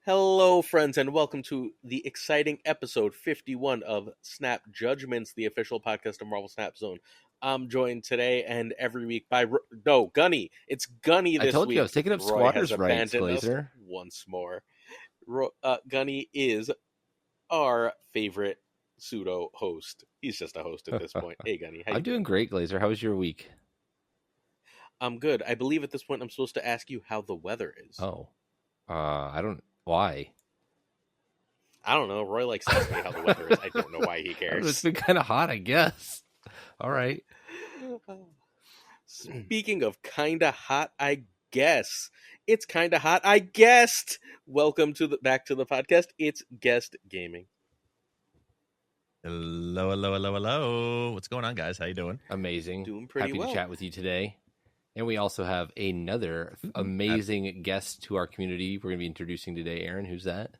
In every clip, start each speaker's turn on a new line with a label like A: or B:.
A: Hello, friends, and welcome to the exciting episode 51 of Snap Judgments, the official podcast of Marvel Snap Zone. I'm joined today and every week by Gunny. It's Gunny this week.
B: I told you I was taking up
A: Roy
B: squatters'
A: has
B: rights,
A: abandoned us
B: Glazer.
A: once more. Gunny is our favorite pseudo host. He's just a host at this point. Hey, Gunny, how you
B: I'm doing great, Glazer. How was your week?
A: I'm good. I believe at this point I'm supposed to ask you how the weather is.
B: Oh, I don't. Why?
A: I don't know. Roy likes asking me how the weather is. I don't know why he cares.
B: It's been kind of hot, I guess. All right.
A: Speaking of kinda hot, I guess it's kinda hot. I guessed. Welcome to back to the podcast. It's Guest Gaming.
C: Hello. What's going on, guys? How you doing?
B: Amazing.
A: Doing pretty
B: Happy
A: well.
B: to chat with you today. And we also have another amazing guest to our community. We're going to be introducing today. Aaron, who's that?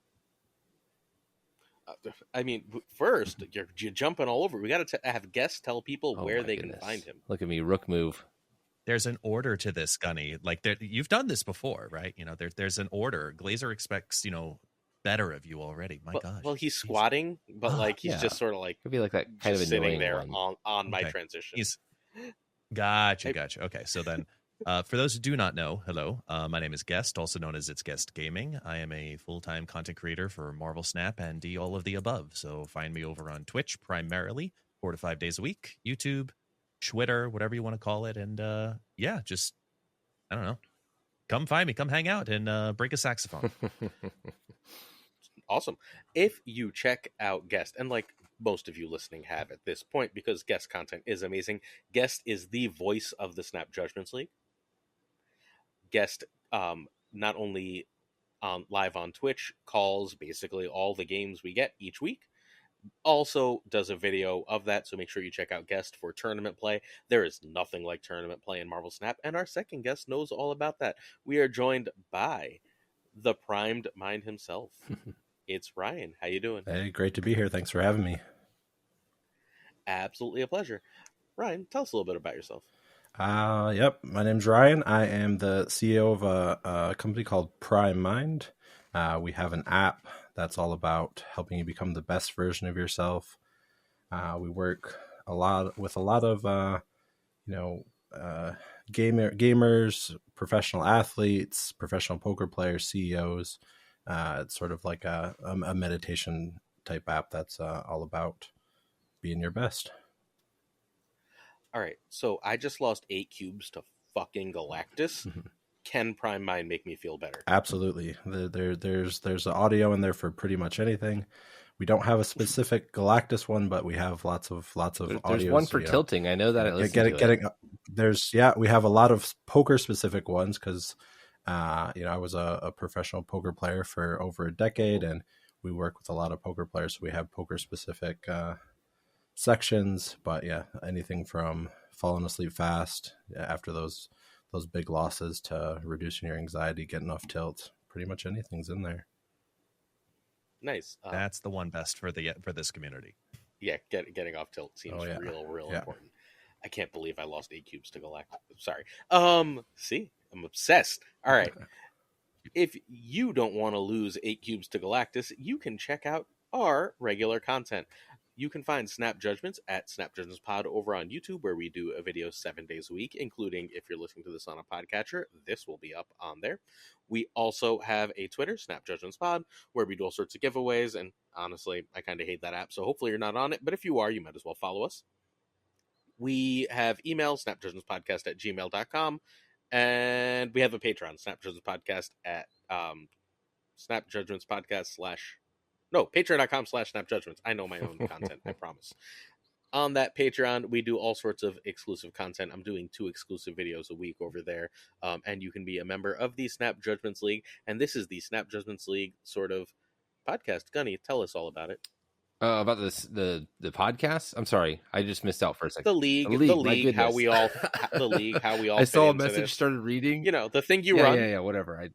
A: I mean, first, you're jumping all over. We got to have guests tell people where they can find him.
B: Look at me, rook move.
C: There's an order to this, Gunny. Like you've done this before, right? You know, there's an order. Glazer expects, better of you already. My gosh.
A: Well, he's squatting, but he's just sort of like
B: could be like that kind of
A: sitting there
B: one.
A: on my transition.
C: Gotcha. Okay, so then, for those who do not know, hello, my name is Guest, also known as ItsGuestGaming. I am a full-time content creator for Marvel Snap and all of the above. So find me over on Twitch primarily, 4 to 5 days a week, YouTube, Twitter, whatever you want to call it, and just I don't know, come find me, come hang out, and break a saxophone.
A: Awesome. If you check out Guest, and like most of you listening have at this point, because Guest content is amazing. Guest is the voice of the Snap Judgments League. Guest not only live on Twitch, calls basically all the games we get each week, also does a video of that, so make sure you check out Guest for tournament play. There is nothing like tournament play in Marvel Snap, and our second guest knows all about that. We are joined by the primed mind himself. It's Ryan. How you doing?
D: Hey, great to be here. Thanks for having me.
A: Absolutely a pleasure. Ryan, tell us a little bit about yourself.
D: Yep. My name's Ryan. I am the CEO of a company called PrimedRyan. We have an app that's all about helping you become the best version of yourself. We work with a lot of gamers, professional athletes, professional poker players, CEOs. It's sort of like a meditation type app that's all about being your best.
A: All right, so I just lost 8 cubes to fucking Galactus. Can Prime Mind make me feel better?
D: Absolutely. There's audio in there for pretty much anything. We don't have a specific Galactus one, but we have lots of audio.
B: There's one for tilting. I know that.
D: We have a lot of poker specific ones because I was a professional poker player for over a decade, and we work with a lot of poker players. So we have poker specific sections, but anything from falling asleep fast after those big losses to reducing your anxiety, getting off tilt. Pretty much anything's in there.
A: Nice.
C: That's the one best for this community.
A: Yeah, getting off tilt seems real important. I can't believe I lost 8 cubes to Galactus. Sorry. See, I'm obsessed. All right. If you don't want to lose 8 cubes to Galactus, you can check out our regular content. You can find Snap Judgments at Snap Judgments Pod over on YouTube, where we do a video 7 days a week, including if you're listening to this on a podcatcher, this will be up on there. We also have a Twitter, Snap Judgments Pod, where we do all sorts of giveaways, and honestly, I kind of hate that app, so hopefully you're not on it, but if you are, you might as well follow us. We have email, snapjudgmentspodcast@gmail.com, and we have a Patreon, Snap Judgments Podcast at patreon.com/snapjudgments. I know my own content, I promise. On that Patreon, we do all sorts of exclusive content. I'm doing 2 exclusive videos a week over there, and you can be a member of the Snap Judgments League, and this is the Snap Judgments League sort of podcast. Gunny, tell us all about it.
B: About the podcast? I'm sorry, I just missed out for a second.
A: The league, how we all
B: I saw a message, started reading.
A: The thing you run.
B: Yeah, whatever.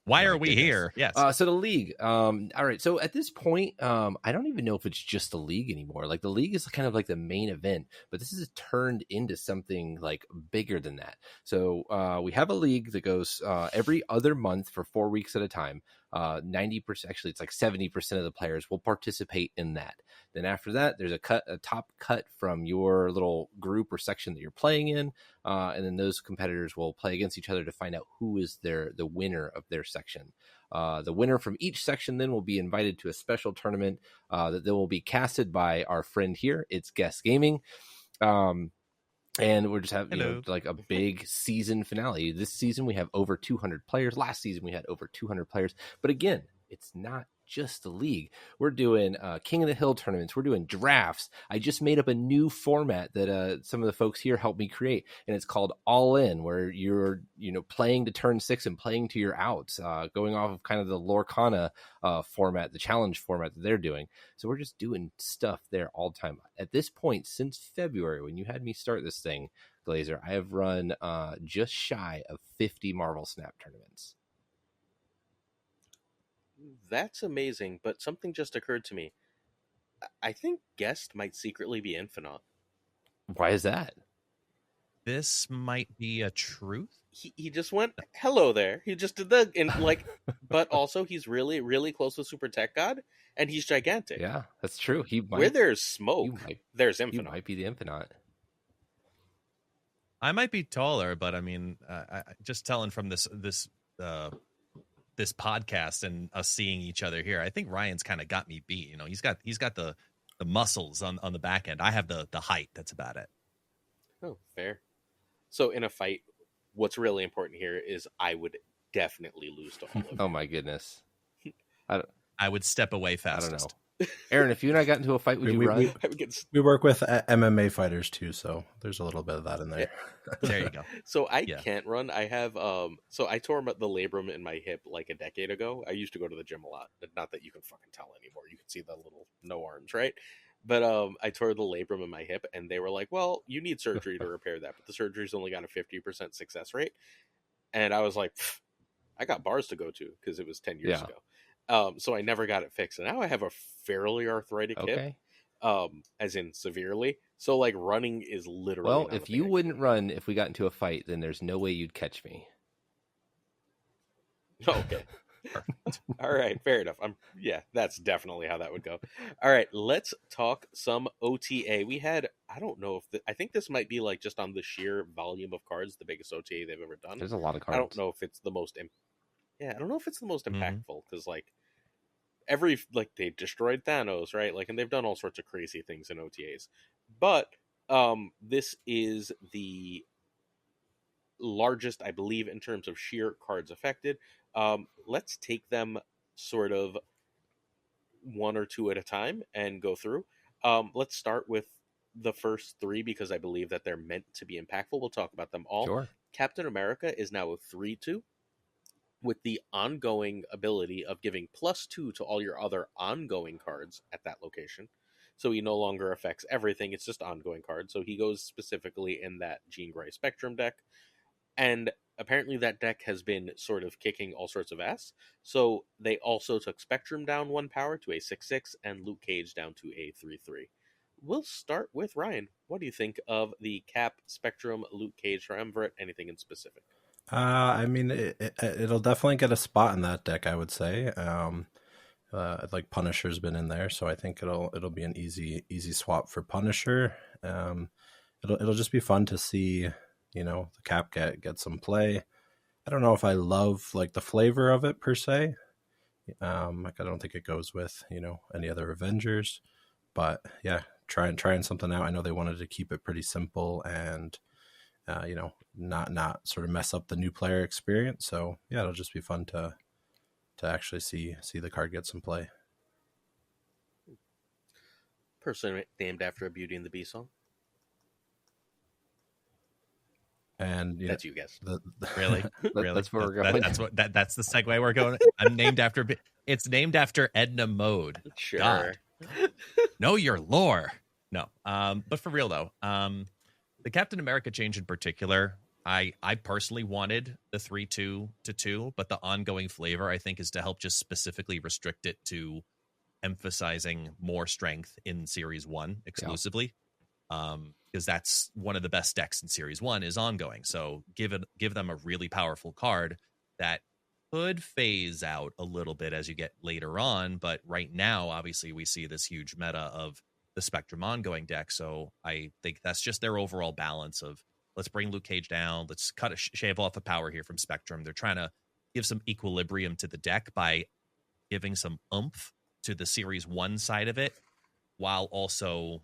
C: Why are we here? Yes.
B: So the league. All right. So at this point, I don't even know if it's just the league anymore. Like the league is kind of like the main event, but this has turned into something like bigger than that. So we have a league that goes every other month for 4 weeks at a time. 90%, actually it's like 70% of the players will participate in that. Then after that, there's a top cut from your little group or section that you're playing in, and then those competitors will play against each other to find out who is the winner of their section. The winner from each section then will be invited to a special tournament that then will be casted by our friend here, ItsGuestGaming. And we're just having like a big season finale. This season we have over 200 players. Last season we had over 200 players. But again, it's not just the league. We're doing King of the Hill tournaments. We're doing drafts. I just made up a new format that some of the folks here helped me create, and it's called All In, where you're playing to turn 6 and playing to your outs, going off of kind of the Lorcana format, the challenge format that they're doing. So we're just doing stuff there all the time. At this point, since February, when you had me start this thing, Glazer, I have run just shy of 50 Marvel Snap tournaments.
A: That's amazing, but something just occurred to me. I think Guest might secretly be Infinite.
B: Why is that?
C: This might be a truth.
A: He just went, hello there. He just did but also he's really, really close with Super Tech God, and he's gigantic.
B: Yeah, that's true.
A: Where there's smoke, there's Infinite.
B: You might be the Infinite.
C: I might be taller, but I mean, just telling from this podcast and us seeing each other here, I think Ryan's kind of got me beat. He's got the muscles on the back end. I have the height. That's about it.
A: Oh, fair. So in a fight, what's really important here is I would definitely lose to all of you.
B: Oh my goodness.
C: I would step away fastest.
B: I don't know. Aaron, if you and I got into a fight, would you run?
D: We work with MMA fighters too, so there's a little bit of that in there.
C: There you go.
A: So I can't run. I have so I tore the labrum in my hip like a decade ago. I used to go to the gym a lot. Not that you can fucking tell anymore. You can see the little no arms, right? But I tore the labrum in my hip, and they were like, "Well, you need surgery to repair that, but the surgery's only got a 50% success rate." And I was like, "I got bars to go to," because it was 10 years ago. So I never got it fixed. And now I have a fairly arthritic hip, as in severely. So like running is literally.
B: Well, if you wouldn't run if we got into a fight, then there's no way you'd catch me.
A: Okay. All right, fair enough. That's definitely how that would go. All right, let's talk some OTA. We had, I don't know if I think this might be like just on the sheer volume of cards, the biggest OTA they've ever done.
B: There's a lot of cards.
A: I don't know if it's the most. I don't know if it's the most impactful because they destroyed Thanos, right? And they've done all sorts of crazy things in OTAs, but this is the largest, I believe, in terms of sheer cards affected. Let's take them sort of one or two at a time and go through. Let's start with the first three because I believe that they're meant to be impactful. We'll talk about them all.
B: Sure.
A: Captain America is now a 3/2 with the ongoing ability of giving +2 to all your other ongoing cards at that location. So he no longer affects everything. It's just ongoing cards. So he goes specifically in that Jean Grey Spectrum deck. And apparently that deck has been sort of kicking all sorts of ass. So they also took Spectrum down 1 power to a 6/6 and Luke Cage down to a 3/3. We'll start with Ryan. What do you think of the Cap, Spectrum, Luke Cage triumvirate? Anything in specific?
D: I mean, it'll definitely get a spot in that deck, I would say. Like Punisher's been in there, so I think it'll be an easy swap for Punisher. It'll just be fun to see, the Cap get some play. I don't know if I love the flavor of it per se. I don't think it goes with any other Avengers, but yeah, trying something out. I know they wanted to keep it pretty simple and not sort of mess up the new player experience. So yeah, it'll just be fun to actually see the card get some play.
A: Person named after a Beauty and the Beast song.
D: And
A: that's you guys.
C: Really?
B: That's where we're going.
C: That's the segue we're going. I'm named after. It's named after Edna Mode.
A: Sure.
C: God. Know your lore. No. But for real though, the Captain America change in particular, I personally wanted the 3/2 to 2, but the ongoing flavor I think is to help just specifically restrict it to emphasizing more strength in Series 1 exclusively. Because that's one of the best decks in Series 1 is ongoing. So give them a really powerful card that could phase out a little bit as you get later on, but right now, obviously, we see this huge meta of the Spectrum ongoing deck. So I think that's just their overall balance of let's bring Luke Cage down, let's shave off the power here from Spectrum. They're trying to give some equilibrium to the deck by giving some oomph to the Series 1 side of it, while also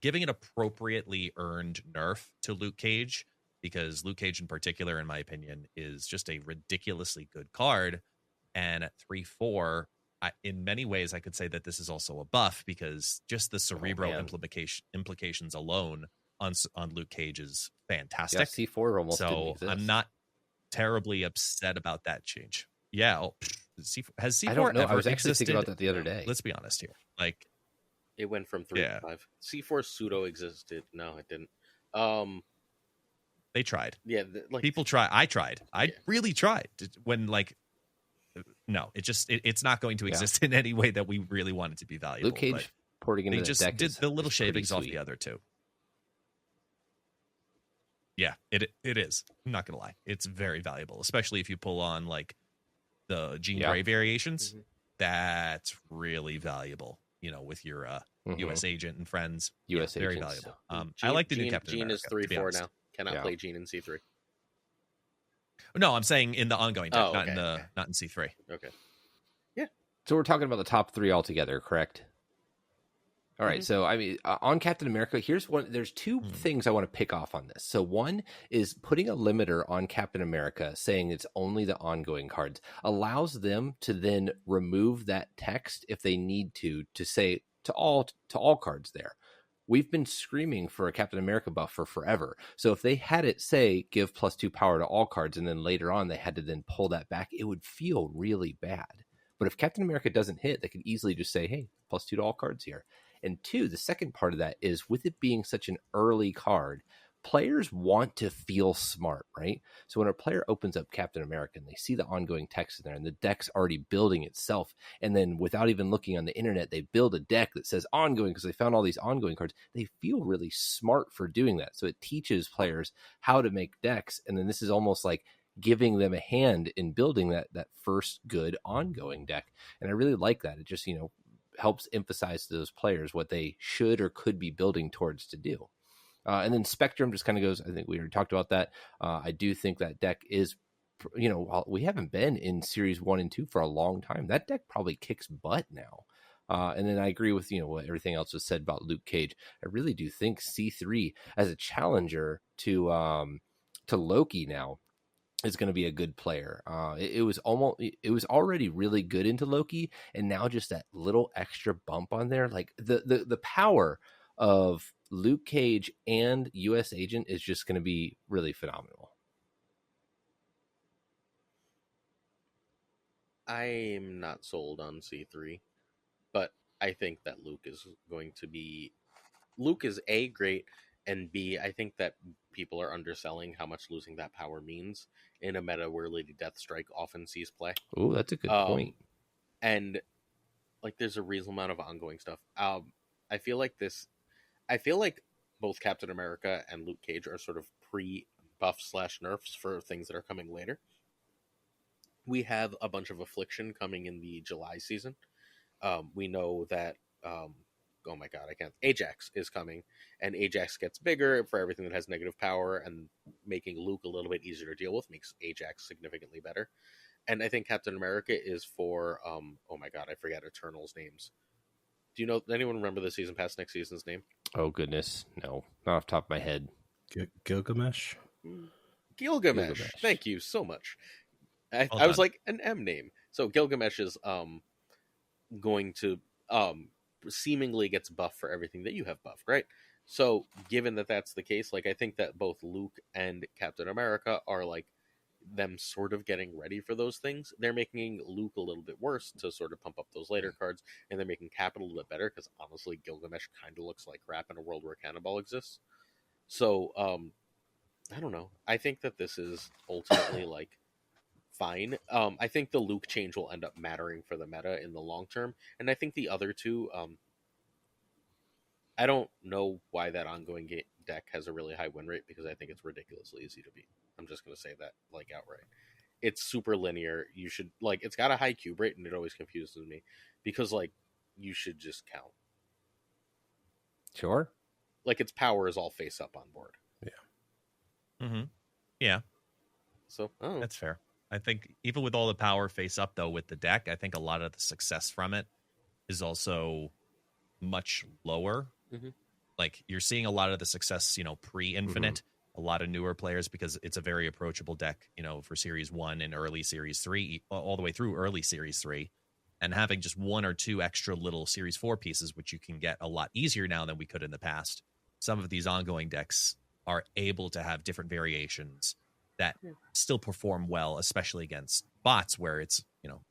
C: giving an appropriately earned nerf to Luke Cage, because Luke Cage in particular, in my opinion, is just a ridiculously good card. And at 3/4, in many ways, I could say that this is also a buff, because just the cerebral implications alone on Luke Cage is fantastic.
B: Yeah, C4 almost didn't
C: so
B: exist.
C: I'm not terribly upset about that change. Yeah, has C4
B: I don't know.
C: ever
B: I was actually
C: existed?
B: thinking about that the other day.
C: Let's be honest here. Like,
A: it went from 3 to 5. C4 pseudo existed. No, it didn't.
C: They tried.
A: Yeah,
C: people try. I tried. I really tried. When no, it's not going to exist in any way that we really want it to be valuable.
B: Luke Cage porting into
C: the deck. They just did the little shavings off the other two. Yeah, it is. I'm not gonna lie, it's very valuable, especially if you pull on like the Jean Grey variations. Mm-hmm. That's really valuable. With your U.S. agent and friends.
B: U.S.
C: very valuable. I like the new Captain
A: Jean
C: America.
A: is 3/4 now. Cannot play Jean in C3.
C: No, I'm saying in the ongoing deck, not in C3.
A: Okay. Yeah.
B: So we're talking about the top 3 altogether, correct? All right. So I mean, on Captain America, there's 2 things I want to pick off on this. So one is putting a limiter on Captain America, saying it's only the ongoing cards, allows them to then remove that text if they need to say to all cards there. We've been screaming for a Captain America buff for forever. So if they had it say give +2 power to all cards, and then later on they had to then pull that back, it would feel really bad. But if Captain America doesn't hit, they could easily just say, hey, +2 to all cards here. And 2, the second part of that is, with it being such an early card, players want to feel smart, right? So when a player opens up Captain America and they see the ongoing text in there and the deck's already building itself, and then without even looking on the internet, they build a deck that says ongoing because they found all these ongoing cards, they feel really smart for doing that. So it teaches players how to make decks, and then this is almost like giving them a hand in building that first good ongoing deck. And I really like that. It just, helps emphasize to those players what they should or could be building towards to do. And then Spectrum just kind of goes, I think we already talked about that. I do think that deck is, we haven't been in Series 1 and 2 for a long time. That deck probably kicks butt now. And then I agree with, what everything else was said about Luke Cage. I really do think C3 as a challenger to Loki now is going to be a good player. It was already really good into Loki, and now just that little extra bump on there, like the power of Luke Cage and U.S. Agent is just going to be really phenomenal.
A: I'm not sold on C3, but I think that Luke is A, great, and B, I think that people are underselling how much losing that power means in a meta where Lady Deathstrike often sees play.
B: Oh, that's a good point.
A: And there's a reasonable amount of ongoing stuff. I feel like both Captain America and Luke Cage are sort of pre-buff/nerfs for things that are coming later. We have a bunch of Affliction coming in the July season. We know that oh my god, Ajax is coming, and Ajax gets bigger for everything that has negative power, and making Luke a little bit easier to deal with makes Ajax significantly better. And I think Captain America is for oh my god, I forget Eternal's names. Do you know, anyone remember the season pass next season's name?
B: Oh goodness, no, not off the top of my head.
D: Gilgamesh.
A: Thank you so much. I was like, an M name. So Gilgamesh is going to seemingly gets buffed for everything that you have buffed, right? So given that that's the case, I think that both Luke and Captain America are them sort of getting ready for those things. They're making Luke a little bit worse to sort of pump up those later cards, and they're making Cap a little bit better, because honestly Gilgamesh kind of looks like crap in a world where Cannonball exists. So I don't know, I think that this is ultimately fine. I think the Luke change will end up mattering for the meta in the long term, and I think the other two, I don't know why that ongoing deck has a really high win rate, because I think it's ridiculously easy to beat. I'm just going to say that outright. it's super linear. You should like it's got a high cube rate, and it always confuses me because like you should just count.
B: Sure.
A: Like its power is all face up on board.
D: Yeah.
C: Mm-hmm. Yeah.
A: So
C: that's fair. I think even with all the power face up though with the deck, I think a lot of the success from it is also much lower.
A: Mm-hmm.
C: Like you're seeing a lot of the success, pre-infinite, a lot of newer players because it's a very approachable deck, for Series 1 and early Series 3, all the way through early Series 3. And having just one or two extra little Series 4 pieces, which you can get a lot easier now than we could in the past. Some of these ongoing decks are able to have different variations that still perform well, especially against bots where it's,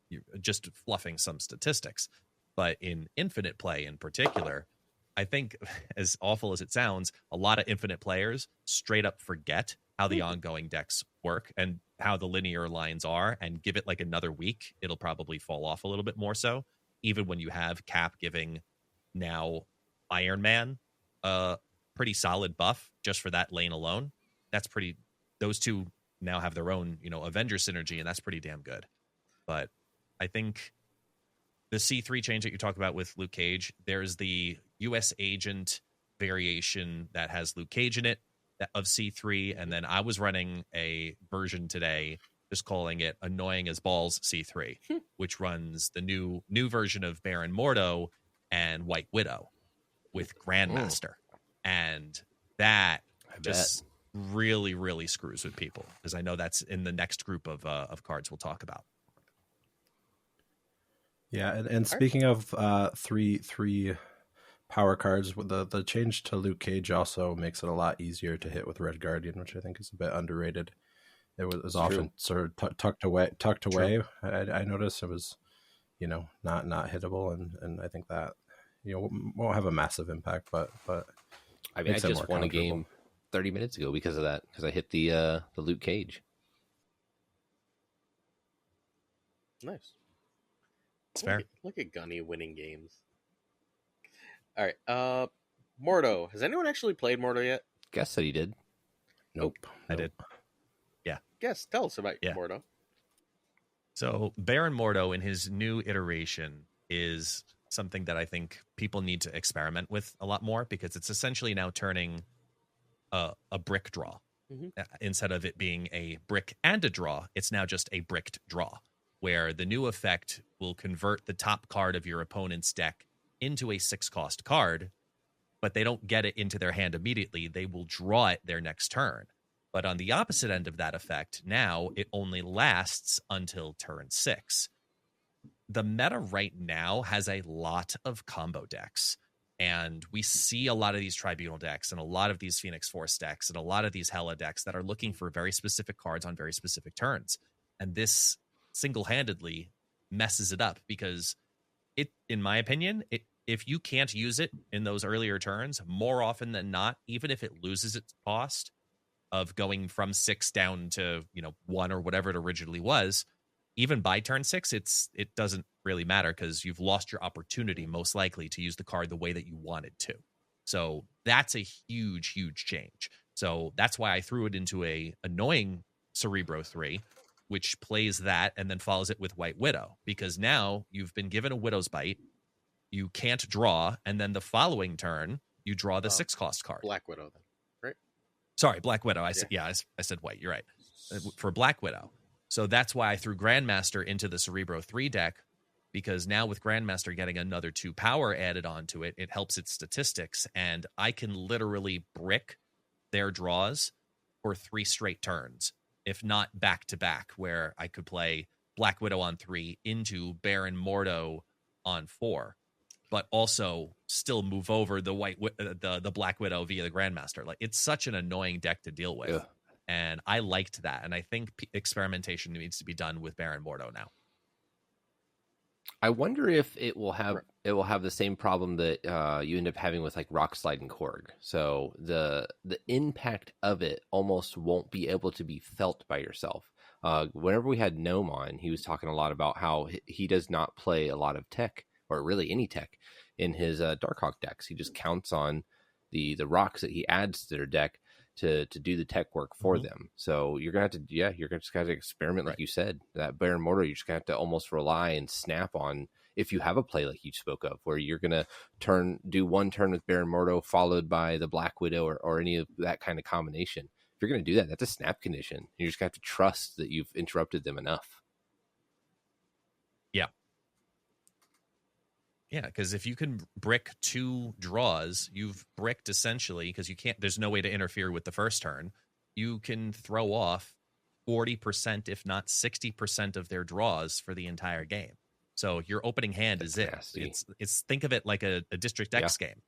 C: you're just fluffing some statistics. But in infinite play in particular, I think, as awful as it sounds, a lot of infinite players straight up forget how the ongoing decks work and how the linear lines are, and give it like another week, it'll probably fall off a little bit more so. Even when you have Cap giving now Iron Man a pretty solid buff just for that lane alone, that's pretty. Those two now have their own, Avenger synergy, and that's pretty damn good. But I think the C3 change that you talk about with Luke Cage, there's the U.S. agent variation that has Luke Cage in it of C3, and then I was running a version today just calling it Annoying as Balls C3, which runs the new version of Baron Mordo and White Widow with Grandmaster. And that just really, really screws with people, because I know that's in the next group of cards we'll talk about.
D: Yeah, and speaking of three power cards, the change to Luke Cage also makes it a lot easier to hit with Red Guardian, which I think is a bit underrated. It was often sort of tucked away. I noticed it was, not hittable, and I think that won't have a massive impact, but
B: I mean, I just won a game 30 minutes ago because of that, because I hit the Luke Cage.
A: Nice.
C: It's fair.
A: Look at Gunny winning games. All right. Mordo. Has anyone actually played Mordo yet?
B: Guess that he did.
D: Nope.
C: I did. Yeah.
A: Guess. Tell us about Mordo.
C: So Baron Mordo in his new iteration is something that I think people need to experiment with a lot more, because it's essentially now turning a brick draw. Instead of it being a brick and a draw, it's now just a bricked draw, where the new effect will convert the top card of your opponent's deck into a 6-cost card, but they don't get it into their hand immediately. They will draw it their next turn. But on the opposite end of that effect, now it only lasts until turn 6. The meta right now has a lot of combo decks, and we see a lot of these Tribunal decks and a lot of these Phoenix Force decks and a lot of these Hela decks that are looking for very specific cards on very specific turns. And this single-handedly messes it up, because it, in my opinion, if you can't use it in those earlier turns, more often than not, even if it loses its cost of going from 6 down to 1 or whatever it originally was, even by turn 6, it doesn't really matter, because you've lost your opportunity most likely to use the card the way that you wanted to. So that's a huge, huge change. So that's why I threw it into a annoying Cerebro 3, which plays that and then follows it with White Widow, because now you've been given a Widow's Bite, you can't draw, and then the following turn you draw the 6-cost card.
A: Black Widow, then, right?
C: Sorry, Black Widow. I said white. You're right. For Black Widow. So that's why I threw Grandmaster into the Cerebro 3 deck, because now with Grandmaster getting another 2 power added onto it, it helps its statistics, and I can literally brick their draws for 3 straight turns, if not back-to-back, where I could play Black Widow on 3 into Baron Mordo on 4, but also still move over the Black Widow via the Grandmaster. Like, it's such an annoying deck to deal with. Yeah. And I liked that. And I think experimentation needs to be done with Baron Mordo now.
B: I wonder if it will have the same problem that you end up having with like Rock Slide and Korg. So the impact of it almost won't be able to be felt by yourself. Whenever we had Gnome on, he was talking a lot about how he does not play a lot of tech, or really any tech, in his Darkhawk decks. He just counts on the rocks that he adds to their deck to do the tech work for them. So you're gonna have to, you're just gonna have to experiment, like you said. That Baron Mordo, you're just gonna have to almost rely and snap on if you have a play like you spoke of, where you're gonna do one turn with Baron Mordo followed by the Black Widow or any of that kind of combination. If you're gonna do that, that's a snap condition. You're just gonna have to trust that you've interrupted them enough.
C: Yeah, because if you can brick 2 draws, you've bricked essentially, because there's no way to interfere with the first turn. You can throw off 40%, if not 60% of their draws for the entire game. So your opening hand is it. It's think of it like a District X game.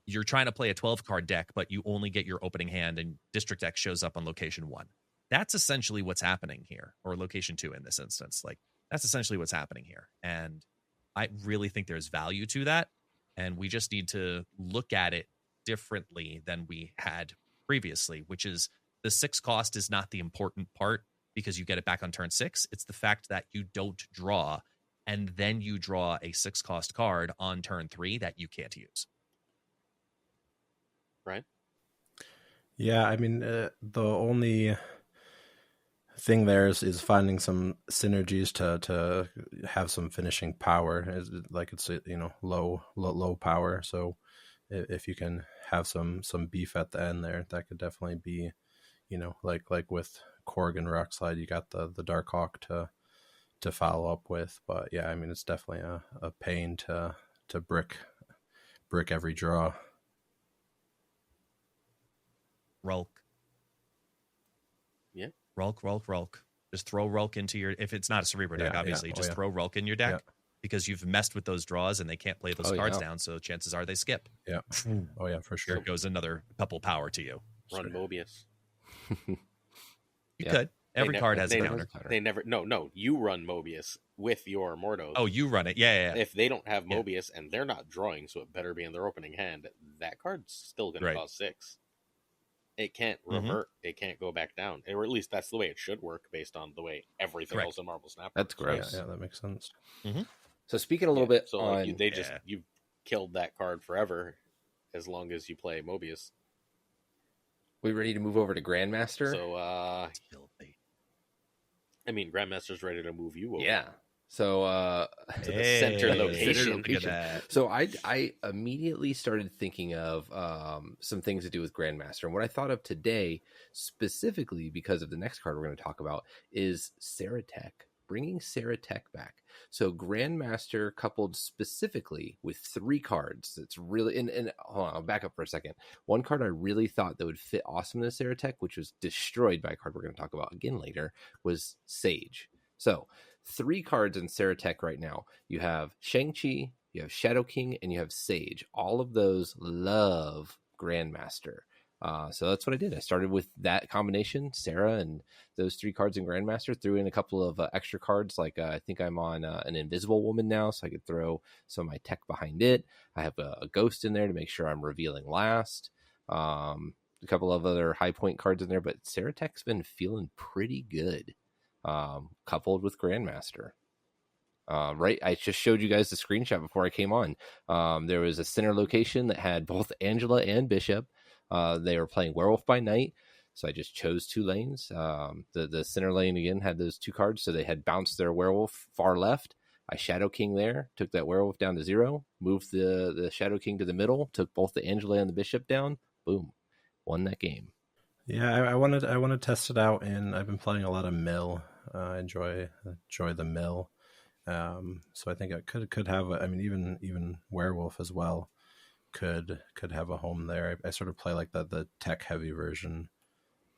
C: You're trying to play a 12-card deck, but you only get your opening hand, and District X shows up on location 1. That's essentially what's happening here, or location 2 in this instance. Like, that's essentially what's happening here. And I really think there's value to that, and we just need to look at it differently than we had previously, which is the 6 cost is not the important part because you get it back on turn 6. It's the fact that you don't draw, and then you draw a 6 cost card on turn 3 that you can't use.
A: Right?
D: Yeah, I mean, the only thing there is finding some synergies to have some finishing power. Like it's low power. So if you can have some beef at the end there, that could definitely be, like with Korg and Rockslide, you got the Darkhawk to follow up with. But yeah, I mean, it's definitely a pain to brick every draw.
C: Rulk.
A: Yeah.
C: Rulk. Just throw Rulk into your, if it's not a Cerebro deck, obviously, just throw Rulk in your deck because you've messed with those draws and they can't play those cards down. So chances are they skip.
D: Yeah. Oh yeah, for sure.
C: There goes another couple power to you.
A: Run Mobius.
C: You could. Every card has a counter.
A: They never. No. You run Mobius with your Mordo.
C: Oh, you run it. Yeah.
A: If they don't have Mobius and they're not drawing, so it better be in their opening hand, that card's still going to cost 6. It can't revert. It can't go back down. Or at least that's the way it should work based on the way everything else in Marvel Snap works.
B: That's gross.
D: Yeah, that makes sense.
B: So speaking a little bit
A: so
B: on...
A: you killed that card forever as long as you play Mobius.
B: We ready to move over to Grandmaster?
A: So, I mean, Grandmaster's ready to move you over.
B: Yeah. So
A: to the center location.
B: So I immediately started thinking of some things to do with Grandmaster. And what I thought of today, specifically because of the next card we're going to talk about, is Saratech. Bringing Saratech back. So Grandmaster coupled specifically with 3 cards. That's really, and hold on, I'll back up for a second. One card I really thought that would fit awesome in Saratech, which was destroyed by a card we're going to talk about again later, was Sage. So 3 cards in Saratech right now. You have Shang-Chi, you have Shadow King, and you have Sage. All of those love Grandmaster. So that's what I did. I started with that combination, Sarah, and those 3 cards in Grandmaster. Threw in a couple of extra cards, like I think I'm on an Invisible Woman now, so I could throw some of my tech behind it. I have a Ghost in there to make sure I'm revealing last. A couple of other high point cards in there, but Saratech's been feeling pretty good, coupled with Grandmaster. Right, I just showed you guys the screenshot before I came on. There was a center location that had both Angela and Bishop. They were playing Werewolf by Night, so I just chose 2 lanes. The center lane again had those 2 cards, so they had bounced their Werewolf far left. I Shadow King there, took that Werewolf down to 0, moved the Shadow King to the middle, took both the Angela and the Bishop down. Boom, won that game.
D: Yeah, I want to test it out, and I've been playing a lot of Mill. Enjoy the Mill. So I think it could have. Even Werewolf as well could have a home there. I sort of play like the tech heavy version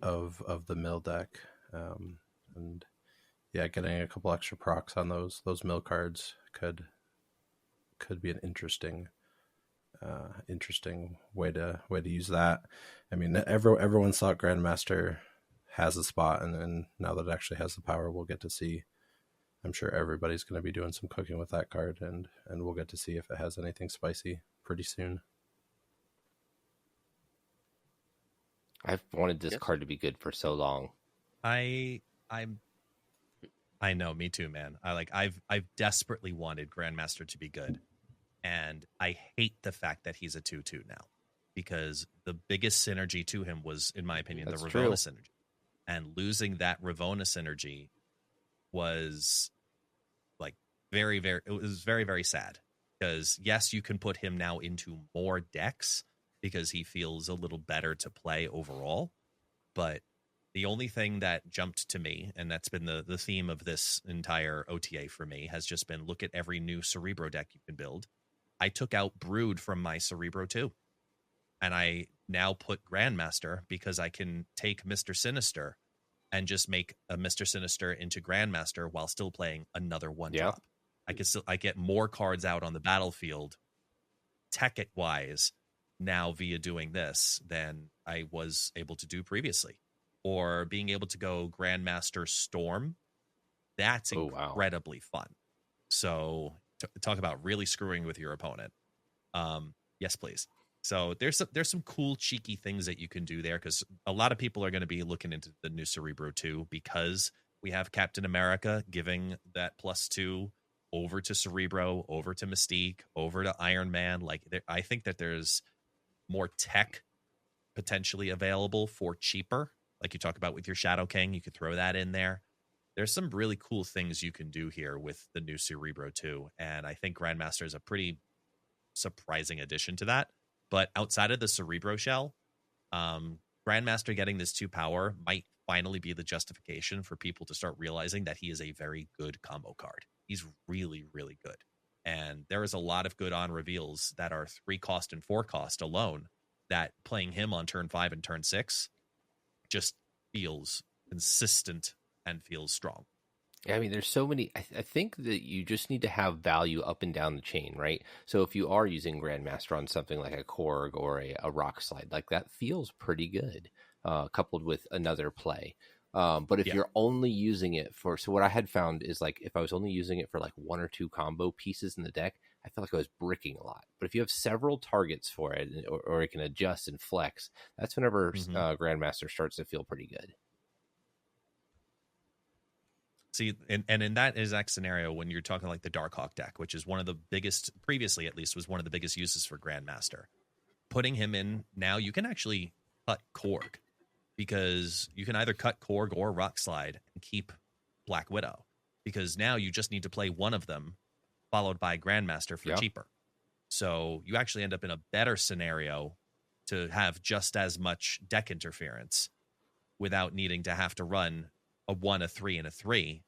D: of the Mill deck, and yeah, getting a couple extra procs on those Mill cards could be an interesting way to use that. I mean, everyone thought Grandmaster has a spot, and now that it actually has the power, we'll get to see. I'm sure everybody's going to be doing some cooking with that card, and we'll get to see if it has anything spicy pretty soon.
B: I've wanted this card to be good for so long.
C: I know, me too, man. I've desperately wanted Grandmaster to be good, and I hate the fact that he's a 2/2 now, because the biggest synergy to him was, in my opinion,
B: That's
C: the
B: true.
C: Ravonna synergy. And losing that Ravonna synergy was like very, very, it was very, very sad. Because yes, you can put him now into more decks because he feels a little better to play overall. But the only thing that jumped to me, and that's been the theme of this entire OTA for me, has just been look at every new Cerebro deck you can build. I took out Brood from my Cerebro too. And I now put Grandmaster because I can take Mr. Sinister and just make a Mr. Sinister into Grandmaster while still playing another one drop. I get more cards out on the battlefield, tech it wise, now via doing this than I was able to do previously. Or being able to go Grandmaster Storm, that's incredibly fun. So talk about really screwing with your opponent. Yes, please. So there's some cool cheeky things that you can do there, because a lot of people are going to be looking into the new Cerebro 2 because we have Captain America giving that +2 over to Cerebro, over to Mystique, over to Iron Man. Like, I think that there's more tech potentially available for cheaper. Like you talk about with your Shadow King, you could throw that in there. There's some really cool things you can do here with the new Cerebro 2, and I think Grandmaster is a pretty surprising addition to that. But outside of the Cerebro shell, Grandmaster getting this 2 power might finally be the justification for people to start realizing that he is a very good combo card. He's really, really good. And there is a lot of good on reveals that are 3 cost and 4 cost alone, that playing him on turn 5 and turn 6 just feels consistent and feels strong.
B: Yeah, I mean, there's so many. I think that you just need to have value up and down the chain, right? So if you are using Grandmaster on something like a Korg or a Rock Slide, like that feels pretty good, coupled with another play. But if you're only using it for, so what I had found is, like, if I was only using it for like 1 or 2 combo pieces in the deck, I felt like I was bricking a lot. But if you have several targets for it, or it can adjust and flex, that's whenever Grandmaster starts to feel pretty good.
C: See, and in that exact scenario, when you're talking like the Darkhawk deck, which is one of the biggest, previously at least, was one of the biggest uses for Grandmaster, putting him in now, you can actually cut Korg, because you can either cut Korg or Rock Slide and keep Black Widow, because now you just need to play one of them followed by Grandmaster for cheaper. So you actually end up in a better scenario to have just as much deck interference without needing to have to run a 1, a 3, and a 3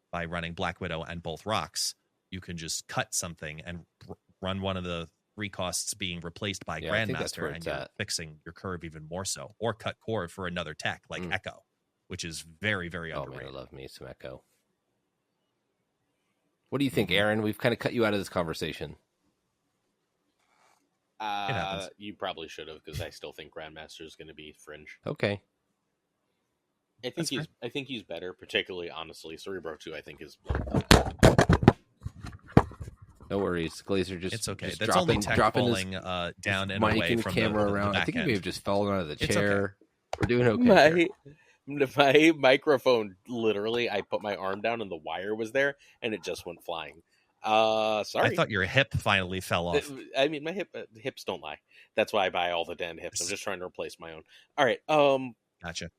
C: by running Black Widow and both rocks. You can just cut something and run one of the 3 costs being replaced by Grandmaster, and you're fixing your curve even more so. Or cut core for another tech like Echo, which is very, very underrated.
B: Man, I love me some Echo. What do you think, Aaron? We've kind of cut you out of this conversation.
A: You probably should have, because I still think Grandmaster is going to be fringe.
B: Okay.
A: I think he's better, particularly, honestly. Cerebro 2, I think, is...
B: No worries, Glazer.
C: It's okay.
B: Just
C: That's
B: dropping,
C: only tech falling down and away from
B: camera
C: the
B: around. I think he may have just fallen out of the chair. Okay. We're doing okay.
A: My microphone, literally, I put my arm down and the wire was there, and it just went flying. Sorry.
C: I thought your hip finally fell off.
A: I mean, my hips don't lie. That's why I buy all the damn hips. I'm just trying to replace my own. All right.
C: Gotcha.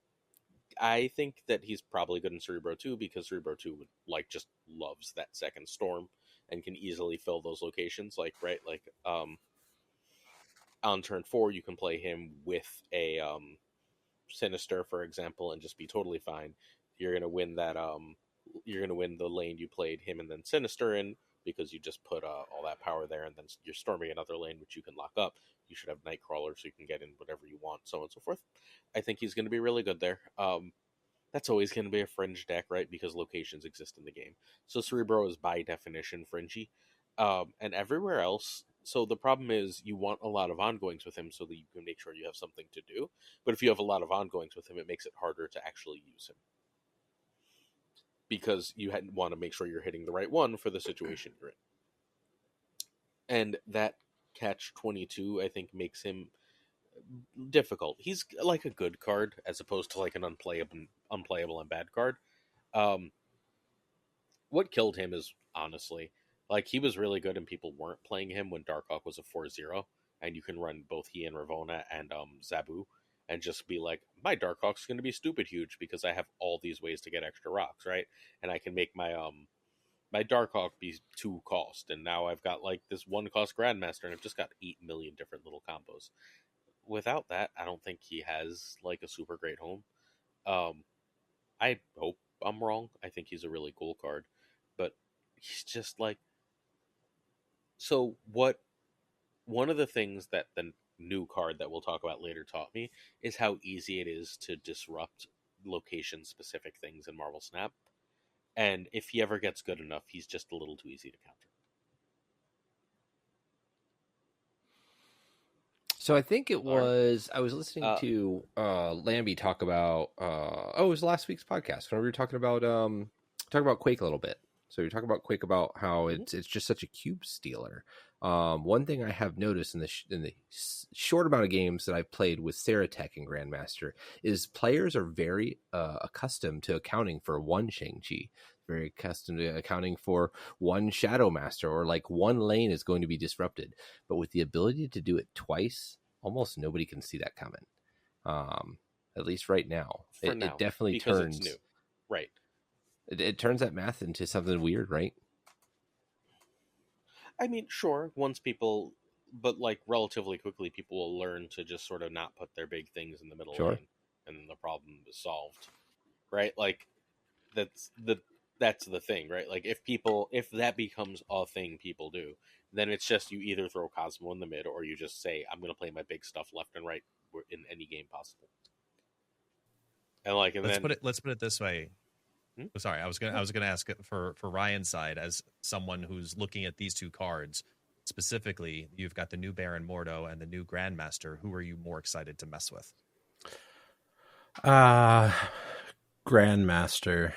A: I think that he's probably good in Cerebro 2, because Cerebro 2 just loves that second storm and can easily fill those locations. On turn 4, you can play him with a Sinister, for example, and just be totally fine. You're gonna win that. You're gonna win the lane you played him and then Sinister in, because you just put all that power there, and then you're storming another lane which you can lock up. You should have Nightcrawler, so you can get in whatever you want, so on and so forth. I think he's going to be really good there. That's always going to be a fringe deck, right? Because locations exist in the game. So Cerebro is by definition fringy. And everywhere else, so the problem is you want a lot of ongoings with him so that you can make sure you have something to do. But if you have a lot of ongoings with him, it makes it harder to actually use him, because you want to make sure you're hitting the right one for the situation you're in. And that catch-22, I think, makes him difficult. He's like a good card as opposed to like an unplayable and bad card. What killed him is, honestly, like, he was really good and people weren't playing him when Darkhawk was a 4-0, and you can run both he and Ravonna and Zabu, and just be like, my Darkhawk's going to be stupid huge because I have all these ways to get extra rocks, right? And I can make my my Darkhawk be 2 cost, and now I've got like this 1 cost Grandmaster, and I've just got 8 million different little combos. Without that, I don't think he has like a super great home. I hope I'm wrong. I think he's a really cool card, but he's just like, so what? One of the things that the new card that we'll talk about later taught me is how easy it is to disrupt location specific things in Marvel Snap. And if he ever gets good enough, he's just a little too easy to counter.
B: So I think it was, I was listening to Lambie talk about, it was last week's podcast when we were talking about Quake a little bit. So you're talking about Quake, about how it's just such a cube stealer. One thing I have noticed in the short amount of games that I've played with Saratech and Grandmaster is players are very accustomed to accounting for one Shang-Chi, very accustomed to accounting for one Shadow Master, or like one lane is going to be disrupted. But with the ability to do it twice, almost nobody can see that coming. At least right now, it definitely turns
A: it's new. Right.
B: It turns that math into something weird, right?
A: I mean, sure, once people, but like relatively quickly, people will learn to just sort of not put their big things in the middle lane, and the problem is solved, right? Like that's the thing, right? Like if that becomes a thing people do, then it's just you either throw Cosmo in the mid, or you just say, I'm going to play my big stuff left and right in any game possible. And like,
C: let's put it this way. Oh, sorry, I was gonna ask for Ryan's side, as someone who's looking at these 2 cards specifically. You've got the new Baron Mordo and the new Grandmaster. Who are you more excited to mess with?
D: Grandmaster.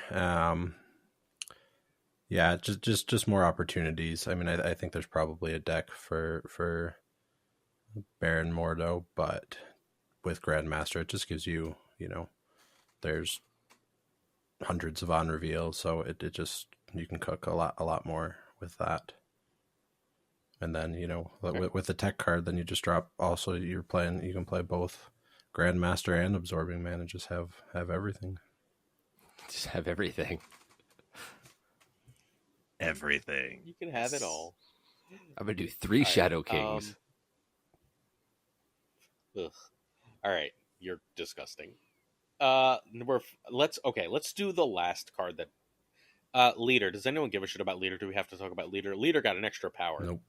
D: Yeah, just more opportunities. I mean, I think there's probably a deck for Baron Mordo, but with Grandmaster, it just gives you, there's hundreds of on reveal, so it just, you can cook a lot more with that. And then with the tech card, then you just drop, also you can play both Grandmaster and Absorbing Man and just have everything.
B: Just have everything.
C: Everything.
A: You can have it all.
B: I'm gonna do 3 Shadow Kings.
A: Ugh. All right, you're disgusting. Let's do the last card that Leader. Does anyone give a shit about Leader? Do we have to talk about Leader? Leader got an extra power.
D: Nope.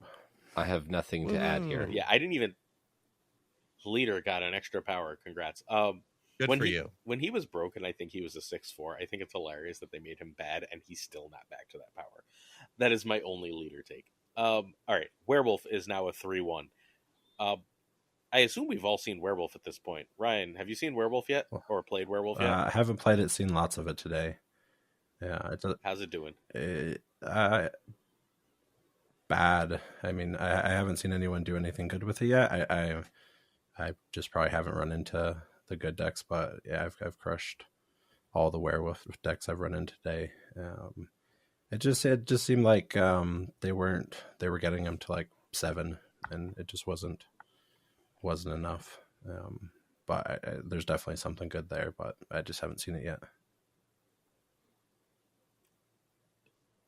B: I have nothing to add here.
A: Yeah, I didn't even. Leader got an extra power. Congrats.
C: Good for you.
A: When he was broken, I think he was a 6/4. I think it's hilarious that they made him bad, and he's still not back to that power. That is my only Leader take. All right, Werewolf is now a 3/1. I assume we've all seen Werewolf at this point. Ryan, have you seen Werewolf yet, or played Werewolf yet?
D: I haven't played it. Seen lots of it today. Yeah,
A: how's it doing?
D: Bad. I mean, I haven't seen anyone do anything good with it yet. I just probably haven't run into the good decks, but yeah, I've crushed all the Werewolf decks I've run into today. It just seemed like they were getting them to like 7, and it just wasn't enough. But there's definitely something good there, but I just haven't seen it yet.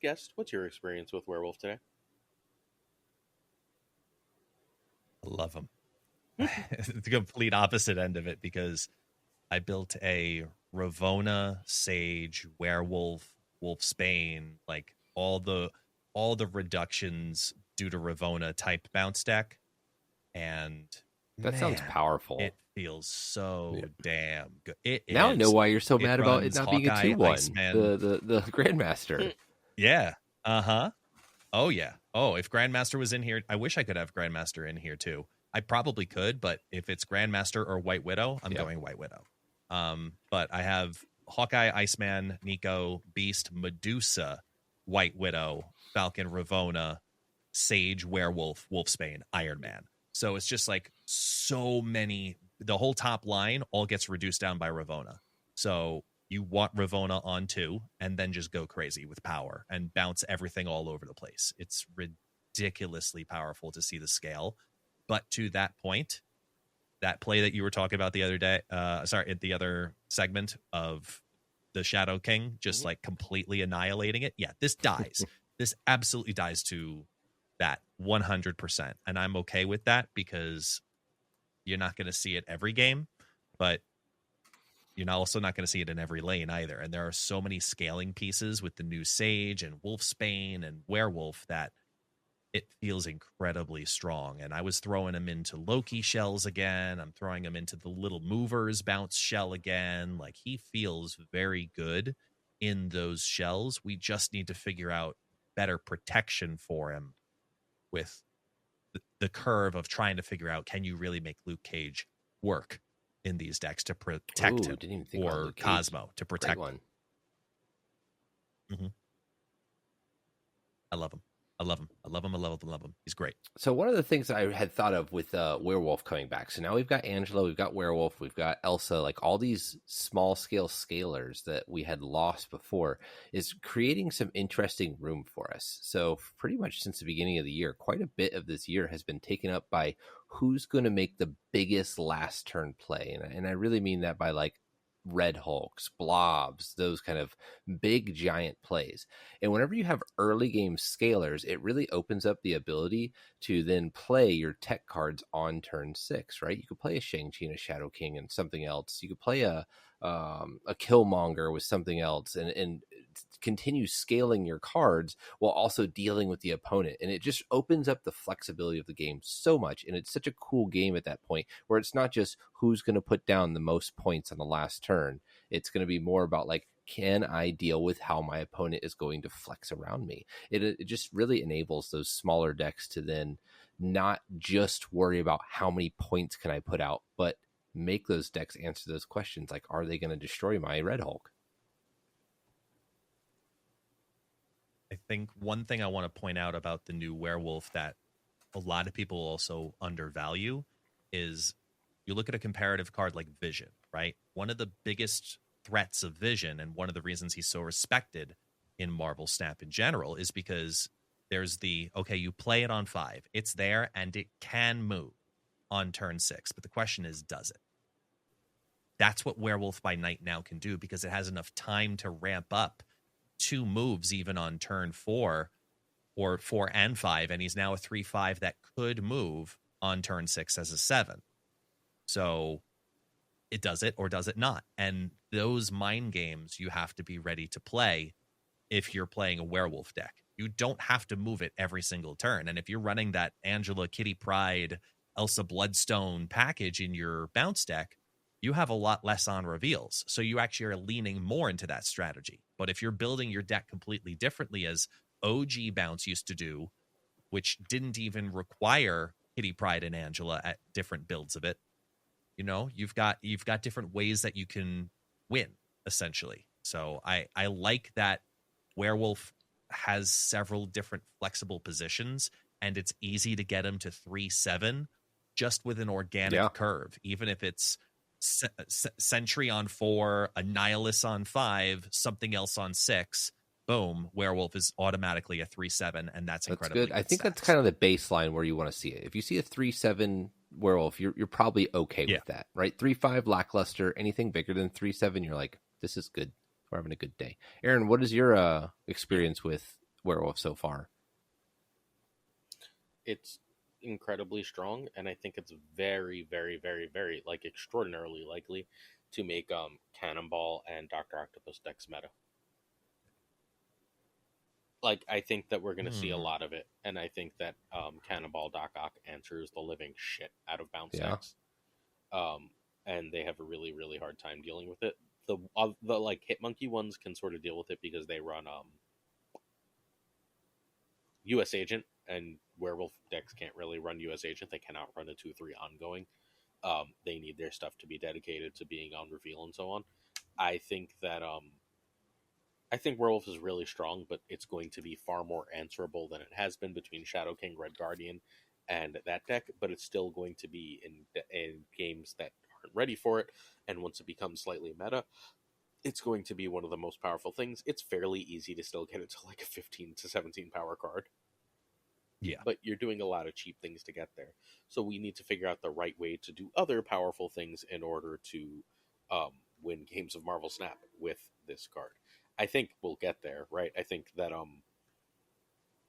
A: Guest, what's your experience with Werewolf today?
C: I love him. The complete opposite end of it, because I built a Ravonna, Sage, Werewolf, Wolfsbane, like all the reductions due to Ravonna type bounce deck, and
B: that sounds powerful.
C: It feels so damn good.
B: Now I know why you're so mad about it not being a 2/1. The Grandmaster.
C: Yeah. Oh yeah. Oh, if Grandmaster was in here, I wish I could have Grandmaster in here too. I probably could, but if it's Grandmaster or White Widow, I'm going White Widow. But I have Hawkeye, Iceman, Nico, Beast, Medusa, White Widow, Falcon, Ravonna, Sage, Werewolf, Wolfsbane, Iron Man. So it's just like so many. The whole top line all gets reduced down by Ravonna. So you want Ravonna on 2, and then just go crazy with power and bounce everything all over the place. It's ridiculously powerful to see the scale. But to that point, that play that you were talking about the other day, the other segment of the Shadow King, just like completely annihilating it. Yeah, this dies. This absolutely dies to that 100%. And I'm okay with that because you're not going to see it every game, but you're also not going to see it in every lane either. And there are so many scaling pieces with the new Sage and Wolfsbane and Werewolf that it feels incredibly strong. And I was throwing him into Loki shells again. I'm throwing him into the little movers bounce shell again. Like, he feels very good in those shells. We just need to figure out better protection for him with the curve of trying to figure out, can you really make Luke Cage work in these decks to protect him, or Cosmo to protect him. Mm-hmm. I love him. I love him. I love him. I love him. I love him. He's great.
B: So one of the things I had thought of with Werewolf coming back. So now we've got Angela, we've got Werewolf, we've got Elsa, like all these small scale scalers that we had lost before is creating some interesting room for us. So pretty much since the beginning of the year, quite a bit of this year has been taken up by who's going to make the biggest last turn play. And I really mean that by like Red Hulks, blobs, those kind of big giant plays. And whenever you have early game scalers, it really opens up the ability to then play your tech cards on turn 6, right? You could play a Shang-Chi and a Shadow King and something else. You could play a Killmonger with something else and continue scaling your cards while also dealing with the opponent. And it just opens up the flexibility of the game so much. And it's such a cool game at that point where it's not just who's going to put down the most points on the last turn. It's going to be more about like, can I deal with how my opponent is going to flex around me? It just really enables those smaller decks to then not just worry about how many points can I put out, but make those decks answer those questions. Like, are they going to destroy my Red Hulk?
C: I think one thing I want to point out about the new Werewolf that a lot of people also undervalue is you look at a comparative card like Vision, right? One of the biggest threats of Vision, and one of the reasons he's so respected in Marvel Snap in general, is because there's okay, you play it on 5. It's there, and it can move on turn 6. But the question is, does it? That's what Werewolf by Night now can do, because it has enough time to ramp up 2 moves even on turn 4 or 4 and 5, and he's now a 3/5 that could move on turn 6 as a 7. So it does it or does it not? And those mind games you have to be ready to play if you're playing a Werewolf deck. You don't have to move it every single turn. And if you're running that Angela, Kitty Pryde, Elsa Bloodstone package in your bounce deck, you have a lot less on reveals. So you actually are leaning more into that strategy. But if you're building your deck completely differently, as OG Bounce used to do, which didn't even require Kitty Pryde and Angela at different builds of it, you know, you've got different ways that you can win, essentially. So I like that Werewolf has several different flexible positions, and it's easy to get him to 3/7 just with an organic curve, even if it's Sentry on 4, Annihilus on 5, something else on 6. Boom, Werewolf is automatically a 3/7, and that's incredibly good.
B: I think that's kind of the baseline where you want to see it. If you see a 3/7 Werewolf, you're probably okay with that, right? 3/5 lackluster, anything bigger than 3/7, you're like, this is good. We're having a good day. Aaron, what is your experience with Werewolf so far?
A: It's incredibly strong, and I think it's very, very, very, very like extraordinarily likely to make Cannonball and Dr. Octopus decks meta. Like, I think that we're going to see a lot of it, and I think that Cannonball Doc Ock answers the living shit out of bounce decks. And they have a really, really hard time dealing with it. The like Hitmonkey ones can sort of deal with it because they run US Agent, and Werewolf decks can't really run US Agent. They cannot run a 2/3 ongoing. They need their stuff to be dedicated to being on reveal and so on. I think that I think Werewolf is really strong, but it's going to be far more answerable than it has been between Shadow King, Red Guardian, and that deck. But it's still going to be in games that aren't ready for it. And once it becomes slightly meta, it's going to be one of the most powerful things. It's fairly easy to still get it to like a 15 to 17 power card.
C: Yeah.
A: But you're doing a lot of cheap things to get there. So we need to figure out the right way to do other powerful things in order to win games of Marvel Snap with this card. I think we'll get there, right? I think that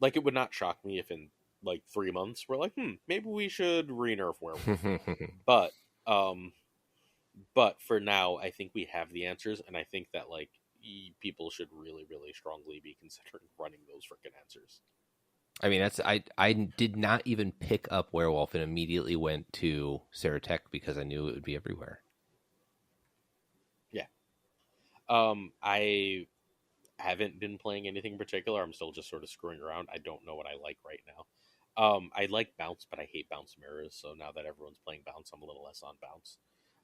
A: like it would not shock me if in like 3 months we're like, maybe we should re-nerf Werewolf. But for now, I think we have the answers, and I think that like people should really, really strongly be considering running those freaking answers.
B: I mean, I did not even pick up Werewolf and immediately went to Saratech because I knew it would be everywhere.
A: Yeah. I haven't been playing anything in particular. I'm still just sort of screwing around. I don't know what I like right now. I like Bounce, but I hate Bounce mirrors. So now that everyone's playing Bounce, I'm a little less on Bounce.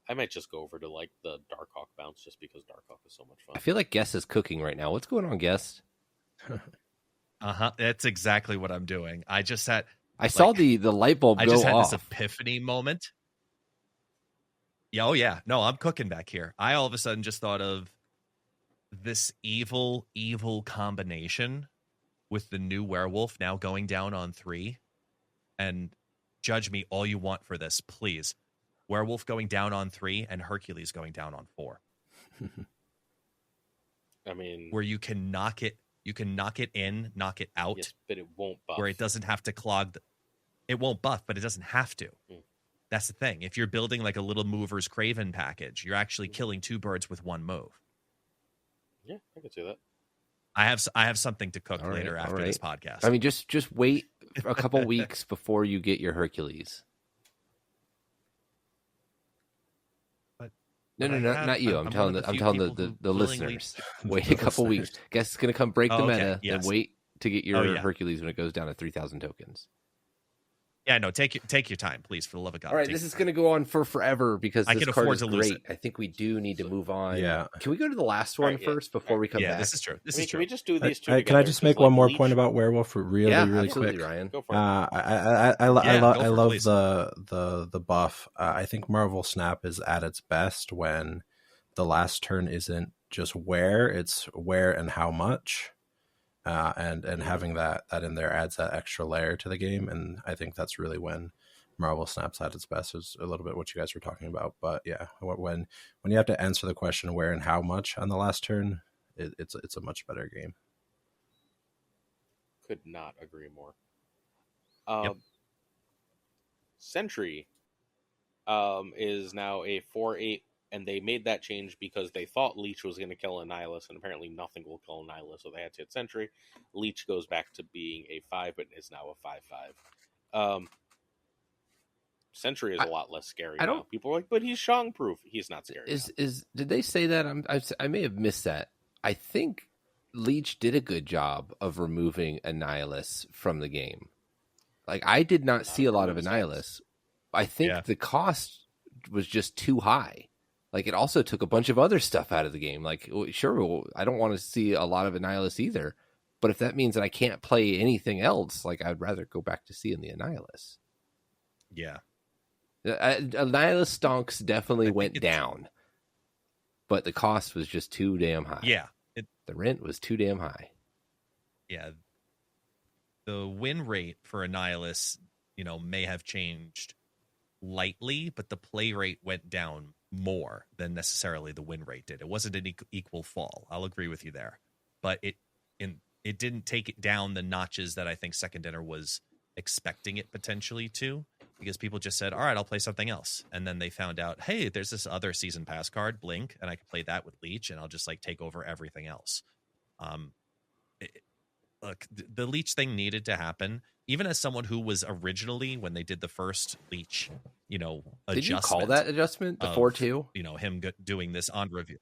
A: I might just go over to like the Darkhawk Bounce just because Darkhawk is so much fun.
B: I feel like Guest is cooking right now. What's going on, Guest?
C: That's exactly what I'm doing. I just had
B: I saw the light bulb go off.
C: I just had this epiphany moment. Yeah, oh yeah. No, I'm cooking back here. I all of a sudden just thought of this evil combination with the new Werewolf now going down on 3. And judge me all you want for this, please. Werewolf going down on 3 and Hercules going down on 4.
A: I mean,
C: where you can knock it in, knock it out.
A: Yes, but it won't buff.
C: Where it doesn't have to clog. It won't buff, but it doesn't have to. That's the thing. If you're building like a little Movers Craven package, you're actually killing 2 birds with 1 move.
A: Yeah, I can see that.
C: I have something to cook later after this podcast.
B: I mean, just wait a couple weeks before you get your Hercules. No, not you. I'm telling the listeners. Wait a couple weeks. Guess it's gonna come break the meta. Yes. Then wait to get your Hercules when it goes down to 3,000 tokens.
C: Yeah, no, take your time, please, for the love of God.
B: All right, this is going to go on for forever because this card is great. I think we do need to move on.
D: Yeah.
B: Can we go to the last one first before we come back?
C: Yeah, this is true.
A: Can we just do these two?
D: Can I just make one more point about Werewolf really quick?
B: Ryan.
A: Go for it.
D: I love the buff. I think Marvel Snap is at its best when the last turn isn't just where, it's where and how much. And having that in there adds that extra layer to the game, and I think that's really when Marvel Snap's at its best, is a little bit what you guys were talking about. But yeah, when you have to answer the question where and how much on the last turn, it's a much better game.
A: Could not agree more. Sentry is now a 4/8. And they made that change because they thought Leech was going to kill Annihilus, and apparently nothing will kill Annihilus, so they had to hit Sentry. Leech goes back to being a 5, but is now a 5/5. Sentry is a lot less scary now. People are like, but he's Shang-proof. He's not scary.
B: Did they say that? I may have missed that. I think Leech did a good job of removing Annihilus from the game. Like, I did not see a lot of Annihilus. I think the cost was just too high. Like, it also took a bunch of other stuff out of the game. Like, sure, I don't want to see a lot of Annihilus either. But if that means that I can't play anything else, like, I'd rather go back to seeing the Annihilus.
C: Yeah.
B: Annihilus stonks definitely went down. But the cost was just too damn high.
C: Yeah.
B: The rent was too damn high.
C: Yeah. The win rate for Annihilus, may have changed lightly, but the play rate went down more than necessarily the win rate did. It wasn't an equal fall. I'll agree with you there, but it didn't take it down the notches that I think Second Dinner was expecting it potentially to, because people just said, all right, I'll play something else. And then they found out, hey, there's this other season pass card, Blink, and I can play that with Leech, and I'll just like take over everything else. Look, the Leech thing needed to happen. Even as someone who was originally, when they did the first Leech, adjustment.
B: Did you call that adjustment the 4/2?
C: Him doing this on review.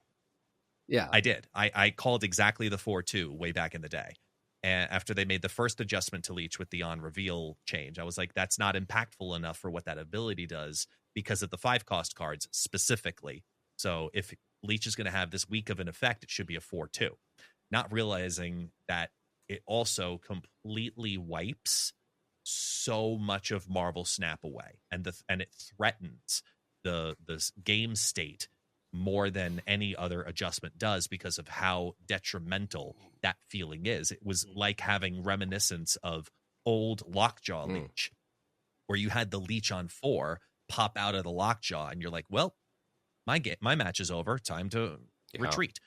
B: Yeah,
C: I did. I called exactly the 4/2 way back in the day. And after they made the first adjustment to Leech with the on reveal change, I was like, that's not impactful enough for what that ability does because of the 5-cost cards specifically. So if Leech is going to have this weak of an effect, it should be a 4/2. Not realizing that it also completely wipes so much of Marvel Snap away, and it threatens the game state more than any other adjustment does because of how detrimental that feeling is. It was like having reminiscence of old Lockjaw Leech, where you had the Leech on 4 pop out of the Lockjaw, and you're like, well, my match is over. Time to retreat.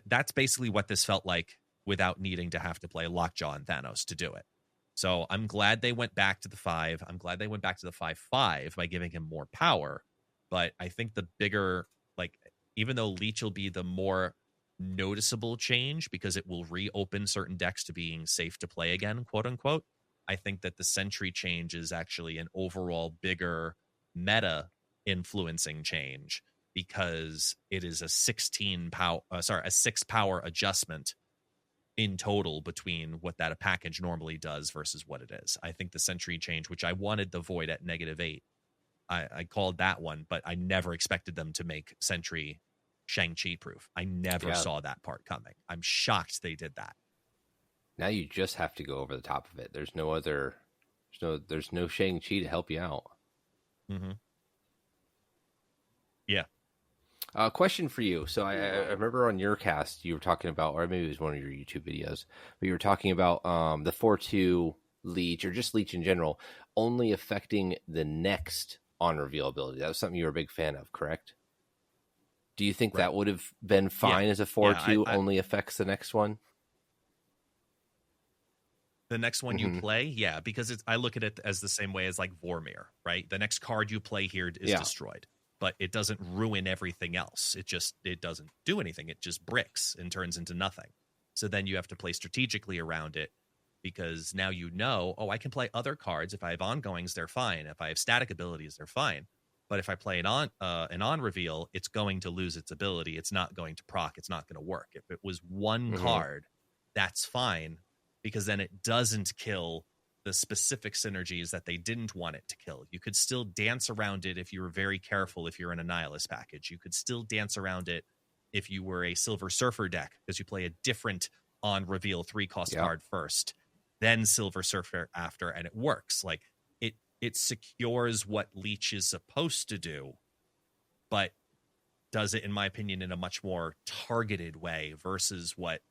C: That's basically what this felt like without needing to have to play Lockjaw and Thanos to do it. So I'm glad they went back to the 5. I'm glad they went back to the 5/5 by giving him more power. But I think the bigger, like, even though Leech will be the more noticeable change because it will reopen certain decks to being safe to play again, quote unquote, I think that the Sentry change is actually an overall bigger meta influencing change because it is a 6 power adjustment in total between what that package normally does versus what it is. I think the Sentry change, which I wanted the Void at -8, I called that one, but I never expected them to make Sentry Shang-Chi proof. I never saw that part coming. I'm shocked they did that.
B: Now you just have to go over the top of it. There's no Shang-Chi to help you out.
C: Mm-hmm. Yeah.
B: Question for you. So I remember on your cast you were talking about, or maybe it was one of your YouTube videos, but you were talking about the 4/2 Leech, or just Leech in general, only affecting the next on reveal ability. That was something you were a big fan of, correct? Do you think that would have been fine as a 4/2 only affects the next one?
C: The next one you play, yeah, because I look at it as the same way as like Vormir, right? The next card you play here is destroyed, but it doesn't ruin everything else. It doesn't do anything. It just bricks and turns into nothing. So then you have to play strategically around it because now you know, I can play other cards. If I have ongoings, they're fine. If I have static abilities, they're fine. But if I play an on reveal, it's going to lose its ability. It's not going to proc. It's not going to work. If it was one card, that's fine, because then it doesn't kill the specific synergies that they didn't want it to kill. You could still dance around it if you were very careful. If you're an Annihilus package, you could still dance around it if you were a Silver Surfer deck, because you play a different on reveal 3-cost card first, then Silver Surfer after, and it works. Like it secures what Leech is supposed to do, but does it, in my opinion, in a much more targeted way versus what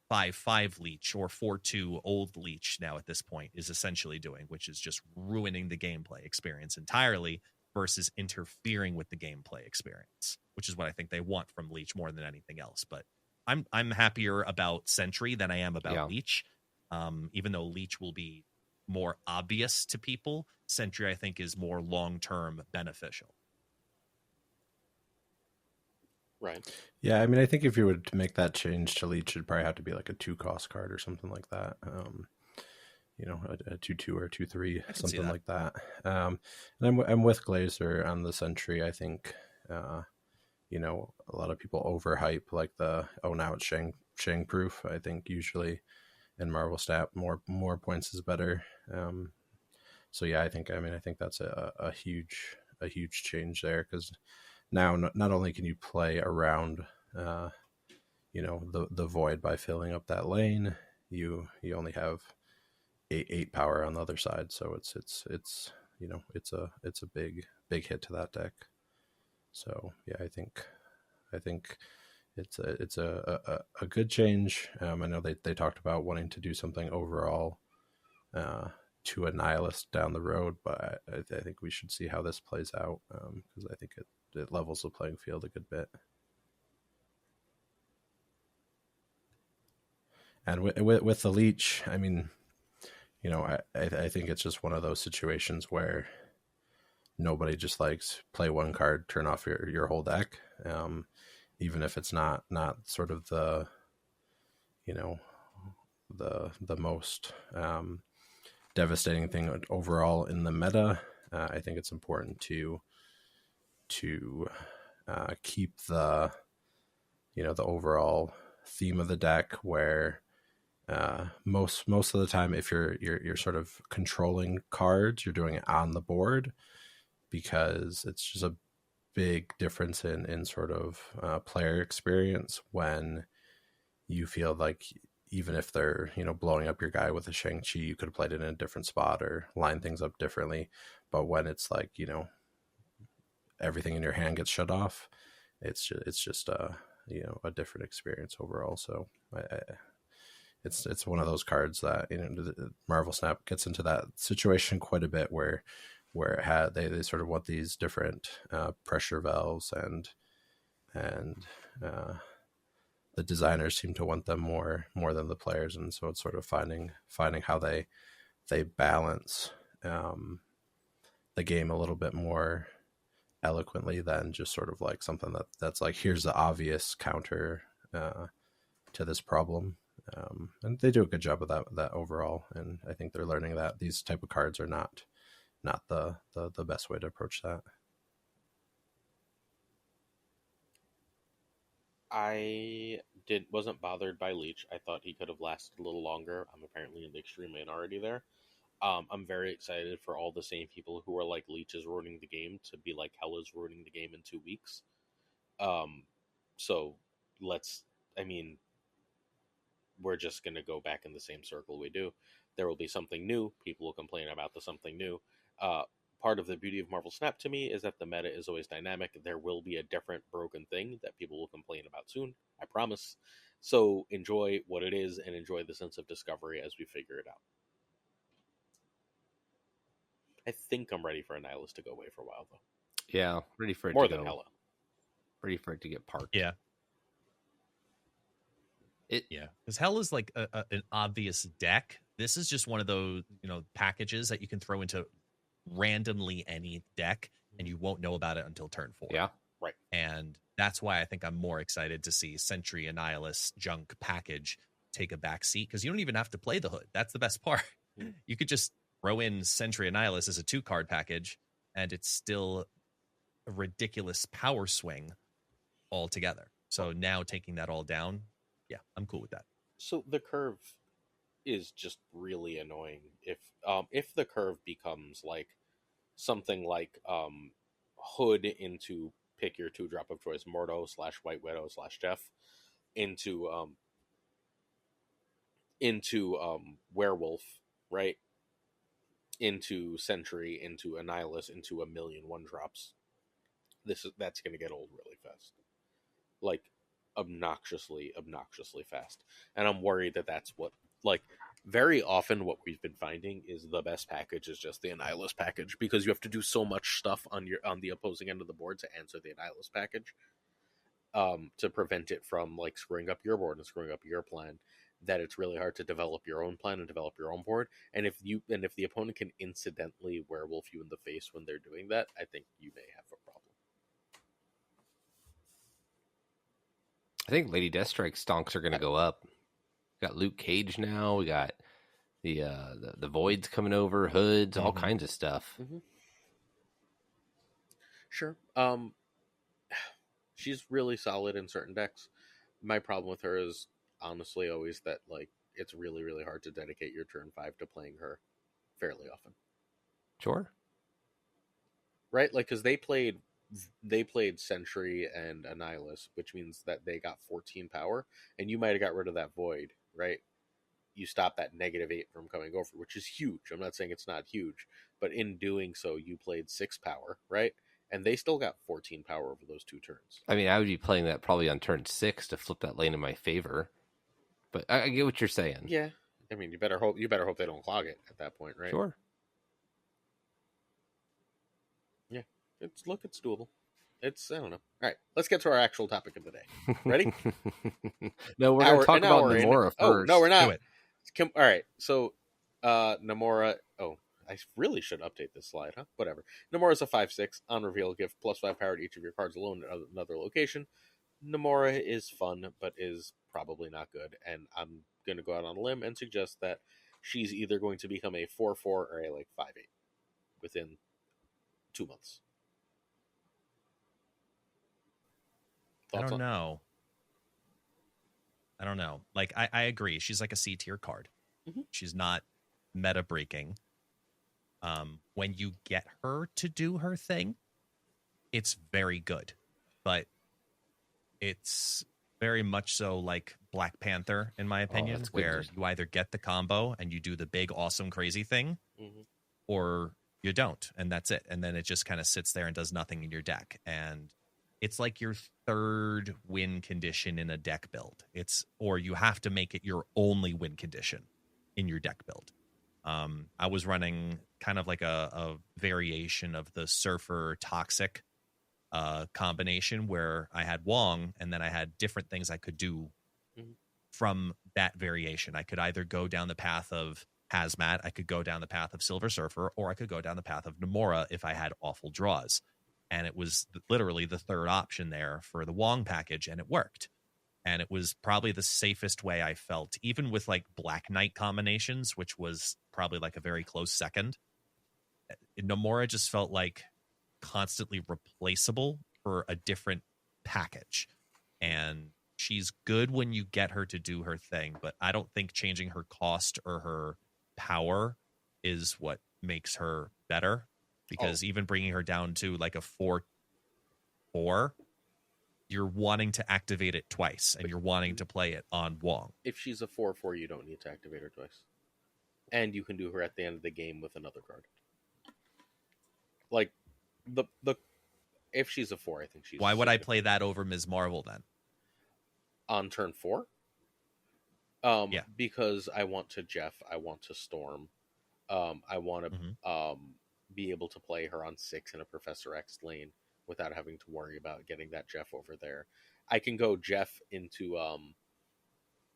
C: 5/5 Leech or 4/2 old Leech now at this point is essentially doing, which is just ruining the gameplay experience entirely versus interfering with the gameplay experience, which is what I think they want from Leech more than anything else. But I'm happier about Sentry than I am about Leech. Even though Leech will be more obvious to people, Sentry I think is more long-term beneficial.
A: Right.
D: Yeah, I mean, I think if you were to make that change to Leech, it'd probably have to be like a 2-cost card or something like that. A 2/2 or a 2/3, something like that. And I'm with Glazer on the Sentry. I think, a lot of people overhype like now it's Shang proof. I think usually in Marvel Snap more points is better. So yeah, I think that's a huge change there, because now not only can you play around the Void by filling up that lane, you only have 8 power on the other side, so it's a big hit to that deck. So yeah, I think it's a good change. I know they talked about wanting to do something overall to Annihilus down the road, but I think we should see how this plays out, because I think it levels the playing field a good bit. And with the Leech, I mean, I think it's just one of those situations where nobody just likes play one card, turn off your whole deck, even if it's not sort of the most devastating thing overall in the meta. I think it's important to keep the overall theme of the deck, where most of the time, if you're sort of controlling cards, you're doing it on the board, because it's just a big difference in sort of player experience when you feel like, even if they're blowing up your guy with a Shang-Chi, you could have played it in a different spot or line things up differently. But when it's like everything in your hand gets shut off, it's just a different experience overall. So it's one of those cards that, you know, Marvel Snap gets into that situation quite a bit where they sort of want these different pressure valves, and the designers seem to want them more than the players, and so it's sort of finding how they balance the game a little bit more eloquently than just sort of like something that's like, here's the obvious counter to this problem. And they do a good job of that overall, and I think they're learning that these type of cards are not the best way to approach that.
A: I wasn't bothered by Leech. I thought he could have lasted a little longer. I'm apparently in the extreme minority there. I'm very excited for all the same people who are like, Leech is ruining the game, to be like, Hella's ruining the game in 2 weeks. So we're just going to go back in the same circle we do. There will be something new. People will complain about the something new. Part of the beauty of Marvel Snap to me is that the meta is always dynamic. There will be a different broken thing that people will complain about soon. I promise. So enjoy what it is and enjoy the sense of discovery as we figure it out. I think I'm ready for Annihilus to go away for a while, though.
B: Yeah, ready for it
A: more
B: to
A: than
B: go.
A: Hella.
B: Ready for it to get parked.
C: Yeah. Because Hell is like an obvious deck. This is just one of those, you know, packages that you can throw into randomly any deck, and you won't know about it until turn 4.
B: Yeah,
A: right.
C: And that's why I think I'm more excited to see Sentry Annihilus junk package take a back seat, because you don't even have to play the hood. That's the best part. You could just throw in Sentry Annihilus as a 2-card package, and it's still a ridiculous power swing altogether. So now taking that all down, yeah, I'm cool with that.
A: So the curve is just really annoying. If the curve becomes like something like Hood into pick your 2-drop of choice, Mordo / White Widow / Jeff, into Werewolf, right? Into Sentry, into Annihilus, into a million 1-drops. That's going to get old really fast. Like, obnoxiously fast. And I'm worried that that's what, like, very often what we've been finding is the best package is just the Annihilus package, because you have to do so much stuff on the opposing end of the board to answer the Annihilus package, to prevent it from like screwing up your board and screwing up your plan, that it's really hard to develop your own plan and develop your own board. And if the opponent can incidentally werewolf you in the face when they're doing that, I think you may have a problem.
B: I think Lady Deathstrike stonks are going to go up. We got Luke Cage now. We got the Voids coming over, Hoods, all kinds of stuff.
A: Mm-hmm. Sure. She's really solid in certain decks. My problem with her is honestly always that, like, it's really, really hard to dedicate your turn 5 to playing her fairly often.
B: Sure.
A: Right? Like, because they played Sentry and Annihilus, which means that they got 14 power, and you might have got rid of that Void, right? You stop that -8 from coming over, which is huge. I'm not saying it's not huge, but in doing so, you played 6 power, right? And they still got 14 power over those 2 turns.
B: I mean, I would be playing that probably on turn 6 to flip that lane in my favor. But I get what you're saying.
A: Yeah. I mean, you better hope they don't clog it at that point, right?
B: Sure.
A: Yeah. It's doable. I don't know. All right, let's get to our actual topic of the day. Ready?
B: No, we're going to talk about Namora first.
A: Oh, no, we're not. All right, so Namora. Oh, I really should update this slide, huh? Whatever. Namora is a 5/6. On reveal, give +5 power to each of your cards alone at another location. Namora is fun, but is probably not good. And I'm going to go out on a limb and suggest that she's either going to become a 4/4 or a 5/8 within 2 months.
C: I don't know. Like, I agree. She's like a C tier card.
A: Mm-hmm.
C: She's not meta breaking. When you get her to do her thing, it's very good. But it's very much so like Black Panther, in my opinion, where you either get the combo and you do the big, awesome, crazy thing, or you don't, and that's it. And then it just kind of sits there and does nothing in your deck. And it's like your third win condition in a deck build. Or you have to make it your only win condition in your deck build. I was running kind of like a variation of the Surfer Toxic combination where I had Wong, and then I had different things I could do from that variation. I could either go down the path of Hazmat, I could go down the path of Silver Surfer, or I could go down the path of Namora if I had awful draws. And it was literally the third option there for the Wong package, and it worked. And it was probably the safest way I felt, even with like Black Knight combinations, which was probably like a very close second. Namora just felt like constantly replaceable for a different package. And she's good when you get her to do her thing, but I don't think changing her cost or her power is what makes her better. Because even bringing her down to like a 4/4, you're wanting to activate it twice, and you're wanting to play it on Wong.
A: If she's a 4/4, you don't need to activate her twice. And you can do her at the end of the game with another card. Like, if she's a 4, I think she's...
C: Why would I play that over Ms. Marvel, then?
A: On turn 4?
C: Yeah.
A: Because I want to Jeff, I want to Storm. I want to be able to play her on 6 in a Professor X lane without having to worry about getting that Jeff over there. I can go Jeff into...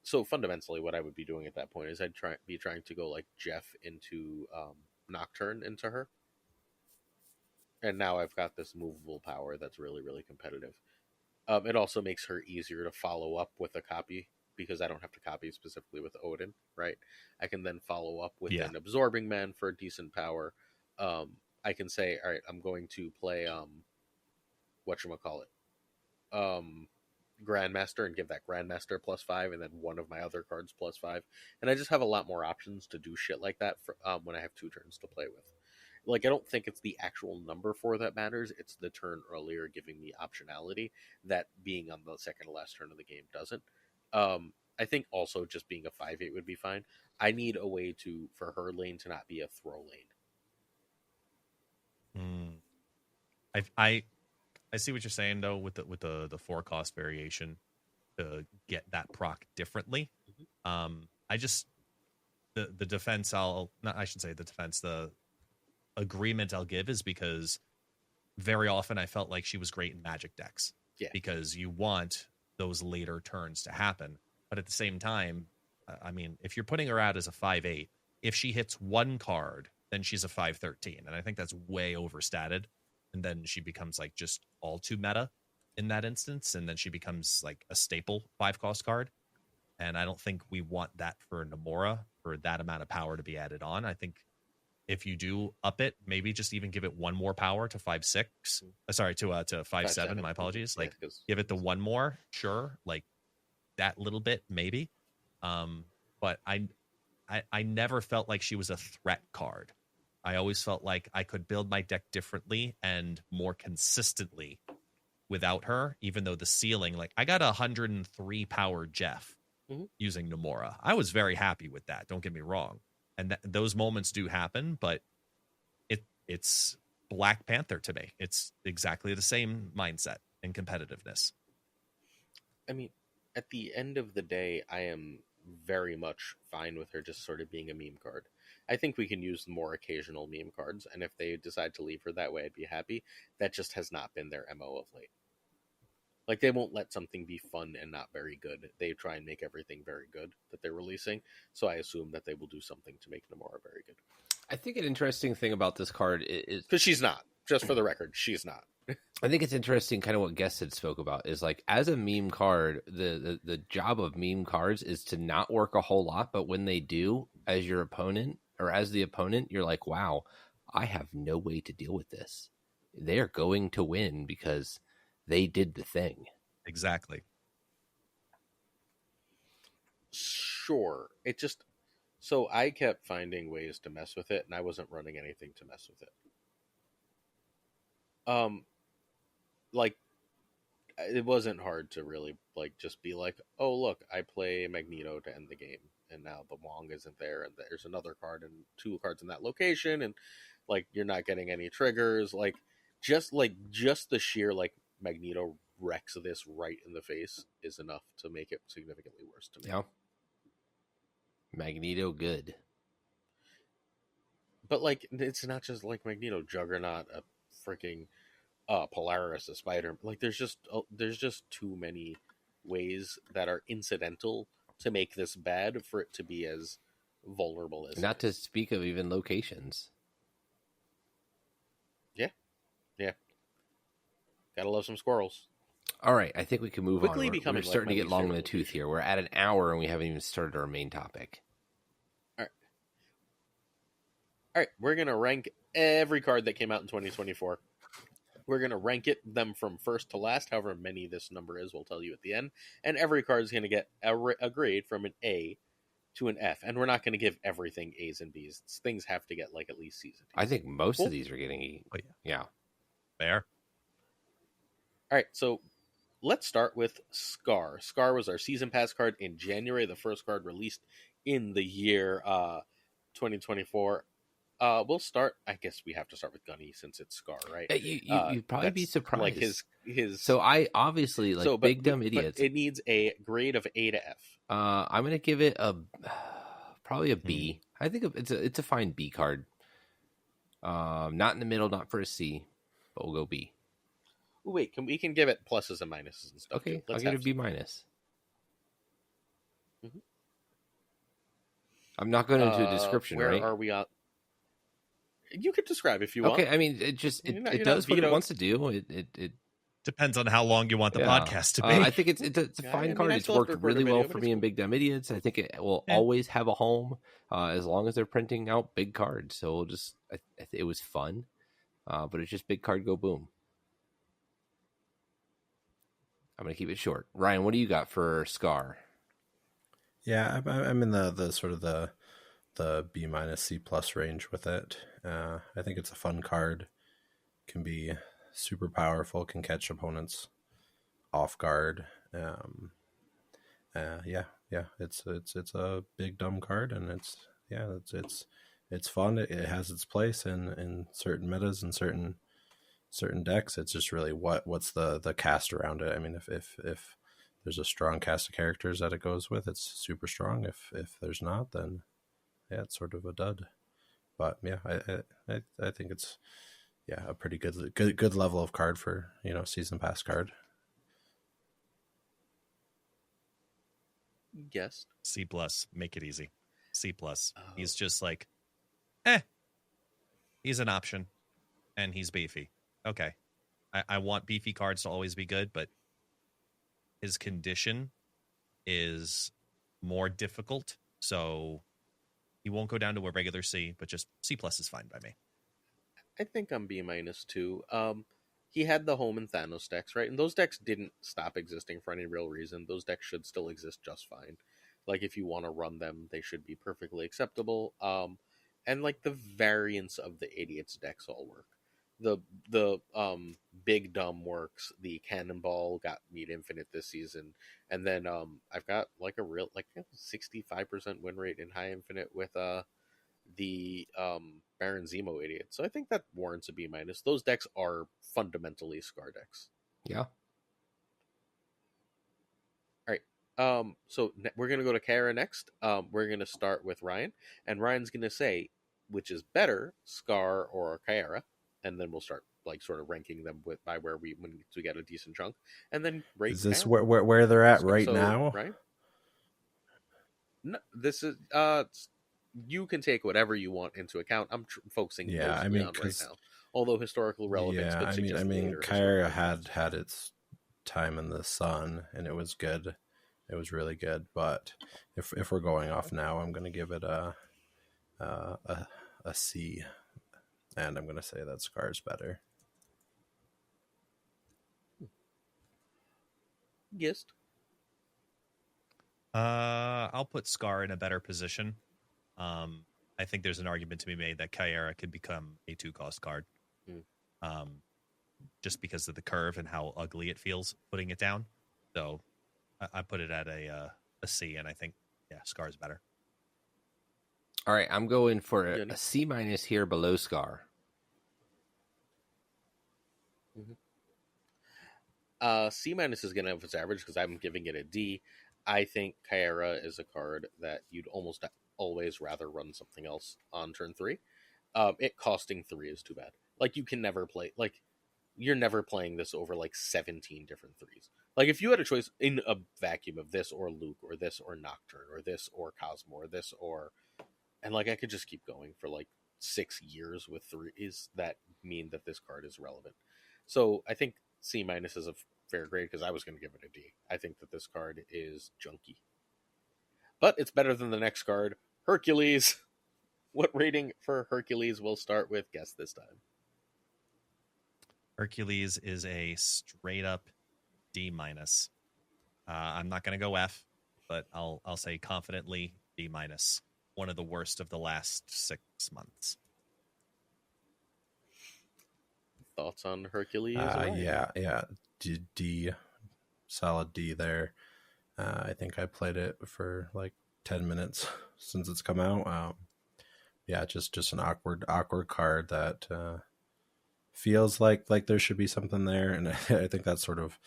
A: So fundamentally, what I would be doing at that point is I'd be trying to go like Jeff into Nocturne into her. And now I've got this movable power that's really, really competitive. It also makes her easier to follow up with a copy, because I don't have to copy specifically with Odin, right? I can then follow up with an Absorbing Man for a decent power. I can say, all right, I'm going to play Grandmaster, and give that Grandmaster +5, and then one of my other cards +5. And I just have a lot more options to do shit like that for, when I have 2 turns to play with. Like, I don't think it's the actual number 4 that matters. It's the turn earlier giving me optionality that being on the second to last turn of the game doesn't. I think also just being a 5/8 would be fine. I need a way for her lane to not be a throw lane.
C: I see what you're saying though with the 4 cost variation to get that proc differently. I just the defense the agreement I'll give is because very often I felt like she was great in Magic decks.
A: Yeah.
C: Because you want those later turns to happen. But at the same time, I mean, if you're putting her out as a 5/8, if she hits 1 card, then she's a 5/13. And I think that's way overstated. And then she becomes like just all too meta in that instance. And then she becomes like a staple 5-cost card. And I don't think we want that for Namora, for that amount of power to be added on. I think if you do up it, maybe just even give it 1 more power to 5/6. Sorry, to 5/7. My apologies. Like, give it the 1 more, sure. Like that little bit, maybe. But I never felt like she was a threat card. I always felt like I could build my deck differently and more consistently without her, even though the ceiling, like I got 103 power Jeff using Namora. I was very happy with that. Don't get me wrong. And those moments do happen, but it's Black Panther to me. It's exactly the same mindset and competitiveness.
A: I mean, at the end of the day, I am very much fine with her just sort of being a meme card. I think we can use more occasional meme cards, and if they decide to leave her that way, I'd be happy. That just has not been their MO of late. Like, they won't let something be fun and not very good. They try and make everything very good that they're releasing, so I assume that they will do something to make Namora very good.
B: I think an interesting thing about this card is...
A: Because she's not. Just for the record, she's not.
B: I think it's interesting kind of what Guest had spoke about is like, as a meme card, the job of meme cards is to not work a whole lot, but when they do, as your opponent or as the opponent, you're like, wow, I have no way to deal with this. They are going to win because they did the thing.
C: Exactly.
A: Sure. It just... So I kept finding ways to mess with it, and I wasn't running anything to mess with it. Like, it wasn't hard to really, like, just be like, oh, look, I play Magneto to end the game, and now the Wong isn't there, and there's another card and 2 cards in that location, and, like, you're not getting any triggers. Like, just the sheer, like, Magneto wrecks this right in the face is enough to make it significantly worse to me.
B: Yeah. Magneto good.
A: But like, it's not just like Magneto, Juggernaut, a freaking Polaris, a Spider. Like, there's just too many ways that are incidental to make this bad for it to be as vulnerable as.
B: Not to speak of even locations.
A: Yeah. Gotta love some squirrels.
B: All right, I think we can move
A: Quickly
B: on. We're
A: becoming
B: starting
A: like
B: to get long in the
A: favorite
B: tooth
A: location.
B: here. We're at an hour and we haven't even started our main topic.
A: All right, we're gonna rank every card that came out in 2024. We're gonna rank them from first to last, however many this number is. We'll tell you at the end. And every card is gonna get a grade from an A to an F. And we're not gonna give everything A's and B's. Things have to get like at least C's and D's.
B: I think most of these are getting E.
C: Oh,
B: Yeah.
C: Fair.
A: All right, so let's start with Scar. Scar was our season pass card in January, the first card released in the year 2024. We'll start. I guess we have to start with Gunny since it's Scar, right?
B: You'd probably be surprised.
A: Like his.
B: So I obviously big dumb idiots.
A: But it needs a grade of A to F.
B: I'm gonna give it probably a B. I think it's a fine B card. Not in the middle, not for a C, but we'll go B.
A: Wait, we can give it pluses and minuses and stuff.
B: Okay, I'll give it a B minus.
A: Mm-hmm.
B: I'm not going into a description,
A: where
B: right?
A: Where are we at? You could describe if you want.
B: Okay, I mean, it does what it wants to do. It
C: depends on how long you want the podcast to be.
B: I think it's a fine card. It's worked really well for me in Big Dumb Idiots. I think it will always have a home as long as they're printing out big cards. So it was fun, but it's just big card go boom. I'm going to keep it short. Ryan, what do you got for Scar?
D: Yeah, I'm in the sort of the B minus C plus range with it. I think it's a fun card. Can be super powerful. Can catch opponents off guard. It's a big dumb card, and it's fun. It has its place in certain metas and certain decks. It's just really what's the cast around it. I mean, if there's a strong cast of characters that it goes with, it's super strong. If there's not, then yeah, it's sort of a dud. But yeah, I think it's a pretty good level of card for season pass card.
A: Yes.
C: C plus, make it easy. C plus.
A: Oh.
C: He's just like, he's an option, and he's beefy. Okay, I want beefy cards to always be good, but his condition is more difficult, so he won't go down to a regular C, but just C plus is fine by me.
A: I think I'm B minus too. He had the home and Thanos decks, right? And those decks didn't stop existing for any real reason. Those decks should still exist just fine. Like, if you want to run them, they should be perfectly acceptable. And like the variants of the idiots decks all work. The big dumb works. The cannonball got Meat Infinite this season, and then I've got like a real 65% win rate in High Infinite with the Baron Zemo idiot. So I think that warrants a B minus. Those decks are fundamentally Scar decks.
B: Yeah.
A: All right. So we're gonna go to Kara next. We're gonna start with Ryan, and Ryan's gonna say which is better, Scar or Kara. And then we'll start sort of ranking them by where when we get a decent chunk, and then rate.
D: Is this where they're at now?
A: Right. No, this is you can take whatever you want into account. I'm focusing mostly on right now. Although historical relevance.
D: Yeah, I mean, Kara had its time in the sun, and it was good. It was really good. But if we're going off now, I'm going to give it a C. And I'm going to say that Scar's better.
A: Yes.
C: I'll put Scar in a better position. I think there's an argument to be made that Kyara could become a 2-cost card. Just because of the curve and how ugly it feels putting it down. So I put it at a C, and I think, Scar's better.
B: All right, I'm going for a C minus here below Scar.
A: C- is going to have its average because I'm giving it a D. I think Kyra is a card that you'd almost always rather run something else on turn 3. It costing 3 is too bad. Like, you can never play, like, you're never playing this over like 17 different 3s. Like, if you had a choice in a vacuum of this or Luke or this or Nocturne or this or Cosmo or this or, and like I could just keep going for like 6 years with 3s that mean that this card is relevant. So I think C- is a fair grade because I was going to give it a D. I think that this card is junky, but it's better than the next card, Hercules. What rating for Hercules? We'll start with guess this time.
C: Hercules is a straight up D-. I'm not going to go F, but I'll say confidently D-. One of the worst of the last 6 months.
A: Thoughts on Hercules?
D: Yeah. D, solid D there. I think I played it for like 10 minutes since it's come out. Yeah, just an awkward card that feels like there should be something there, and I think that's sort of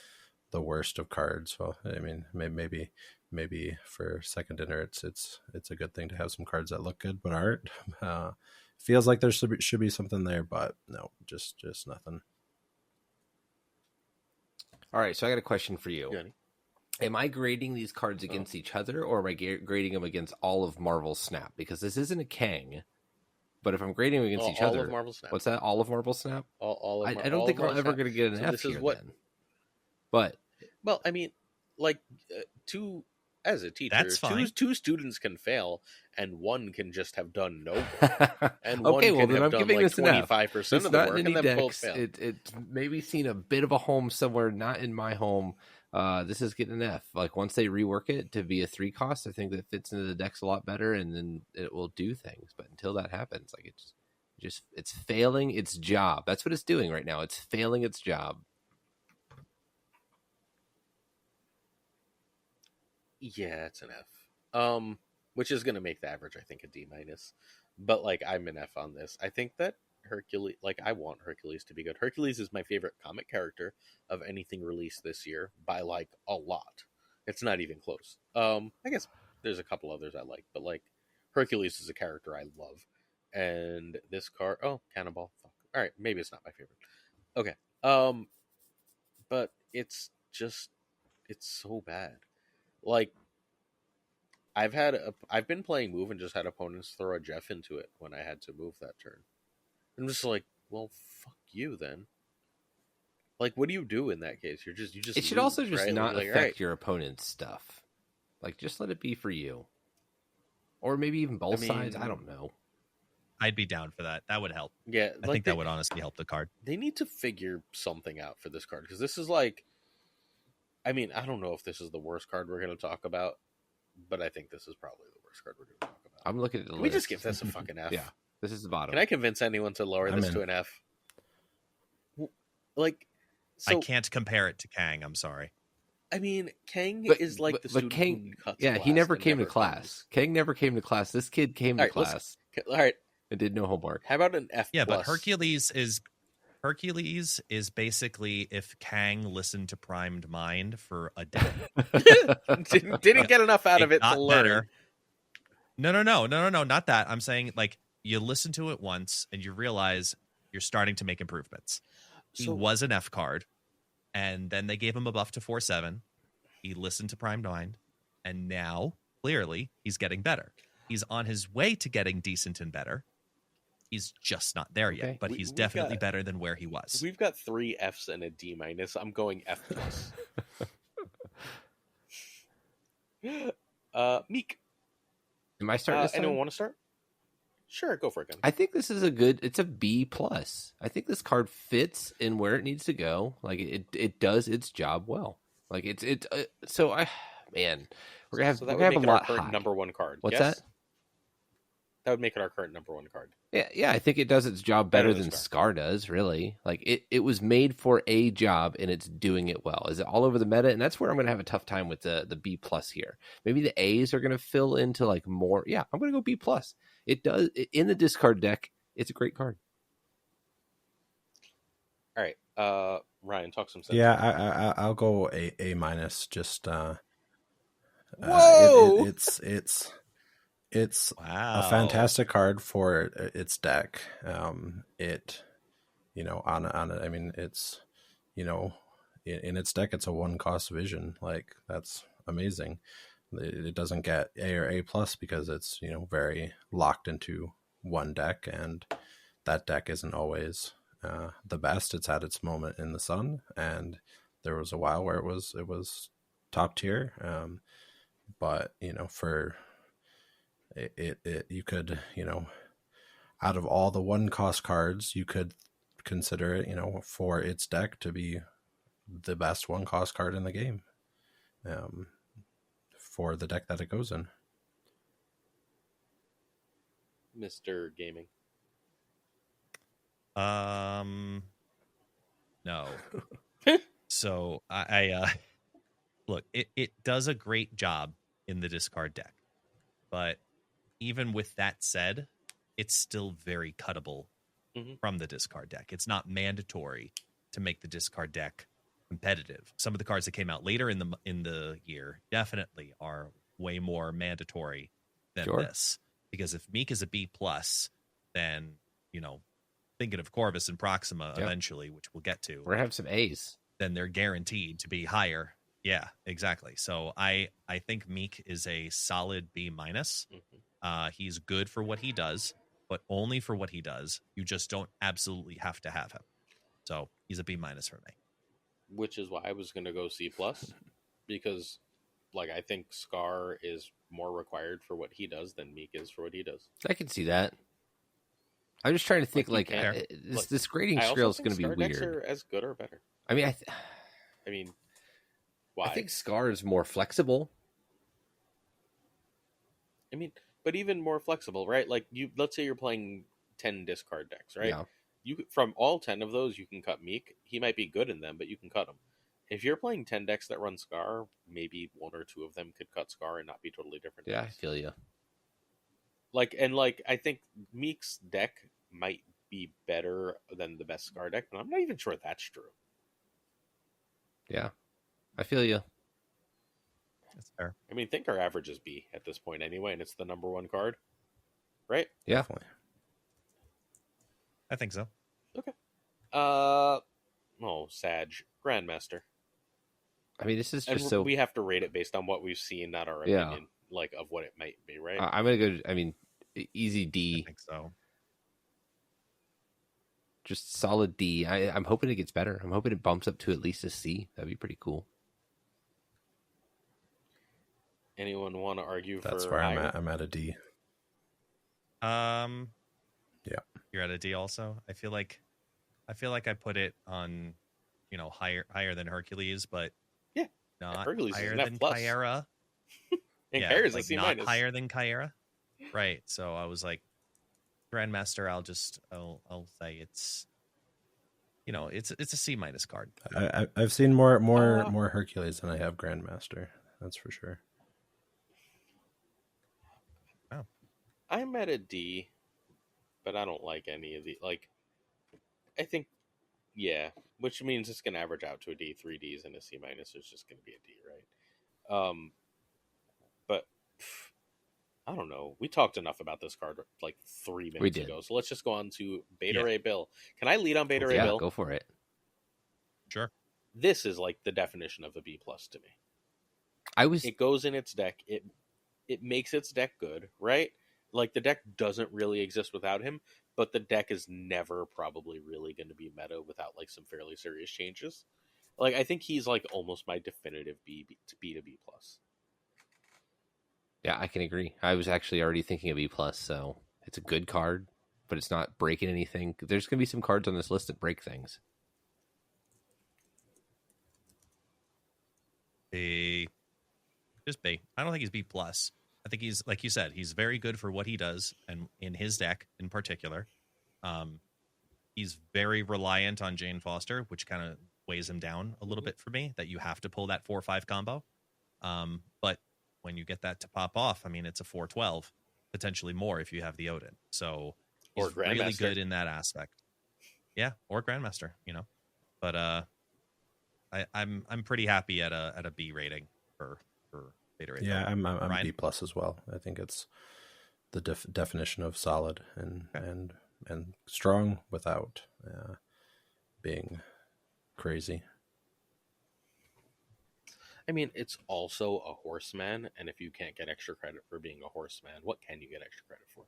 D: the worst of cards. Well, I mean, maybe for second dinner, it's a good thing to have some cards that look good but aren't. Feels like there should be something there, but no, just nothing.
B: All right, so I got a question for you.
A: Johnny?
B: Am I grading these cards against each other, or am I grading them against all of Marvel Snap? Because this isn't a Kang, but if I'm grading them against each
A: all
B: other,
A: of Marvel Snap.
B: What's that? All of Marvel Snap?
A: All of
B: I don't think I'm
A: Marvel
B: ever
A: Snap.
B: going to get an
A: So
B: F
A: this is
B: here
A: what-
B: then. But
A: Well, I mean, like, as a teacher,
C: That's fine.
A: two students can fail, and one can just have done no work. And one
B: okay, well
A: can
B: then
A: have
B: I'm
A: done
B: giving
A: like
B: this an F.
A: 25%
B: It's
A: of the
B: not
A: work,
B: in
A: and
B: any
A: then both
B: decks.
A: fail.
B: It's maybe seen a bit of a home somewhere, not in my home. This is getting an F. Like, once they rework it to be a 3 cost, I think that fits into the decks a lot better, and then it will do things. But until that happens, like, it's failing its job. That's what it's doing right now. It's failing its job.
A: Yeah, it's an F. Which is going to make the average, I think, a D-. But, like, I'm an F on this. I think that Hercules, like, I want Hercules to be good. Hercules is my favorite comic character of anything released this year by, like, a lot. It's not even close. I guess there's a couple others I like, but, like, Hercules is a character I love. And this card, Cannonball. Fuck. All right, maybe it's not my favorite. Okay. But it's so bad. Like, I've been playing Move and just had opponents throw a Jeff into it when I had to move that turn. I'm just like, well, fuck you then. Like, what do you do in that case? You just.
B: It should
A: lose,
B: also just
A: right?
B: not
A: Like,
B: affect
A: right.
B: your opponent's stuff. Like, just let it be for you, or maybe even both sides. I don't know.
C: I'd be down for that. That would help.
A: Yeah,
C: I think that would honestly help the card.
A: They need to figure something out for this card because this is like. I mean, I don't know if this is the worst card we're going to talk about, but I think this is probably the worst card we're going to talk about.
B: I'm looking at the
A: Can
B: list.
A: we just give this a fucking F?
B: Yeah, this is the bottom.
A: Can I convince anyone to lower this to an F? Like, so,
C: I can't compare it to Kang. I'm sorry.
A: I mean, Kang
B: But-
A: is like
B: but-
A: the
B: but
A: student
B: Kang-
A: who cuts
B: Yeah, he
A: class
B: never
A: and
B: came to
A: never
B: class.
A: comes.
B: Kang never came to class. This kid came to
A: All right, let's-
B: class
A: All right,
B: and did no homework.
A: how about an F?
C: Yeah,
A: plus?
C: but Hercules is basically if Kang listened to Primed Mind for a day.
A: didn't get enough out of it to
C: got
A: learn.
C: better. No, not that. I'm saying, like, you listen to it once and you realize you're starting to make improvements. He
A: So-
C: was an F card, and then they gave him a buff to 4/7. He listened to Primed Mind, and now clearly he's getting better. He's on his way to getting decent and better. He's just not there yet,
B: Okay.
C: but he's definitely better than where he was.
A: We've got 3 Fs and a D-. I'm going F plus. Meek.
B: Am I starting this time?
A: Anyone want to start? Sure, go for it, Gunny.
B: I think this is it's a B plus. I think this card fits in where it needs to go. Like, it does its job well. Like, man, we're gonna have
A: So that
B: we're
A: would
B: gonna
A: make
B: have
A: it
B: a
A: our
B: lot
A: current
B: high.
A: number 1 card.
B: What's
A: yes?
B: that?
A: That would make it our current number 1 card.
B: Yeah, I think it does its job better
A: Better
B: than
A: than
B: Scar does, really. Like, it was made for a job, and it's doing it well. Is it all over the meta? And that's where I'm going to have a tough time with the B plus here. Maybe the A's are going to fill into, like, more. Yeah, I'm going to go B plus. It does. In the discard deck, it's a great card.
A: All right. Ryan, talk some sense.
D: Yeah, I'll go A minus. Just
A: whoa,
D: it's
C: Wow.
D: a fantastic card for its deck. It I mean, it's in its deck, it's a 1-cost vision. Like, that's amazing. It doesn't get A or A plus because it's very locked into one deck, and that deck isn't always the best. It's had its moment in the sun, and there was a while where it was top tier. But for it you could out of all the 1-cost cards, you could consider it for its deck to be the best 1-cost card in the game, for the deck that it goes in.
A: Mr. Gaming.
C: No. So I look, it does a great job in the discard deck, but even with that said, it's still very cuttable from the discard deck. It's not mandatory to make the discard deck competitive. Some of the cards that came out later in the year definitely are way more mandatory than this. Because if Meek is a B plus, then thinking of Corvus and Proxima eventually, which we'll get to,
B: we're gonna have some A's.
C: Then they're guaranteed to be higher. Yeah, exactly. So I think Meek is a solid B minus. He's good for what he does, but only for what he does. You just don't absolutely have to have him. So he's a B minus for me.
A: Which is why I was going to go C plus, because I think Scar is more required for what he does than Meek is for what he does.
B: I can see that. I'm just trying to think this grading scale is going to be
A: Scar decks
B: weird.
A: are as good or better.
B: I mean,
A: why?
B: I think Scar is more flexible.
A: I mean, but even more flexible, right? Like, let's say you're playing 10 discard decks, right?
B: Yeah.
A: From all 10 of those, you can cut Meek. He might be good in them, but you can cut him. If you're playing 10 decks that run Scar, maybe 1 or 2 of them could cut Scar and not be totally different
B: Yeah,
A: decks.
B: I feel you.
A: I think Meek's deck might be better than the best Scar deck, but I'm not even sure that's true.
B: Yeah, I feel you.
C: That's fair.
A: I mean, think our average is B at this point anyway, and it's the number 1 card, right?
B: Yeah.
D: Definitely.
C: I think so.
A: Okay. Sag. Grandmaster.
B: I mean, this is
A: And
B: just
A: we have to rate it based on what we've seen, not our opinion, of what it might be, right?
B: I'm going to go, easy D.
C: I think so.
B: Just solid D. I'm hoping it gets better. I'm hoping it bumps up to at least a C. That'd be pretty cool.
A: Anyone want to argue
D: That's
A: for
D: where
A: higher?
D: I'm at a D.
C: Yeah.
D: You're
C: at a D also. I feel like I put it on, higher than Hercules, but
A: yeah,
C: not
A: Hercules
C: higher
A: is an
C: than
A: F plus.
C: Kyera.
A: And Kyra's a C
C: not
A: minus.
C: higher than Kyera. Right. So I was like, Grandmaster, I'll say it's it's a C minus card.
D: I've seen more Hercules than I have Grandmaster. That's for sure.
C: Oh.
A: I'm at a D, but I don't like any of the I think, which means it's going to average out to a D. 3 Ds and a C minus is just going to be a D, right? But I don't know. We talked enough about this card 3 minutes ago, so let's just go on to Beta Ray Bill. Can I lead on Beta Ray Bill?
B: Go for it.
C: Sure.
A: This is the definition of a B plus to me. It goes in its deck. It makes its deck good, right? The deck doesn't really exist without him, but the deck is never probably really going to be meta without some fairly serious changes. I think he's almost my definitive B to B plus.
B: Yeah, I can agree. I was actually already thinking of B plus, so it's a good card, but it's not breaking anything. There's going to be some cards on this list that break things.
C: Just B. I don't think he's B plus. I think he's, like you said, he's very good for what he does, and in his deck in particular. He's very reliant on Jane Foster, which kind of weighs him down a little bit for me, that you have to pull that 4/5 combo. But when you get that to pop off, it's a 4/12, potentially more if you have the Odin. So he's really good in that aspect. Yeah, or Grandmaster, But I'm pretty happy at a B rating for FaThorNewman.
D: Yeah, I'm B plus as well. I think it's the definition of solid and strong without being crazy.
A: I mean, it's also a horseman, and if you can't get extra credit for being a horseman, what can you get extra credit for?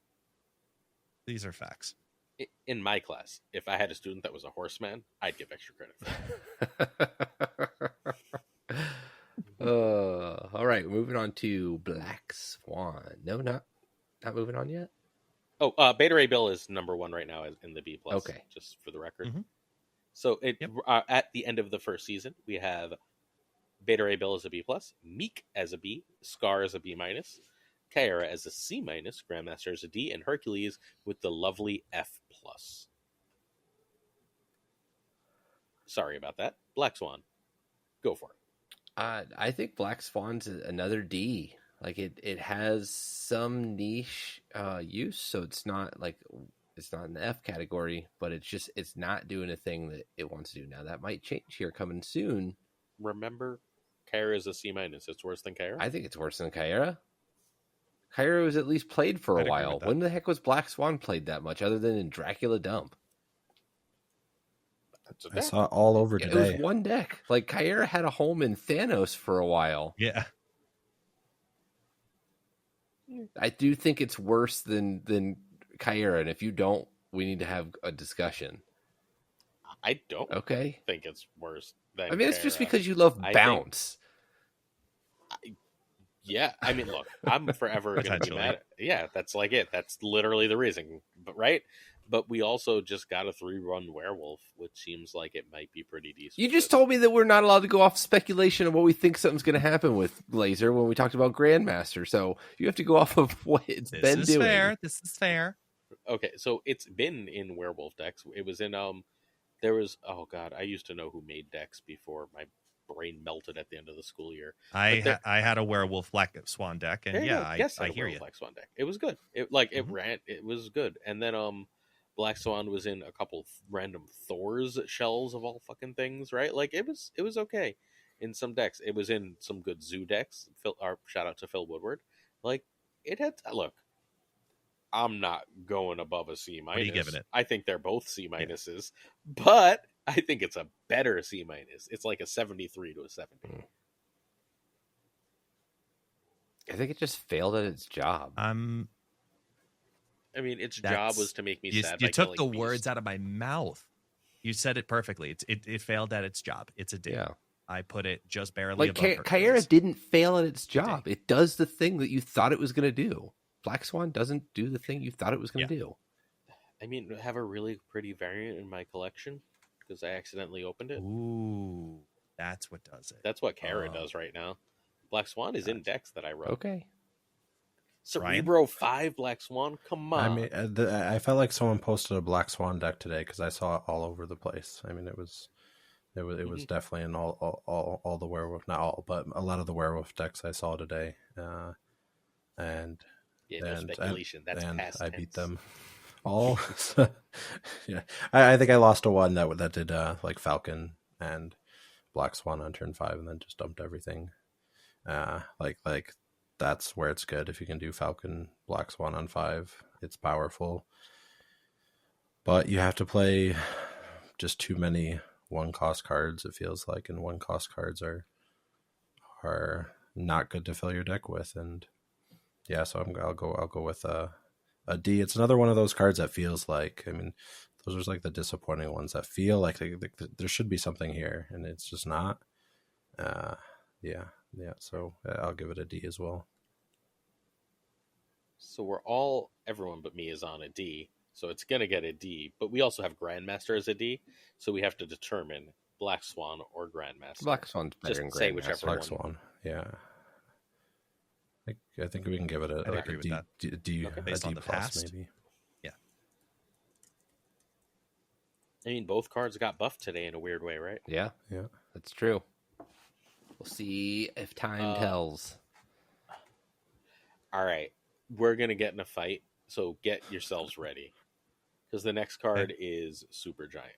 C: These are facts.
A: In my class, if I had a student that was a horseman, I'd give extra credit for it.
B: All right, moving on to Black Swan. No, not moving on yet.
A: Oh, Beta Ray Bill is number 1 right now in the B plus.
B: Okay,
A: just for the record.
C: Mm-hmm.
A: So at the end of the first season, we have Beta Ray Bill as a B plus, Meek as a B, Scar as a B minus, Kyra as a C minus, Grandmaster as a D, and Hercules with the lovely F plus. Sorry about that. Black Swan, go for it.
B: I think Black Swan's another D. Like it has some niche use, so it's not in the F category, but it's not doing a thing that it wants to do. Now that might change here coming soon.
A: Remember, Kyra is a C minus. It's worse than Kyra?
B: I think it's worse than Kyra. Kyra was at least played for a while. When the heck was Black Swan played that much other than in Dracula Dump?
D: I saw it all over today.
B: It was one deck. Like, Kyra had a home in Thanos for a while.
C: Yeah.
B: I do think it's worse than Kyra, and if you don't, we need to have a discussion.
A: I don't think it's worse than
B: I mean, it's
A: Kyra.
B: just because you love bounce.
A: Yeah, I mean, look, I'm forever going to be mad. Yeah, that's like it. That's literally the reason, right? But we also just got a 3-run Werewolf, which seems like it might be pretty decent.
B: You just told me that we're not allowed to go off speculation of what we think something's going to happen with Laser when we talked about Grandmaster. So you have to go off of what it's been doing.
C: This is fair.
A: Okay, so it's been in Werewolf decks. It was in there was, oh god, I used to know who made decks before my brain melted at the end of the school year.
C: I had a Werewolf Black Swan deck, and I hear you.
A: Black Swan deck. It was good. It ran. It was good. And then Black Swan was in a couple random Thor's shells of all fucking things, right? Like it was okay in some decks. It was in some good zoo decks. Shout out to Phil Woodward. Like it had. Look, I'm not going above a C minus.
C: What are you giving it?
A: I think they're both C minuses, but I think it's a better C minus. It's like a 73 to a 70.
B: I think it just failed at its job.
A: I mean, its job was to make me sad.
C: You took the words out of my mouth. You said it perfectly. It failed at its job. It's a D. Yeah. I put it just barely above
B: Kyra didn't fail at its job. It does the thing that you thought it was going to do. Black Swan doesn't do the thing you thought it was going to do.
A: I mean, I have a really pretty variant in my collection because I accidentally opened it.
C: Ooh, that's what does it.
A: That's what Kyra does right now. Black Swan is in decks that I wrote.
B: Okay.
A: Cerebro 5 Black Swan? Come on.
D: I mean, I felt like someone posted a Black Swan deck today because I saw it all over the place. I mean, it was definitely in all the werewolf, not all, but a lot of the werewolf decks I saw today. And
A: no speculation. That's past
D: I
A: tense.
D: beat them all. Yeah, I think I lost to one that did like Falcon and Black Swan on turn 5, and then just dumped everything. Like that's where it's good if you can do Falcon Black Swan on 5. It's powerful, but you have to play just too many 1-cost cards. It feels like, and 1-cost cards are not good to fill your deck with, and yeah, so I'll go with a D. It's another one of those cards that feels like, I mean, those are like the disappointing ones that feel like there should be something here, and it's just not. Yeah. So I'll give it a D as well.
A: So everyone but me is on a D, so it's gonna get a D. But we also have Grandmaster as a D, so we have to determine Black Swan or Grandmaster.
B: Black Swan's better than
A: say
B: Grandmaster.
A: whichever
D: Black
A: one.
D: Swan, yeah. I think we can give it a D,
C: based
D: a
C: on
D: D
C: the
D: plus
C: past.
D: maybe.
C: Yeah.
A: I mean, both cards got buffed today in a weird way, right?
B: Yeah, that's true. We'll see if time tells.
A: All right, we're gonna get in a fight, so get yourselves ready, because the next card is Super Giant.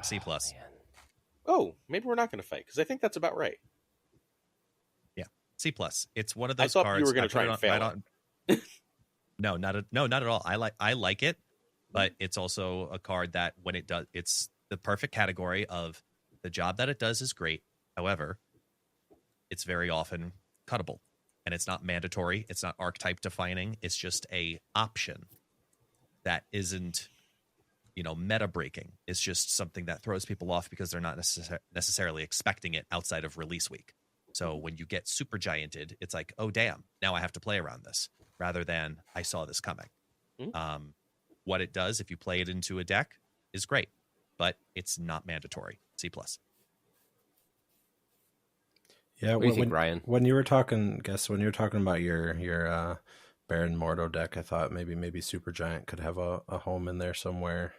C: C plus.
A: Oh, maybe we're not going to fight because I think that's about right.
C: Yeah, C+. It's one of
A: I
C: those
A: thought
C: cards.
A: you were going
C: I
A: to try
C: put
A: and
C: it
A: fail
C: right on. No, not at all. I like it, but it's also a card that when it does, it's the perfect category of the job that it does is great. However, it's very often cuttable, and it's not mandatory. It's not archetype defining. It's just a option that isn't, meta breaking. It's just something that throws people off because they're not necessarily expecting it outside of release week. So when you get super gianted, it's like, oh damn, now I have to play around this, rather than I saw this coming.
A: Mm-hmm.
C: What it does if you play it into a deck is great, but it's not mandatory. C+.
D: Yeah,
B: What do you think, Ryan?
D: When you were talking about your Baron Mordo deck, I thought maybe Supergiant could have a home in there somewhere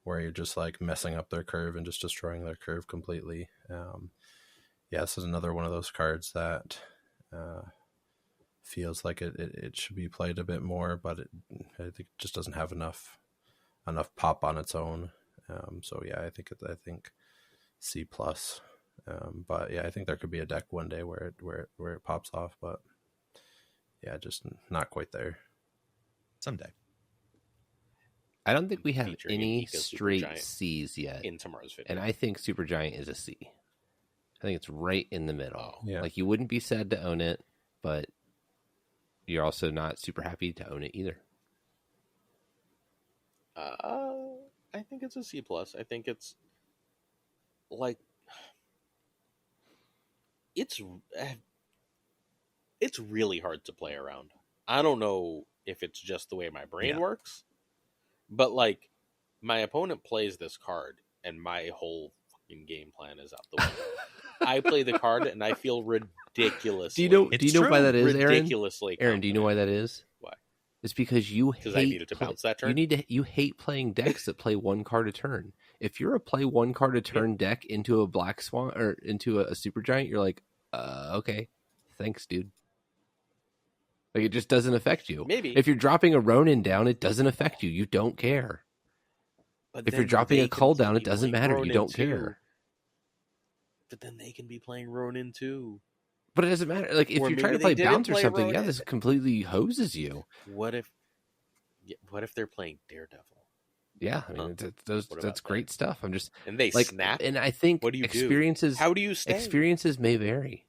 D: where you're just like messing up their curve and just destroying their curve completely. Yeah, this is another one of those cards that feels like it should be played a bit more, but I think it just doesn't have enough pop on its own. So yeah, I think C+. But yeah, I think there could be a deck one day where it pops off, but yeah, just not quite there.
C: Someday.
B: I don't think we have
A: Featuring
B: any
A: Nika
B: straight
A: Supergiant
B: C's yet.
A: in tomorrow's video.
B: And I think Supergiant is a C. I think it's right in the middle.
A: Oh.
D: Yeah.
B: Like, you wouldn't be sad to own it, but you're also not super happy to own it either.
A: I think it's a C+. I think it's like it's really hard to play around. I don't know if it's just the way my brain works, but like my opponent plays this card and my whole fucking game plan is out the window. I play the card and I feel ridiculous.
B: Do you know why that is, Aaron?
A: Ridiculously.
B: Aaron, do you know why that is?
A: Why?
B: It's because you
A: I needed to bounce that turn.
B: You hate playing decks that play one card a turn. If you're a play one card a turn deck into a Black Swan or into a Supergiant, you're like, okay, thanks, dude. Like, it just doesn't affect you.
A: Maybe
B: if you're dropping a Ronin down, it doesn't affect you. You don't care.
A: But
B: if you're dropping a Cull down, it doesn't matter. You don't care.
A: But then they can be playing Ronin too.
B: But it doesn't matter. Like, if you're trying to play bounce or something,
A: Ronin.
B: Yeah, this completely hoses you.
A: What if they're playing Daredevil?
B: Yeah, I mean, that's great stuff. I'm just
A: and they
B: like,
A: snap.
B: And I think
A: what do you
B: experiences.
A: Do? How do you stay?
B: Experiences may vary.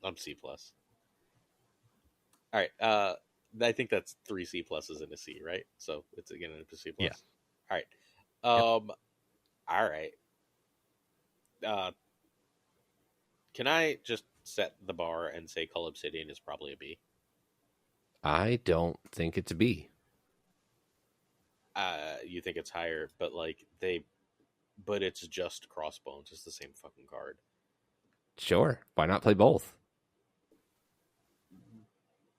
A: I'm C+. All right. I think that's 3 C pluses and a C, right? So it's again a C+.
C: Yeah.
A: All right. All right. Can I just set the bar and say Cull Obsidian is probably a B?
B: I don't think it's a B.
A: You think it's higher, but but it's just Crossbones. It's the same fucking card.
B: Sure. Why not play both?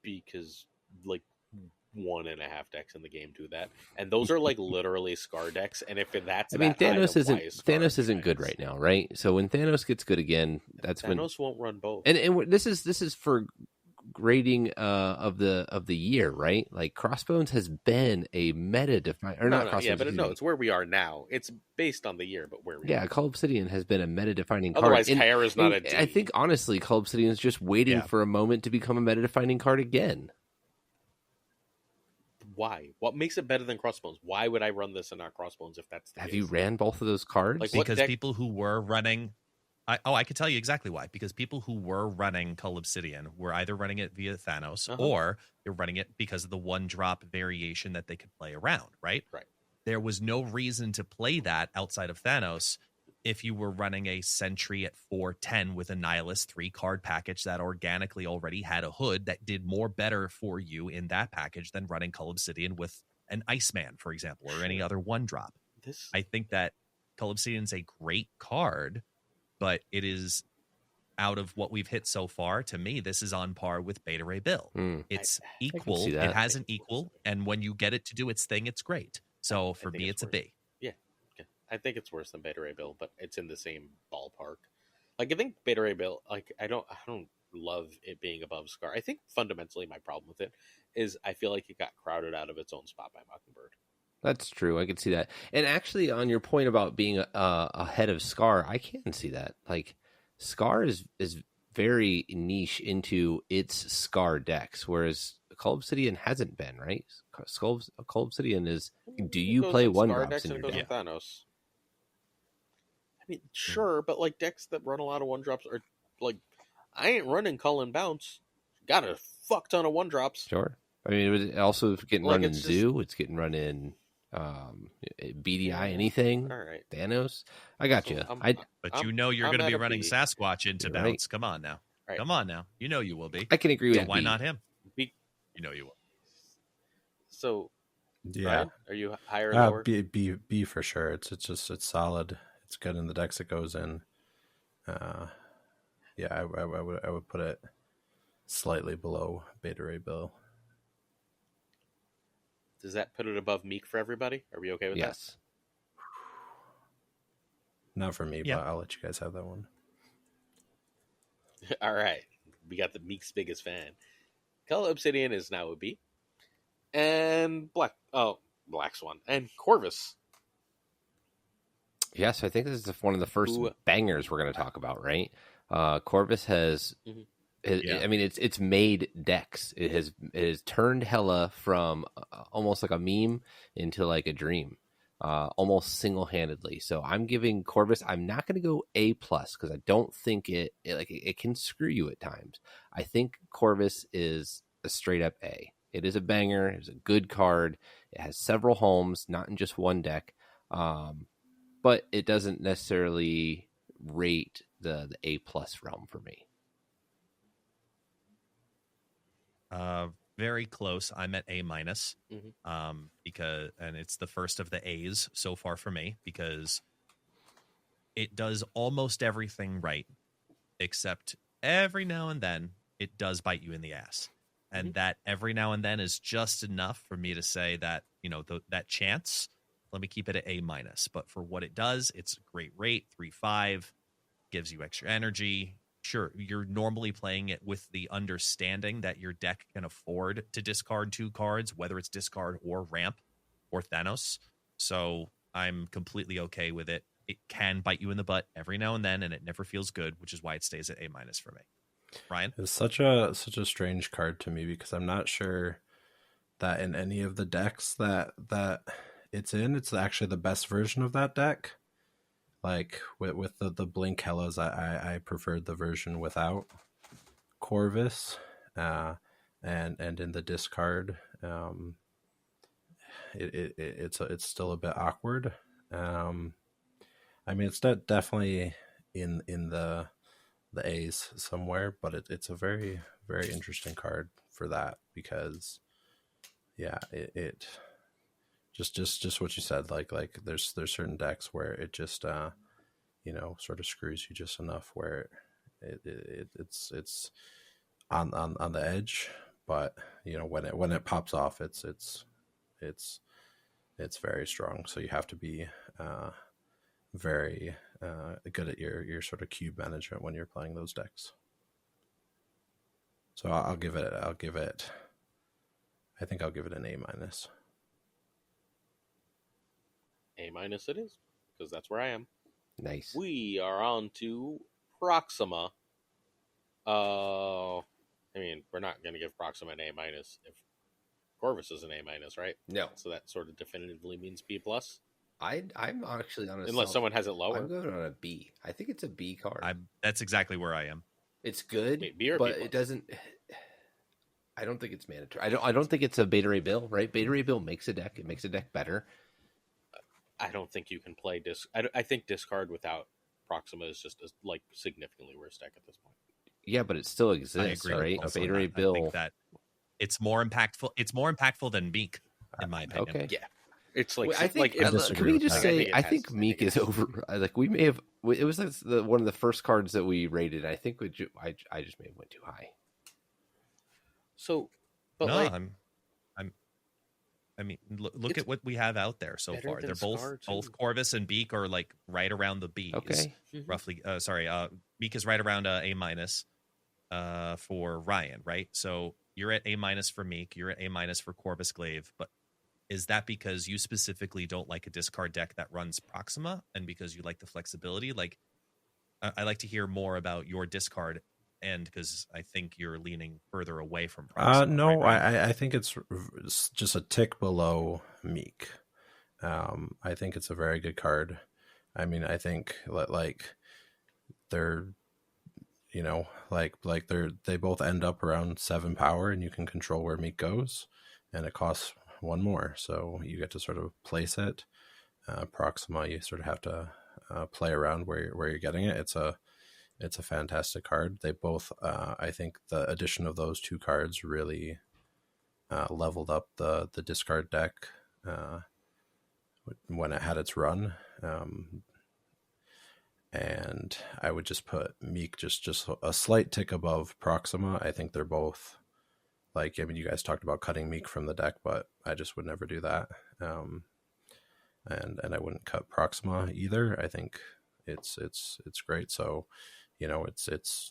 A: Because 1.5 decks in the game do that, and those are literally Scar decks. And if that's,
B: Thanos isn't good right now, right? So when Thanos gets good again, that's when
A: Thanos won't run both.
B: And this is for grading of the year, right? Like, Crossbones has been a meta define or not Crossbones.
A: Yeah, but no, it's where we are now. It's based on the year, but where we are.
B: Cull Obsidian has been a meta defining card.
A: Otherwise, Kyra's not a D.
B: I think honestly, Cull Obsidian is just waiting for a moment to become a meta defining card again.
A: Why? What makes it better than Crossbones? Why would I run this and not Crossbones if that's the
B: Have
A: case?
B: you ran both of those cards?
C: Because people who were running... I can tell you exactly why. Because people who were running Cull Obsidian were either running it via Thanos or they're running it because of the one-drop variation that they could play around, right?
A: Right.
C: There was no reason to play that outside of Thanos if you were running a Sentry at 4/10 with Annihilus 3-card package that organically already had a hood that did more better for you in that package than running Cull Obsidian with an Iceman, for example, or any other one-drop. I think that Cull Obsidian's a great card, but it is out of what we've hit so far. To me, this is on par with Beta Ray Bill. It's equal. It has an equal, and when you get it to do its thing, it's great. So for me, it's a B.
A: Yeah, I think it's worse than Beta Ray Bill, but it's in the same ballpark. I think Beta Ray Bill. I don't love it being above Scar. I think fundamentally my problem with it is I feel like it got crowded out of its own spot by Mockingbird.
B: That's true. I can see that. And actually, on your point about being ahead of Scar, I can see that. Like, Scar is very niche into its Scar decks, whereas Cull Obsidian hasn't been, right? Cull Obsidian is. Do you play one drops in your deck?
A: Thanos. I mean, sure, but like decks that run a lot of one drops are like, I ain't running Cull and Bounce. Got a fuck ton of one drops.
B: Sure. I mean, it was also getting run in Zoo. It's getting run in BDI, anything.
A: All right,
B: Thanos. I got you.
C: But you know you're going to be running Sasquatch into Bounce. Right. Come on now.
A: Right.
C: Come on now. You know you will be.
B: I can agree with that.
C: Why not him?
A: B.
C: You know you will.
A: So,
D: yeah,
A: Brian, are you higher or lower?
D: B for sure. It's solid. It's good in the decks it goes in. Yeah, I would put it slightly below Beta Ray Bill.
A: Does that put it above Meek for everybody? Are we okay with that?
B: Yes.
D: Not for me, but I'll let you guys have that one.
A: All right. We got the Meek's biggest fan. Cull Obsidian is now a B. And Black Swan. And Corvus.
B: Yes, I think this is one of the first bangers we're going to talk about, right? Corvus has... Mm-hmm. I mean, it's made decks. It has turned Hela from almost like a meme into like a dream, almost single handedly. So I'm giving Corvus. I'm not going to go A+ because I don't think it can screw you at times. I think Corvus is a straight up A. It is a banger. It's a good card. It has several homes, not in just one deck, but it doesn't necessarily rate the A+ realm for me.
C: Very close. I'm at A-,
A: mm-hmm.
C: Because it's the first of the A's so far for me because it does almost everything right, except every now and then it does bite you in the ass, and
A: mm-hmm.
C: that every now and then is just enough for me to say that that chance. Let me keep it at A-, but for what it does, it's a great rate. 3/5 gives you extra energy. Sure, you're normally playing it with the understanding that your deck can afford to discard 2 cards, whether it's discard or ramp or Thanos. So I'm completely okay with it. It can bite you in the butt every now and then, and it never feels good, which is why it stays at A- for me. Ryan?
D: It's such a strange card to me because I'm not sure that in any of the decks that it's in, it's actually the best version of that deck. Like with the Blink Hellas, I preferred the version without Corvus, and in the discard, it's still a bit awkward. I mean, it's definitely in the A's somewhere, but it's a very, very interesting card for that because, yeah, it just what you said, like there's certain decks where it just sort of screws you just enough where it's on the edge, but when it pops off, it's very strong. So you have to be very good at your sort of cube management when you're playing those decks. So I'll give it I think I'll give it an A-.
A: A- it is, because that's where I am.
B: Nice.
A: We are on to Proxima. I mean, we're not going to give Proxima an A- if Corvus is an A-, right?
B: No.
A: So that sort of definitively means B+.
B: I'm actually on a
A: unless someone has it lower.
B: I'm going on a B. I think it's a B card.
C: That's exactly where I am.
B: It's good,
A: B or
B: but
A: B+.
B: It doesn't. I don't think it's mandatory. I don't think it's a Beta Ray Bill, right? Beta Ray Bill makes a deck. It makes a deck better.
A: I don't think you can play I think discard without Proxima is just a significantly worse deck at this point.
B: Yeah, but it still exists, right? A Beta Ray Bill.
C: I think that it's more impactful. It's more impactful than Meek, in my opinion.
B: Okay.
A: Yeah. It's like,
B: I think. Can we just say? I think Meek is over. Like we may have. It was one of the first cards that we rated. I think I just may have went too high.
A: So, but
C: no, I mean, look at what we have out there so far. They're both Corvus and Beak are like right around the B's.
B: Okay.
C: Roughly. Beak is right around A- for Ryan, right? So you're at A- for Meek. You're at A- for Corvus Glaive, but Is that because you specifically don't like a discard deck that runs Proxima, and because you like the flexibility? Like, I like to hear more about your discard, and because I think you're leaning further away from Proxima.
D: No,
C: right?
D: I think it's just a tick below Meek. I think it's a very good card. I mean, I think like they're, you know, they both end up around 7 power, and you can control where Meek goes, and it costs 1 more, so you get to sort of place it. Proxima, you sort of have to play around where you're getting it. It's a fantastic card. They both, I think, the addition of those 2 cards really leveled up the discard deck when it had its run. And I would just put Meek just a slight tick above Proxima. I think they're both, like, I mean, you guys talked about cutting Meek from the deck, but I just would never do that. And I wouldn't cut Proxima either. I think it's great. So, you know, it's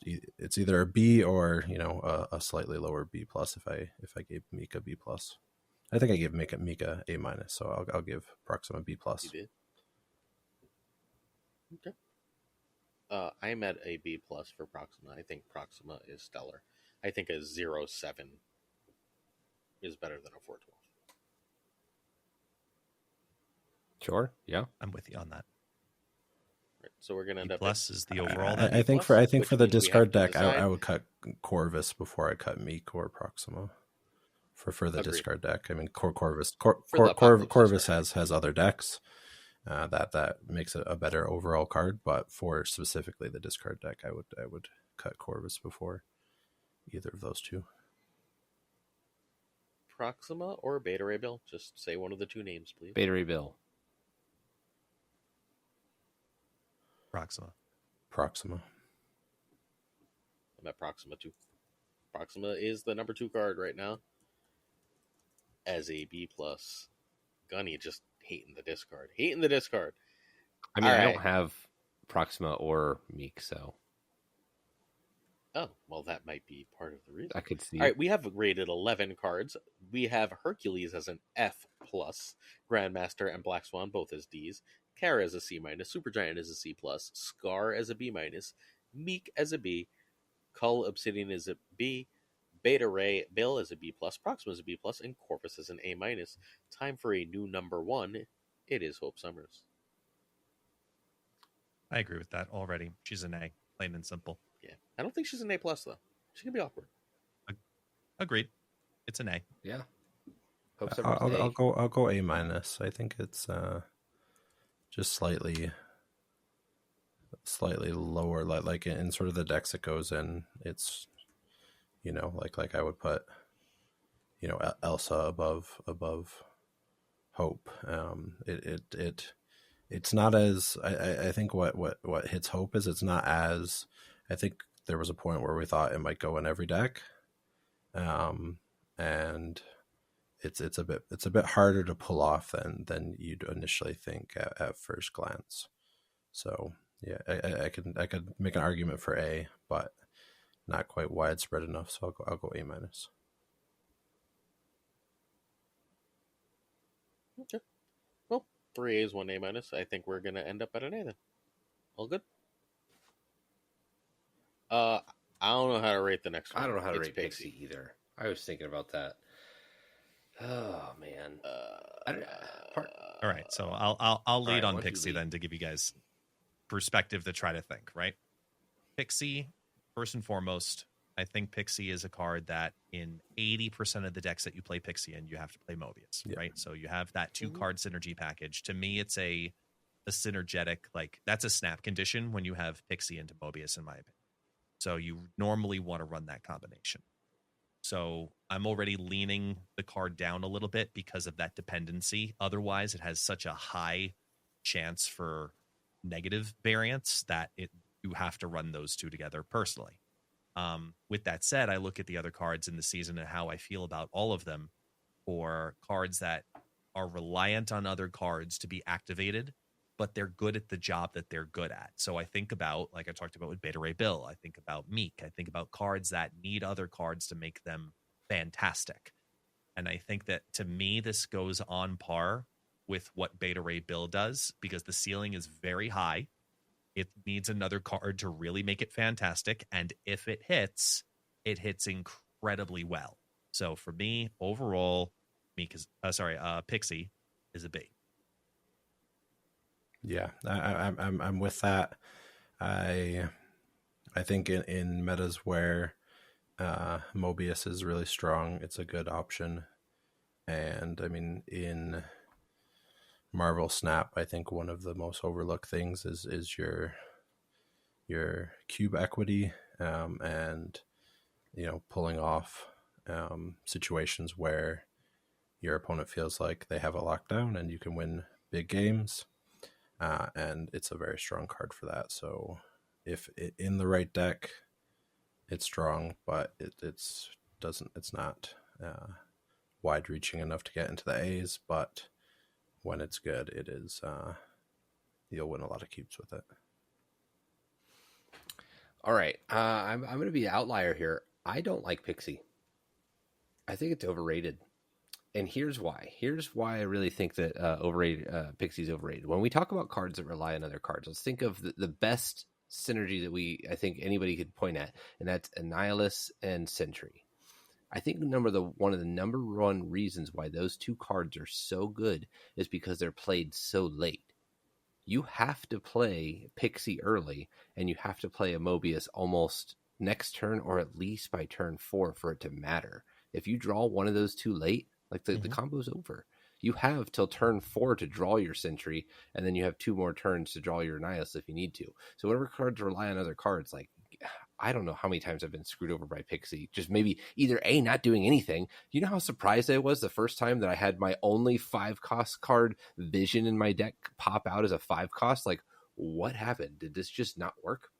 D: either a B or, you know, a slightly lower B plus. If I gave Meek a B plus, I think I gave Meek a A minus. So I'll give Proxima B plus.
A: You did. Okay. I'm at a B plus for Proxima. I think Proxima is stellar. I think a 0.7 is better than a 4.12.
B: Sure. Yeah,
C: I'm with you on that.
A: Right, so we're gonna end
C: B
A: up.
C: plus is the overall.
D: I think for the discard deck, I would cut Corvus before I cut Meek or Proxima. For the discard deck, I mean, Corvus has other decks that makes it a better overall card, but for specifically the discard deck, I would cut Corvus before either of those 2.
A: Proxima or Beta Ray Bill? Just say one of the 2 names, please.
B: Beta Ray Bill.
C: Proxima.
A: I'm at Proxima too. Proxima is the number 2 card right now. As a B plus. Gunny just hating the discard. I mean,
B: I don't have Proxima or Meek, so.
A: Oh, well, that might be part of the reason.
B: I could see.
A: All right, we have rated 11 cards. We have Hercules as an F plus, Grandmaster and Black Swan both as Ds, Kara as a C minus, Supergiant as a C plus, Scar as a B minus, Meek as a B, Cull Obsidian as a B, Beta Ray Bill as a B plus, Proxima as a B plus, and Corvus as an A minus. Time for a new number 1. It is Hope Summers.
C: I agree with that already. She's an A, plain and simple.
A: Yeah, I don't think she's an A plus though. She can be awkward.
C: Agreed. It's an A.
B: Yeah.
D: I'll go A minus. I think it's just slightly lower, like in sort of the decks it goes in. It's, you know, like I would put, you know, Elsa above Hope. It's not as I think what hits Hope is it's not as, I think there was a point where we thought it might go in every deck, and it's a bit harder to pull off than you'd initially think at first glance. So yeah, I could make an argument for A, but not quite widespread enough. So I'll go A minus.
A: Okay. Well, 3 A's, 1 A minus. I think we're gonna end up at an A then. All good. I don't know how to rate the next one.
B: I don't know how to rate Pixie either. I was thinking about that. Oh man.
C: All right, so I'll lead on Pixie then to give you guys perspective to try to think, right? Pixie, first and foremost, I think Pixie is a card that in 80% of the decks that you play Pixie in, you have to play Mobius, right? So you have that 2-card synergy package. To me, it's a synergetic, like that's a snap condition when you have Pixie into Mobius, in my opinion. So you normally want to run that combination. So I'm already leaning the card down a little bit because of that dependency. Otherwise, it has such a high chance for negative variance that you have to run those 2 together personally. With that said, I look at the other cards in the season and how I feel about all of them for cards that are reliant on other cards to be activated, but they're good at the job that they're good at. So I think about, like I talked about with Beta Ray Bill, I think about Meek, I think about cards that need other cards to make them fantastic. And I think that, to me, this goes on par with what Beta Ray Bill does, because the ceiling is very high. It needs another card to really make it fantastic. And if it hits incredibly well. So for me, overall, Pixie is a B.
D: Yeah, I'm with that. I think in metas where Mobius is really strong, it's a good option. And I mean, in Marvel Snap, I think one of the most overlooked things is your cube equity, and pulling off situations where your opponent feels like they have a lockdown and you can win big games. And it's a very strong card for that. So if in the right deck, it's strong, but it's not wide reaching enough to get into the A's. But when it's good, it is you'll win a lot of cubes with it.
B: All right, I'm going to be an outlier here. I don't like Pixie. I think it's overrated. And here's why. Here's why I really think that Pixie's overrated. When we talk about cards that rely on other cards, let's think of the best synergy that I think anybody could point at, and that's Annihilus and Sentry. I think one of the number one reasons why those two cards are so good is because they're played so late. You have to play Pixie early, and you have to play a Mobius almost next turn, or at least by turn 4 for it to matter. If you draw one of those too late, like the combo's over. You have till turn 4 to draw your Sentry, and then you have 2 more turns to draw your Annihilus if you need to. So whatever cards rely on other cards, like, I don't know how many times I've been screwed over by Pixie. Just maybe either A, not doing anything. You know how surprised I was the first time that I had my only 5-cost card, Vision, in my deck pop out as a 5-cost? Like, what happened? Did this just not work?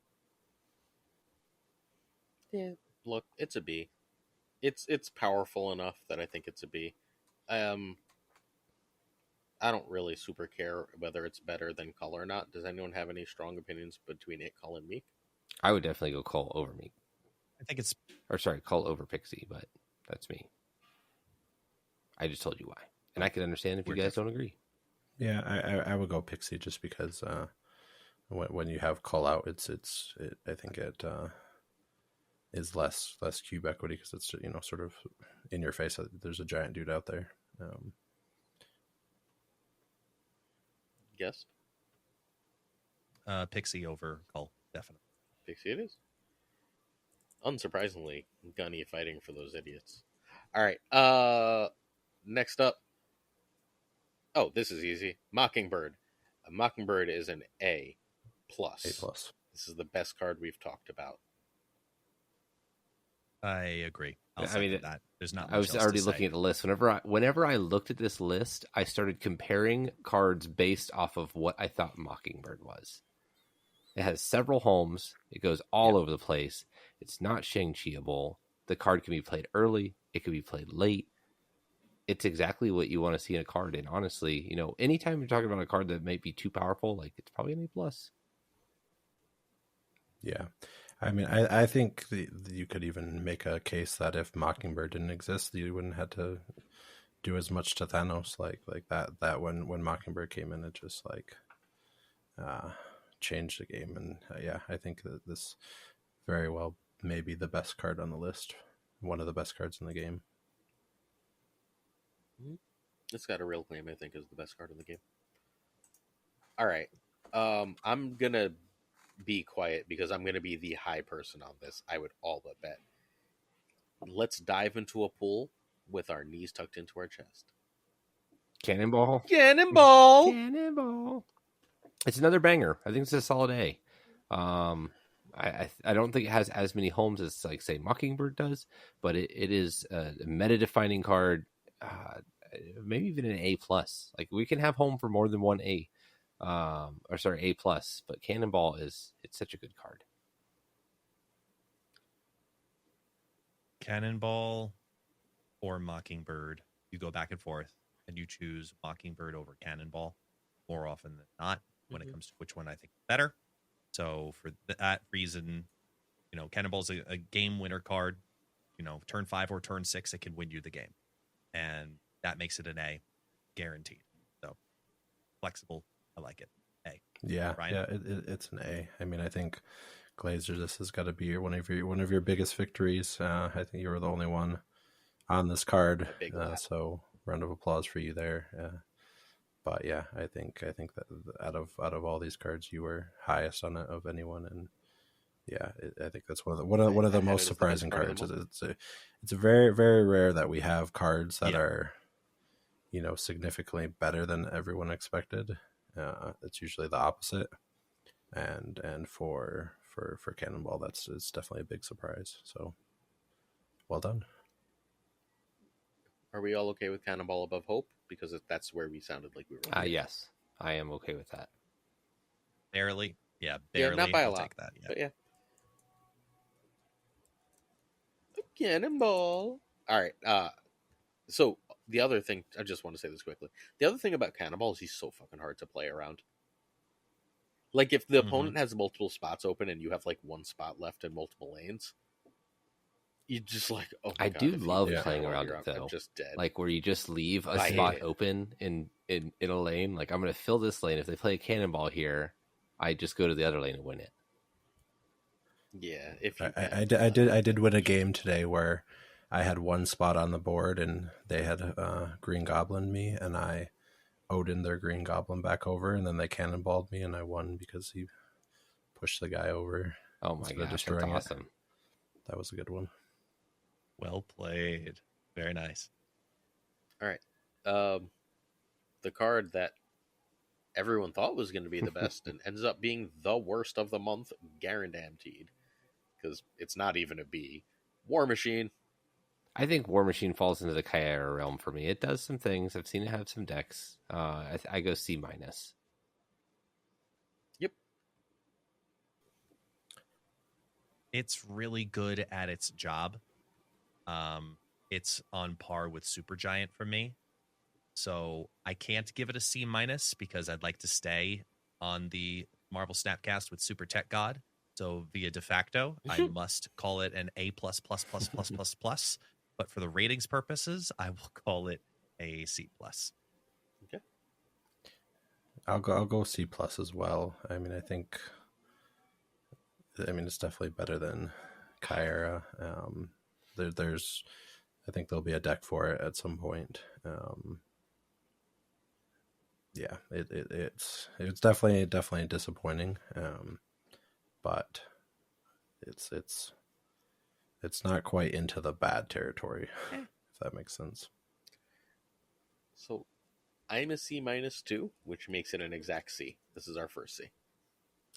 A: Yeah, look, it's a B. It's powerful enough that I think it's a B. I don't really super care whether it's better than Cull or not. Does anyone have any strong opinions between it, Cull, and Meek?
B: I would definitely go Cull over Meek.
C: I think it's...
B: Cull over Pixie, but that's me. I just told you why. And I can understand if you guys don't agree.
D: Yeah, I would go Pixie just because when you have Cull out, I think it is less cube equity because it's sort of in your face. There's a giant dude out there.
A: Yes.
C: Pixie over Cull, definitely.
A: Pixie it is. Unsurprisingly, Gunny fighting for those idiots. All right. Next up. Oh, this is easy. Mockingbird. A Mockingbird is an A+. A+. This is the best card we've talked about.
C: I agree. That. There's not much
B: I was
C: else
B: already
C: to
B: looking
C: say.
B: at the list. Whenever I looked at this list, I started comparing cards based off of what I thought Mockingbird was. It has several homes. It goes all over the place. It's not Shang-Chi-able. The card can be played early. It can be played late. It's exactly what you want to see in a card. And honestly, anytime you're talking about a card that might be too powerful, like, it's probably an A+.
D: Yeah. I mean, I think you could even make a case that if Mockingbird didn't exist, you wouldn't have to do as much to Thanos like that when Mockingbird came in, it just changed the game. And I think that this very well may be the best card on the list, one of the best cards in the game.
A: It's got a real claim, I think, as the best card in the game. All right. I'm going to be quiet because I'm going to be the high person on this. I would all but bet. Let's dive into a pool with our knees tucked into our chest.
B: Cannonball. It's another banger. I think it's a solid A. I don't think it has as many homes as, like, say, Mockingbird does, but it is a meta-defining card. Maybe even an A+. Like, we can have home for more than one A. A+, but Cannonball it's such a good card.
C: Cannonball or Mockingbird, you go back and forth, and you choose Mockingbird over Cannonball more often than not when it comes to which one I think is better. So for that reason, Cannonball's a game winner card. Turn 5 or turn 6, it can win you the game. and that makes it an A, guaranteed. So flexible, I like it. A.
D: Yeah,
C: Ryan?
D: yeah, it's an A. I mean, I think Glazer, this has got to be one of your biggest victories. I think you were the only one on this card, so round of applause for you there. But yeah, I think that out of all these cards, you were highest on it of anyone, and yeah, I think that's one of the most surprising cards. It's very, very rare that we have cards that are, significantly better than everyone expected. It's usually the opposite, and for Cannonball, it's definitely a big surprise. So, well done.
A: Are we all okay with Cannonball above Hope? Because that's where we sounded like we were.
B: Yes, I am okay with that.
C: Barely, yeah, barely.
A: Yeah, not by
C: I'll
A: a lot.
C: take that, yeah.
A: But yeah. Cannonball. All right. So the other thing, I just want to say this quickly. The other thing about Cannonball is he's so fucking hard to play around. Like if the opponent has multiple spots open and you have like one spot left in multiple lanes, you just like, oh my
B: I
A: God,
B: do love playing around it though.
A: I'm just dead.
B: Like where you just leave a spot open in a lane. Like I'm going to fill this lane. If they play a Cannonball here, I just go to the other lane and win it.
A: Yeah, if you
D: I did win a game today where I had one spot on the board and they had Green Goblin me, and I Odin their Green Goblin back over, and then they Cannonballed me, and I won because he pushed the guy over.
B: Oh my gosh, that's awesome.
D: That was a good one.
C: Well played. Very nice.
A: All right. The card that everyone thought was going to be the best and ends up being the worst of the month, guaranteed, because it's not even a B. War Machine.
B: I think War Machine falls into the Kyra realm for me. It does some things. I've seen it have some decks. I go C-.
A: Yep.
C: It's really good at its job. It's on par with Supergiant for me. So I can't give it a C- because I'd like to stay on the Marvel Snapcast with Super Tech God. So via de facto, I must call it an A+++++++. But for the ratings purposes, I will call it a C+.
A: Okay.
D: I'll go C+ as well. I mean, it's definitely better than Kyra. I think there'll be a deck for it at some point. Yeah, it's definitely disappointing. But it's not quite into the bad territory, if that makes sense.
A: So I'm a C- too, which makes it an exact C. This is our first C.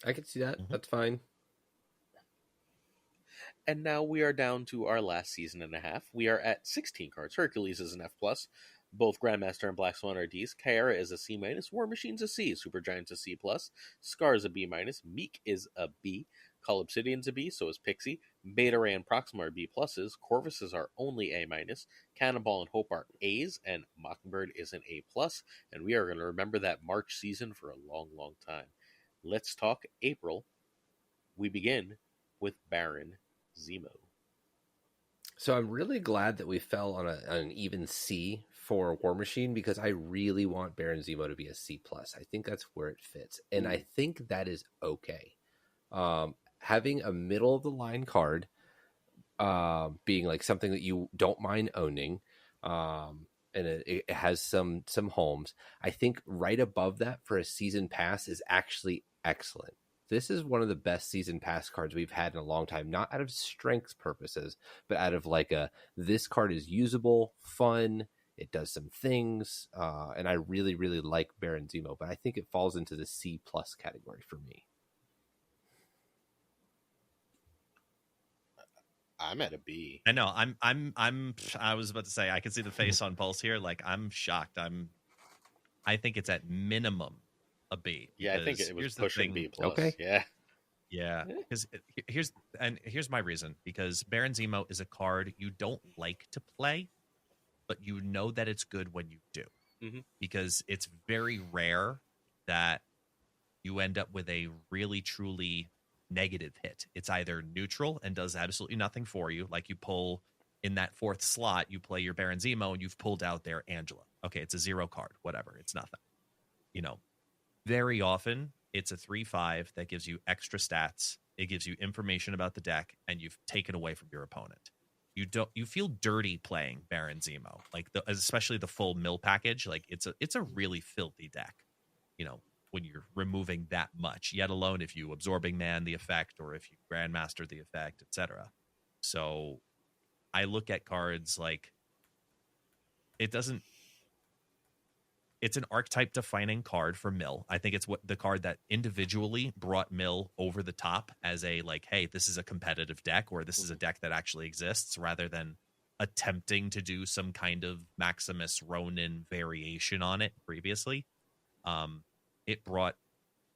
B: I can see that. That's fine.
A: And now we are down to our last season and a half. We are at 16 cards. Hercules is an F+. Both Grandmaster and Black Swan are Ds. Kyra is a C-. War Machine's a C. Supergiant's a C+. Scar's a B-. Meek is a B. Call Obsidian's a B, so is Pixie. Beta Ray and Proxima are B+. Corvuses are only A-. Cannonball and Hope are A's, and Mockingbird is an A+. And we are going to remember that March season for a long, long time. Let's talk April. We begin with Baron Zemo.
B: So I'm really glad that we fell on an even C for War Machine, because I really want Baron Zemo to be a C+. I think that's where it fits, and I think that is okay. Having a middle of the line card, being like something that you don't mind owning, and it has some homes. I think right above that for a season pass is actually excellent. This is one of the best season pass cards we've had in a long time, not out of strength purposes, but out of like this card is usable, fun, it does some things, and I really, really like Baron Zemo, but I think it falls into the C+ category for me.
A: I'm at a B.
C: I know. I was about to say, I can see the face on Pulse here. Like, I'm shocked. I think it's at minimum a B.
A: Yeah, I think it was pushing B+.
B: Okay.
C: Yeah. Because here's my reason. Because Baron Zemo is a card you don't like to play, but you know that it's good when you do. Mm-hmm. Because it's very rare that you end up with a really, truly negative hit. It's either neutral and does absolutely nothing for you, like you pull in that 4th slot, you play your Baron Zemo and you've pulled out their Angela. Okay, it's a 0 card, whatever. It's nothing. You know, very often it's a 3/5 that gives you extra stats. It gives you information about the deck, and you've taken away from your opponent. You feel dirty playing Baron Zemo, like especially the full mill package. Like it's a really filthy deck, you know, when you're removing that much. Yet alone if you absorbing man the effect or if you grandmaster the effect, etc. So I look at cards like it's an archetype defining card for Mill. I think it's what the card that individually brought Mill over the top as a like, hey, this is a competitive deck, or this is a deck that actually exists, rather than attempting to do some kind of Maximus Ronin variation on it previously. It brought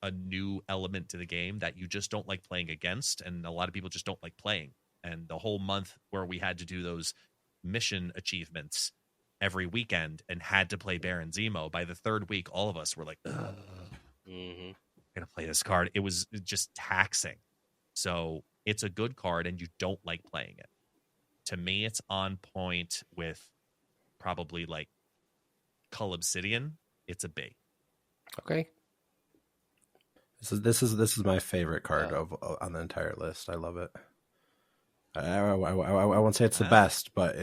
C: a new element to the game that you just don't like playing against, and a lot of people just don't like playing. And the whole month where we had to do those mission achievements every weekend and had to play Baron Zemo, by the 3rd week, all of us were like, I'm gonna play this card. It was just taxing. So it's a good card and you don't like playing it. To me, it's on point with probably like Cull Obsidian. It's a B.
B: Okay.
D: This is my favorite card on the entire list. I love it. I won't say it's the best, but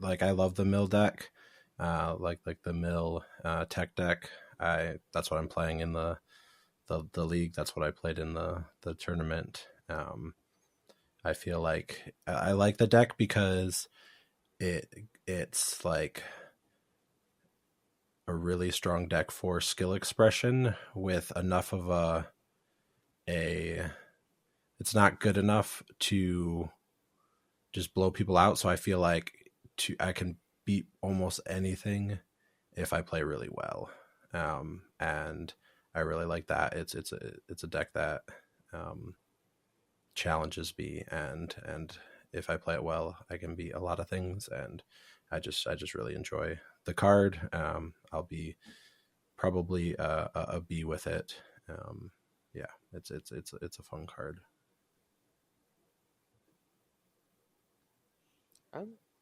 D: like I love the mill deck. Like the mill tech deck. That's what I'm playing in the league. That's what I played in the tournament. I feel like I like the deck because it's like a really strong deck for skill expression with enough of it's not good enough to just blow people out. So I feel like I can beat almost anything if I play really well. And I really like that. It's a deck that challenges me, and if I play it well, I can beat a lot of things, and I just really enjoy the card. I'll be probably a B with it. Yeah, it's a fun card.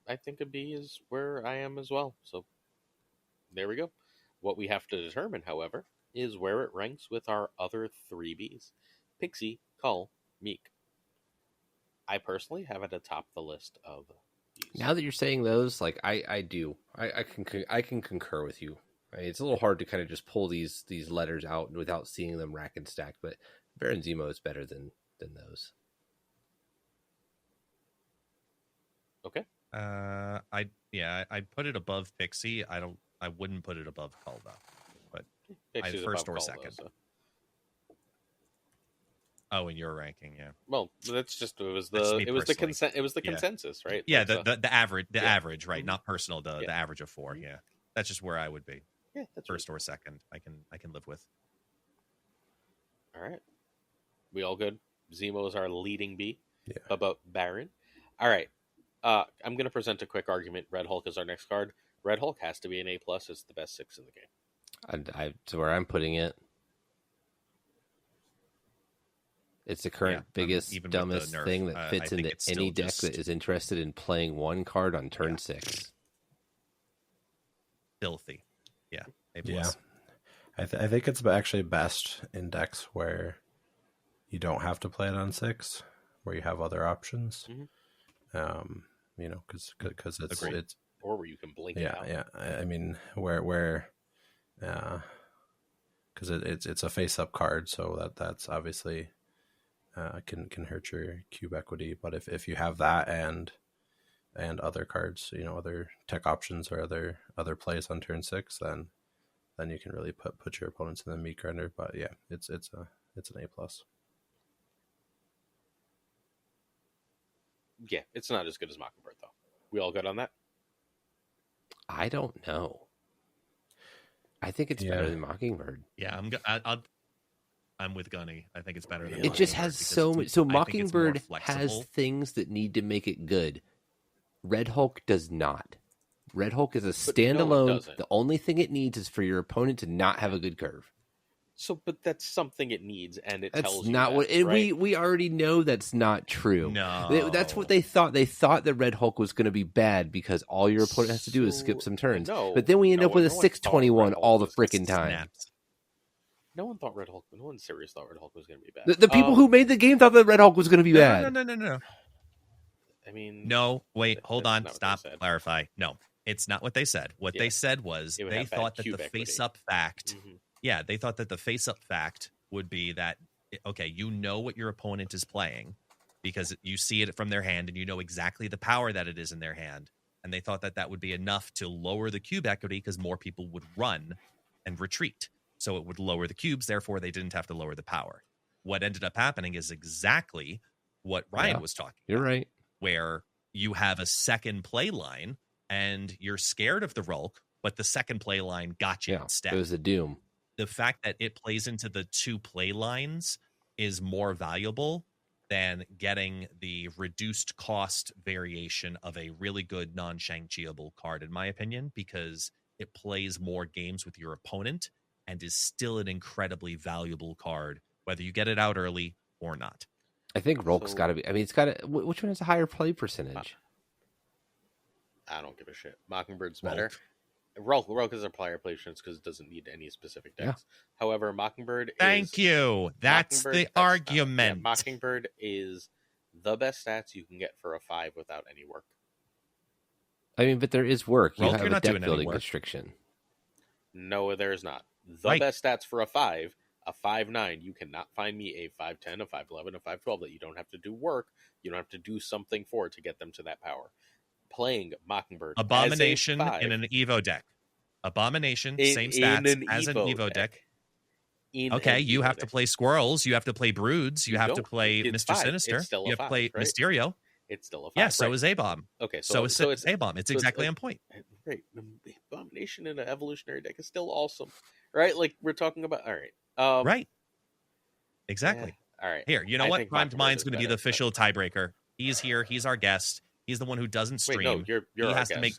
A: I think a B is where I am as well. So there we go. What we have to determine, however, is where it ranks with our other 3 Bs: Pixie, Cull, Meek. I personally have it atop the list of these.
B: Now that you're saying those, like I can concur with you. Right? It's a little hard to kind of just pull these letters out without seeing them rack and stack, but Baron Zemo is better than those.
A: Okay.
C: I put it above Pixie. I wouldn't put it above Cull though. But
A: Pixie's
C: first or
A: Cull,
C: second.
A: Though, so.
C: Oh, in your ranking, yeah.
A: Well, that's just it was the consensus, right?
C: Yeah, the average, right? Not personal. The average of 4. Yeah, that's just where I would be.
A: Yeah, that's
C: first or second. I can live with.
A: All right, we all good. Zemo is our leading B.
D: Yeah.
A: About Baron. All right, I'm going to present a quick argument. Red Hulk is our next card. Red Hulk has to be an A+. It's the best 6 in the game.
B: To where I'm putting it, it's the current biggest, dumbest thing that fits into any deck that is interested in playing one card on turn 6.
C: Filthy. Yeah. A+.
D: Yeah. I think it's actually best in decks where you don't have to play it on 6, where you have other options.
A: Mm-hmm.
D: You know, because it's
A: Agreed. It's or where you can blink it out.
D: Yeah. I mean, where because it's a face-up card, so that's obviously can hurt your cube equity. But if you have that and other cards, you know, other tech options or other plays on turn 6, then you can really put your opponents in the meat grinder. But yeah, it's an A+.
A: Yeah, it's not as good as Mockingbird though. We all good on that?
B: I don't know. I think it's better than Mockingbird.
C: Yeah, I'm with Gunny. I think it's better than
B: it just has so much. So Mockingbird has things that need to make it good. Red Hulk does not. Red Hulk is a standalone. The only thing it needs is for your opponent to not have a good curve.
A: So, but that's something it needs, and it
B: That's
A: tells
B: not
A: you
B: what
A: that, right?
B: we already know. That's not true.
C: No,
B: That's what they thought. They thought that Red Hulk was going to be bad because all your opponent has to do is skip some turns.
A: No,
B: but then we end up with a
A: no one
B: 621
A: thought Red
B: all
A: Hulk
B: the
A: was
B: freaking time.
C: Snaps.
A: No one thought Red Hulk. No one serious thought Red Hulk was going to be bad.
B: The people who made the game thought that Red Hulk was going to be bad.
C: No.
A: I mean,
C: No, wait, hold
A: that's
C: on,
A: not what
C: stop,
A: they said.
C: clarify. No, it's not what they said. What they said was
A: It would
C: they
A: have bad
C: thought that
A: cube
C: the
A: equity.
C: face-up fact.
A: Mhm.
C: Yeah, they thought that the face-up fact would be that, okay, you know what your opponent is playing because you see it from their hand and you know exactly the power that it is in their hand. And they thought that that would be enough to lower the cube equity because more people would run and retreat. So it would lower the cubes, therefore they didn't have to lower the power. What ended up happening is exactly what Ryan was talking about.
B: You're right.
C: Where you have a second play line and you're scared of the Rulk, but the second play line got you instead.
B: It was a doom.
C: The fact that it plays into the two play lines is more valuable than getting the reduced cost variation of a really good non-Shang-Chiable card, in my opinion, because it plays more games with your opponent and is still an incredibly valuable card, whether you get it out early or not.
B: I think Rolk's got to be. I mean, it's got to. Which one has a higher play percentage?
A: I don't give a shit. Mockingbird's better. Rulk is a player placement because it doesn't need any specific decks. However, Mockingbird
C: Thank you. That's the argument.
A: Mockingbird is the best stats you can get for a 5 without any work.
B: I mean, but there is work. You
C: Rulk,
B: have
C: you're
B: a
C: not
B: deck
C: doing any
B: building
C: work.
B: constriction.
A: No, there's not. The best stats for a 5, a 5/9. You cannot find me a 5/10, a 5/11, a 5/12 that you don't have to do work. You don't have to do something for to get them to that power. Playing Mockingbird
C: Abomination
A: as a 5,
C: in an Evo deck. Abomination, same stats as an Evo deck. Okay, you have to play Squirrels. You have to play Broods. You have to play Mr. Sinister. You have to play Mysterio.
A: It's still a 5.
C: Yeah, so is A-Bomb.
A: Okay,
C: so is A-Bomb. It's exactly on point.
A: Right. Abomination in an evolutionary deck is still awesome. Right? Like, we're talking about... All right.
C: Right. Exactly.
A: Yeah. All right.
C: Here, you know what? Primed Mind's going to be the official tiebreaker. He's here. He's our guest. He's the one who doesn't stream.
A: Wait, no, you're
C: he
A: our
C: has
A: guest.
C: to make.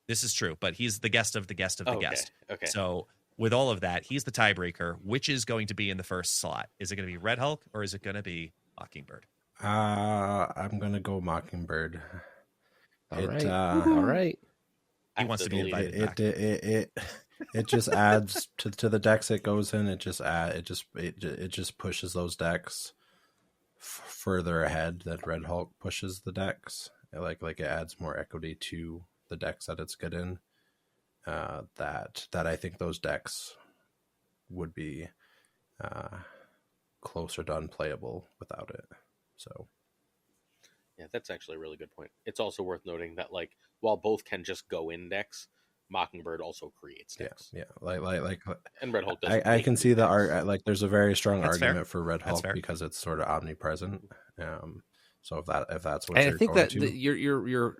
C: This is true, but he's the guest of the guest of the guest.
A: Okay.
C: So with all of that, he's the tiebreaker. Which is going to be in the first slot? Is it going to be Red Hulk or is it going to be Mockingbird?
D: I'm gonna go Mockingbird.
B: All right.
C: He wants to be invited back.
D: It just adds to the decks it goes in. It just pushes those decks further ahead than Red Hulk pushes the decks. Like it adds more equity to the decks that it's good in. That I think those decks would be closer to unplayable without it. So,
A: yeah, that's actually a really good point. It's also worth noting that, like, while both can just go in decks, Mockingbird also creates decks.
D: Yeah, like
A: and Red Hulk does.
D: I can see the like. There's a very strong argument for Red
C: That's
D: Hulk
C: fair.
D: because it's sort of omnipresent. So if that's what
B: And
D: you're
B: I think
D: going
B: that
D: to,
B: you're.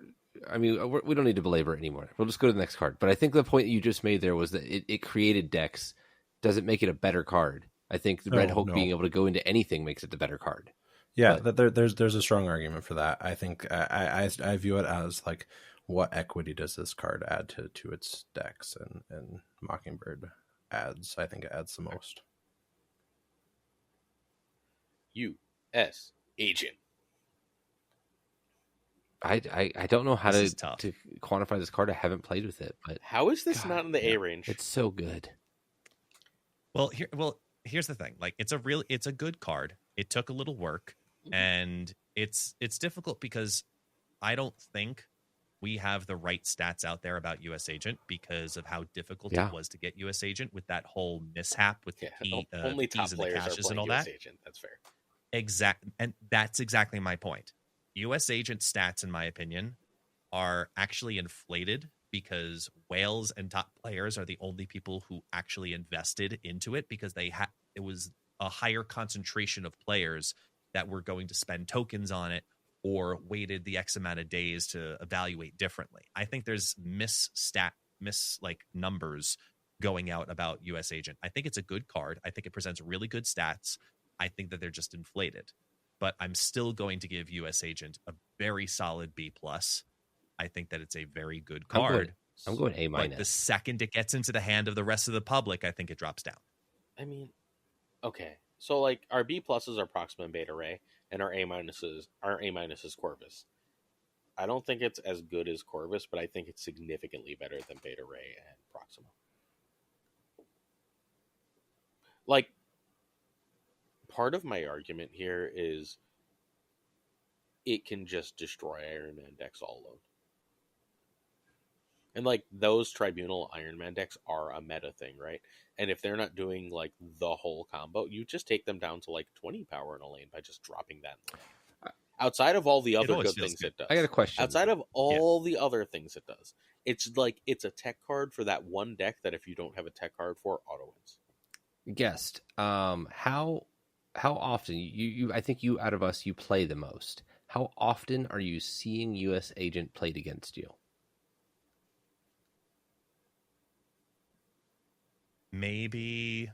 B: I mean, we don't need to belabor it anymore. We'll just go to the next card. But I think the point you just made there was that it created decks. Doesn't make it a better card. I think the Red Hulk being able to go into anything makes it the better card.
D: yeah, there's a strong argument for that. I think I view it as like, what equity does this card add to its decks, and Mockingbird adds. I think it adds the most.
A: U.S. Agent.
B: I don't know how to
C: tough.
B: quantify this card. I haven't played with it, but
A: How is this not in the A range?
B: it's so good.
C: Well, here's the thing. Like, it's a good card. It took a little work, and it's difficult because I don't think we have the right stats out there about U.S. Agent because of how difficult it was to get U.S. Agent with that whole mishap with
A: only top
C: T's and the
A: players are
C: caches
A: playing
C: and all
A: US
C: that.
A: Agent. That's fair.
C: And that's exactly my point. U.S. Agent stats, in my opinion, are actually inflated because whales and top players are the only people who actually invested into it because it was a higher concentration of players that were going to spend tokens on it or waited the X amount of days to evaluate differently. I think there's numbers going out about U.S. Agent. I think it's a good card. I think it presents really good stats. I think that they're just inflated. But I'm still going to give U.S. Agent a very solid B+. I think that it's a very good card.
B: I'm going A-.
C: But the second it gets into the hand of the rest of the public, I think it drops down.
A: I mean, okay. So like our B pluses are Proxima and Beta Ray, and our A minus is Corvus. I don't think it's as good as Corvus, but I think it's significantly better than Beta Ray and Proxima. Like, part of my argument here is it can just destroy Iron Man decks all alone. And, like, those Tribunal Iron Man decks are a meta thing, right? And if they're not doing, like, the whole combo, you just take them down to, like, 20 power in a lane by just dropping that in the lane. Outside of all the other good things it does.
B: I got a question.
A: Outside of all the other things it does. It's like, it's a tech card for that one deck that if you don't have a tech card for, auto wins.
B: Guest, how often, you I think you out of us, you play the most. How often are you seeing U.S. Agent played against you?
C: Maybe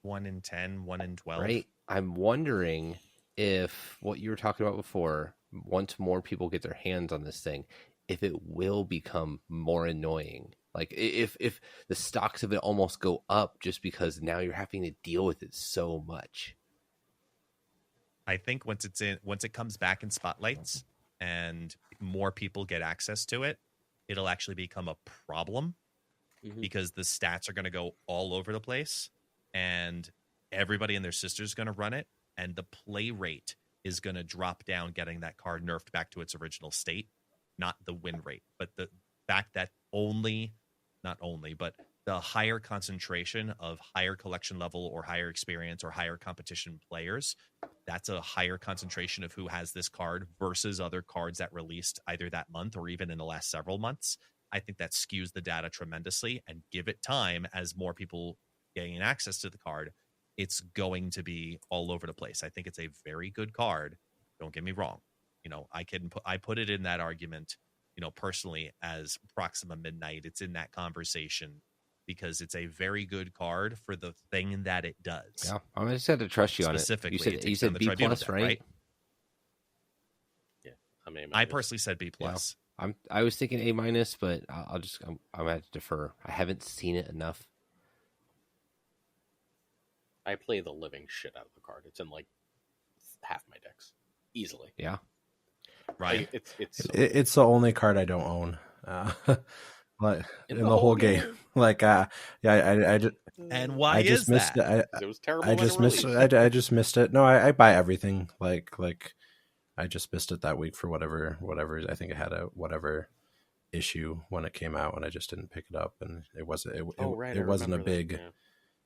C: 1 in 10, 1 in 12.
B: Right. I'm wondering if what you were talking about before, once more people get their hands on this thing, if it will become more annoying. Like if the stocks of it almost go up just because now you're having to deal with it so much.
C: I think once it comes back in spotlights and more people get access to it, it'll actually become a problem because the stats are going to go all over the place and everybody and their sister's going to run it, and the play rate is going to drop down, getting that card nerfed back to its original state, not the win rate, but the fact that but the higher concentration of higher collection level or higher experience or higher competition players, that's a higher concentration of who has this card versus other cards that released either that month or even in the last several months. I think that skews the data tremendously, and give it time as more people gain access to the card, it's going to be all over the place. I think it's a very good card. Don't get me wrong. You know, I put it in that argument, you know, personally as Proxima Midnight. It's in that conversation because it's a very good card for the thing that it does.
B: Yeah, I just had to trust you on it.
C: Specifically,
B: you said B plus, right?
A: Yeah,
C: I personally said B plus.
B: Yeah. I was thinking A minus, but I'm gonna have to defer. I haven't seen it enough.
A: I play the living shit out of the card. It's in like half my decks easily.
B: Yeah,
C: right.
A: Like,
D: it's the only card I don't own. Like in the whole game. Like I just
C: and why
D: I just
C: is
D: missed
C: that?
D: it.
A: It was terrible.
D: I just missed it. I just missed it. No, I buy everything. Like I just missed it that week for whatever. I think it had a whatever issue when it came out, and I just didn't pick it up. And it wasn't. It wasn't a big.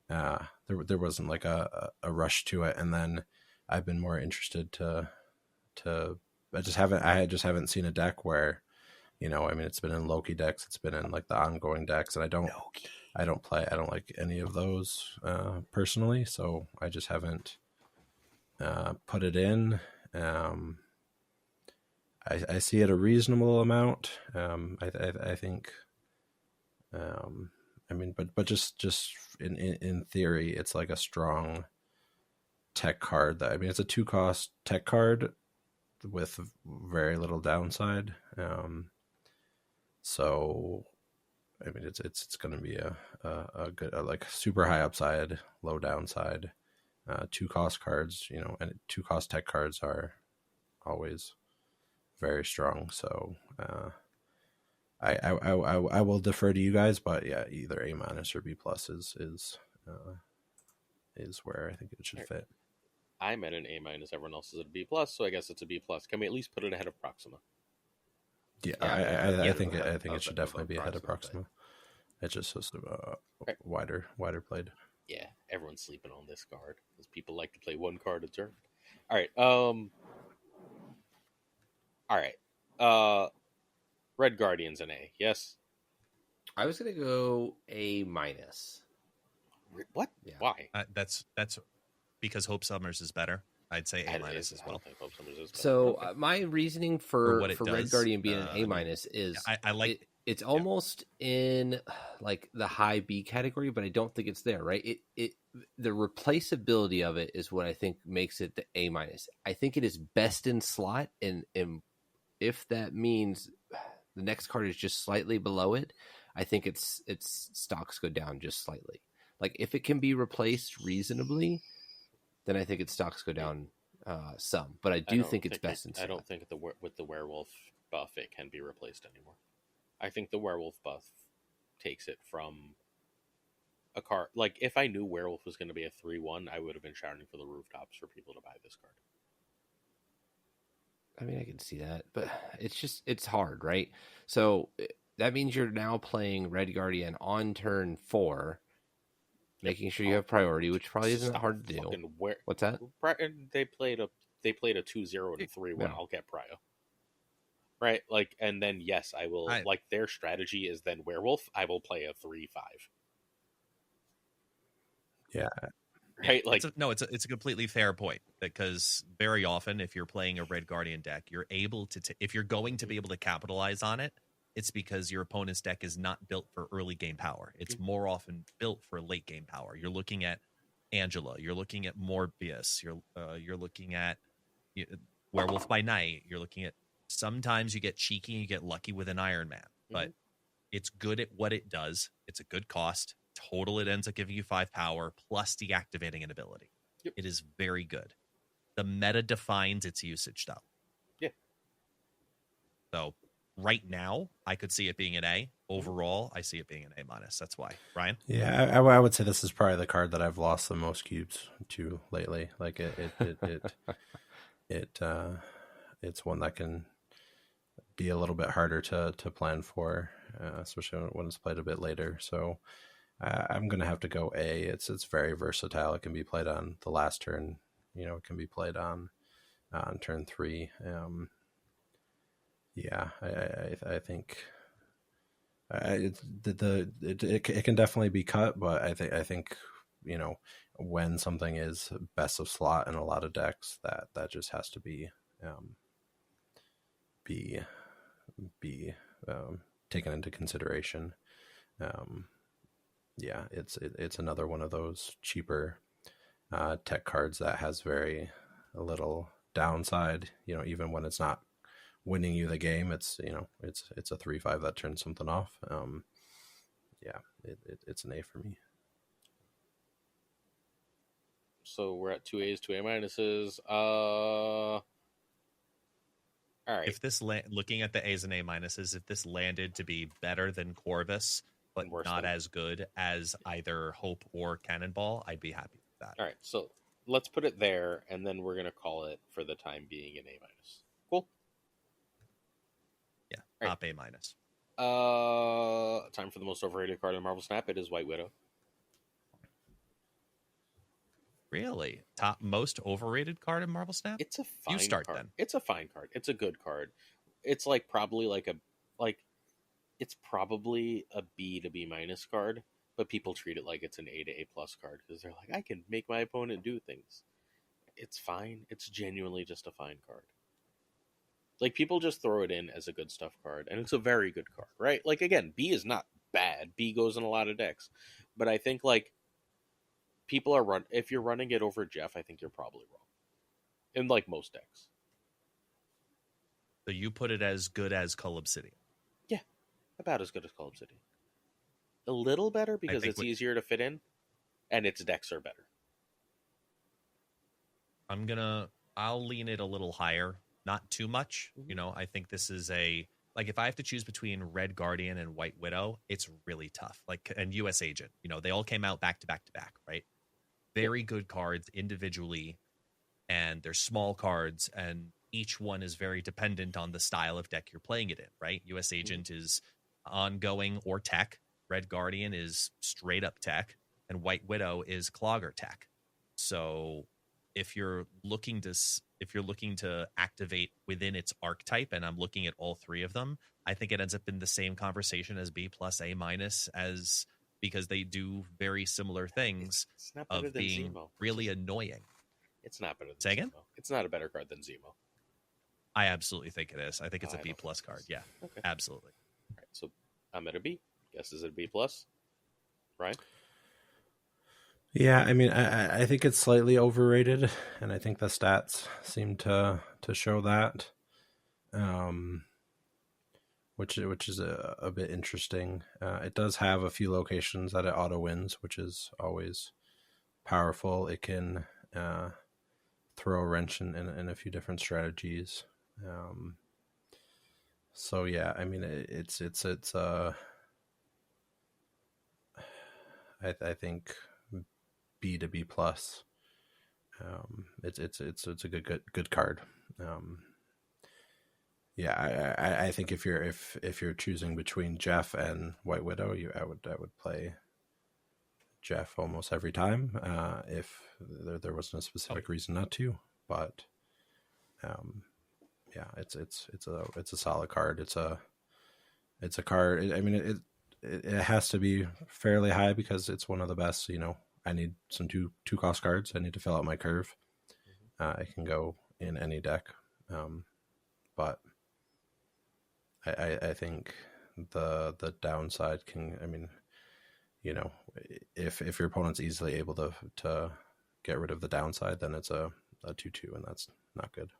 A: Yeah.
D: There wasn't like a rush to it, and then I've been more interested to. I just haven't seen a deck where, you know, I mean, it's been in Loki decks, it's been in like the ongoing decks, and I don't like any of those personally, so I just haven't put it in. I see it a reasonable amount. I think. I mean, but just in theory, it's like a strong tech card. That, I mean, it's a 2-cost tech card with very little downside. So, I mean, it's going to be a good, like super high upside, low downside. 2-cost cards, you know, and 2-cost tech cards are always very strong. So, I will defer to you guys, but yeah, either A minus or B plus is where I think it should fit.
A: I'm at an A minus. Everyone else is at a B plus, so I guess it's a B plus. Can we at least put it ahead of Proxima?
D: Yeah, I think it should definitely be ahead of Proxima. It's just wider played.
A: Yeah, everyone's sleeping on this card because people like to play one card a turn. All right. Red Guardian's an A. Yes.
B: I was gonna go A minus.
A: What?
B: Yeah.
A: Why?
C: That's because Hope Summers is better. I'd say A minus as well.
B: So my reasoning for
C: what it does,
B: Red Guardian being an A minus is
C: I like
B: it's almost in like the high B category, but I don't think it's there, right? The replaceability of it is what I think makes it the A minus. I think it is best in slot, and if that means the next card is just slightly below it, I think its stocks go down just slightly. Like if it can be replaced reasonably, then I think its stocks go down some. But I do think it's best in slot.
A: I don't think with the werewolf buff it can be replaced anymore. I think the werewolf buff takes it from a card. Like if I knew werewolf was going to be a 3/1, I would have been shouting for the rooftops for people to buy this card.
B: I mean, I can see that, but it's hard, right? So that means you're now playing Red Guardian on turn 4, making sure you have priority, which probably isn't that hard to do. What's that?
A: They played a 2-0 and a 3-1.
B: Yeah.
A: I'll get prio. Right? Like, and then yes, I will. Like their strategy is then werewolf. I will play a 3-5.
D: Yeah.
A: Right, like
C: it's a completely fair point, because very often if you're playing a Red Guardian deck, you're able to if you're going to be able to capitalize on it, it's because your opponent's deck is not built for early game power. It's more often built for late game power. You're looking at Angela, you're looking at Morbius, you're looking at Werewolf by Night, you're looking at, sometimes you get cheeky and you get lucky with an Iron Man, but it's good at what it does. It's a good cost. Total, it ends up giving you 5 power plus deactivating an ability.
A: Yep.
C: It is very good. The meta defines its usage, though.
A: Yeah.
C: So right now, I could see it being an A. Overall, I see it being an A-. That's why. Ryan?
D: Yeah, I would say this is probably the card that I've lost the most cubes to lately. Like it's one that can be a little bit harder to plan for, especially when it's played a bit later. So I'm going to have to go A. It's very versatile. It can be played on the last turn. It can be played on turn 3. Yeah, I think it can definitely be cut, but I think when something is best of slot in a lot of decks, that just has to be taken into consideration. Yeah, it's another one of those cheaper tech cards that has very little downside. Even when it's not winning you the game, it's a 3/5 that turns something off. Yeah, it's an A for me.
A: So we're at 2 A's, 2 A minuses. All right.
C: If this looking at the A's and A minuses, if this landed to be better than Corvus, but not as good as either Hope or Cannonball, I'd be happy with that.
A: All right, so let's put it there, and then we're going to call it, for the time being, an A minus. Cool?
C: Yeah, top A minus.
A: Time for the most overrated card in Marvel Snap. It is White Widow.
C: Really? Top most overrated card in Marvel Snap?
A: It's a fine
C: You start
A: card.
C: then.
A: It's a fine card. It's a good card. It's like probably it's probably a B to B minus card, but people treat it like it's an A to A plus card because they're like, I can make my opponent do things. It's fine. It's genuinely just a fine card. Like, people just throw it in as a good stuff card, and it's a very good card, right? Like, again, B is not bad. B goes in a lot of decks. But I think, like, people are if you're running it over Jeff, I think you're probably wrong. In, like, most decks.
C: So you put it as good as Cull Obsidian.
A: Yeah, about as good as Cull Obsidian. A little better because it's easier to fit in, and its decks are better.
C: I'll lean it a little higher. Not too much.
A: Mm-hmm.
C: I think this is if I have to choose between Red Guardian and White Widow, it's really tough. And US Agent, they all came out back to back to back, right? Very good cards individually, and they're small cards, and each one is very dependent on the style of deck you're playing it in, right? US Agent is ongoing or tech. Red Guardian is straight up tech, and White Widow is clogger tech. So if you're looking to activate within its archetype, and I'm looking at all three of them, I think it ends up in the same conversation as B plus A minus, because they do very similar things of being
A: Zemo.
C: really annoying.
A: It's not better than
C: Say again?
A: Zemo. It's not a better card than Zemo.
C: I absolutely think it is. I think it's a B plus card. Yeah,
A: okay.
C: Absolutely.
A: All right, so I'm at a B. Guess is it a B plus? Ryan?
D: Yeah, I mean, I think it's slightly overrated, and I think the stats seem to show that. which is a bit interesting. It does have a few locations that it auto wins, which is always powerful. It can throw a wrench in a few different strategies. So yeah, I mean it's I think B to B plus. It's a good card. Yeah, I think if you're choosing between Jeff and White Widow, I would play Jeff almost every time. If there wasn't a specific reason not to, but yeah, it's a solid card. It's a card. I mean, it has to be fairly high because it's one of the best. You know, I need some two cost cards. I need to fill out my curve. It can go in any deck, but I think the downside can. I mean, you know, if your opponent's easily able to get rid of the downside, then it's a 2/2, and that's not good.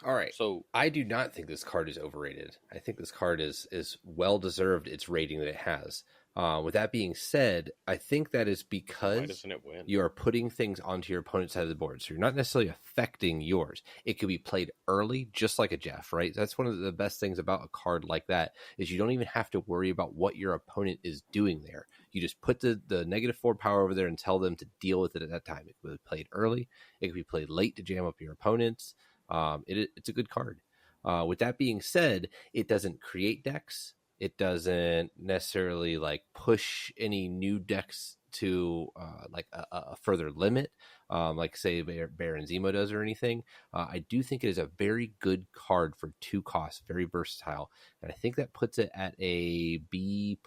B: All right.
A: So
B: I do not think this card is overrated. I think this card is well deserved its rating that it has. With that being said, I think that is
A: why
B: because
A: doesn't it win?
B: you are putting things onto your opponent's side of the board. So you're not necessarily affecting yours. It could be played early, just like a Jeff, right? That's one of the best things about a card like that is you don't even have to worry about what your opponent is doing there. You just put the -4 power over there and tell them to deal with it at that time. It could be played early. It could be played late to jam up your opponents. It's a good card. With that being said, it doesn't create decks. It doesn't necessarily like push any new decks to like a further limit, like say Bear and Zemo does or anything. I do think it is a very good card for 2 costs, very versatile, and I think that puts it at a B+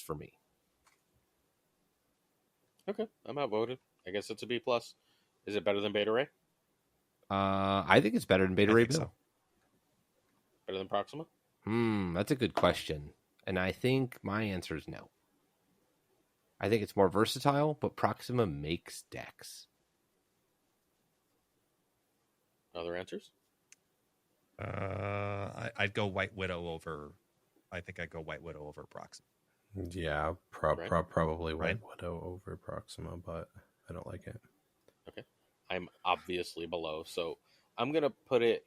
B: for me.
A: Okay, I'm outvoted. I guess it's a B+. Is it better than Beta Ray?
B: I think it's better than Beta Ray Bill.
C: So.
A: Better than Proxima?
B: That's a good question. And I think my answer is no. I think it's more versatile, but Proxima makes decks.
A: Other answers?
C: I'd go White Widow over. I think I'd go White Widow over Proxima.
D: Yeah,
A: Right.
D: probably White
C: Right.
D: Widow over Proxima, but I don't like it.
A: Okay. I'm obviously below, so I'm going to put it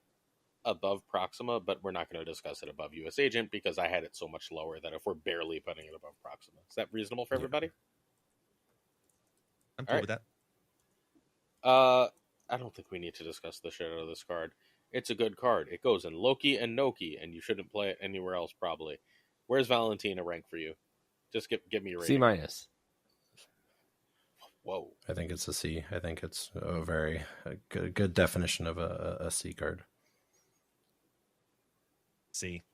A: above Proxima, but we're not going to discuss it above US Agent because I had it so much lower that if we're barely putting it above Proxima. Is that reasonable for everybody?
C: I'm cool with that.
A: I don't think we need to discuss the shit out of this card. It's a good card. It goes in Loki and Noki, and you shouldn't play it anywhere else, probably. Where's Valentina rank for you? Just give me your rating.
B: C-.
A: Whoa.
D: I think it's a C. I think it's a very good definition of a C card.
C: C.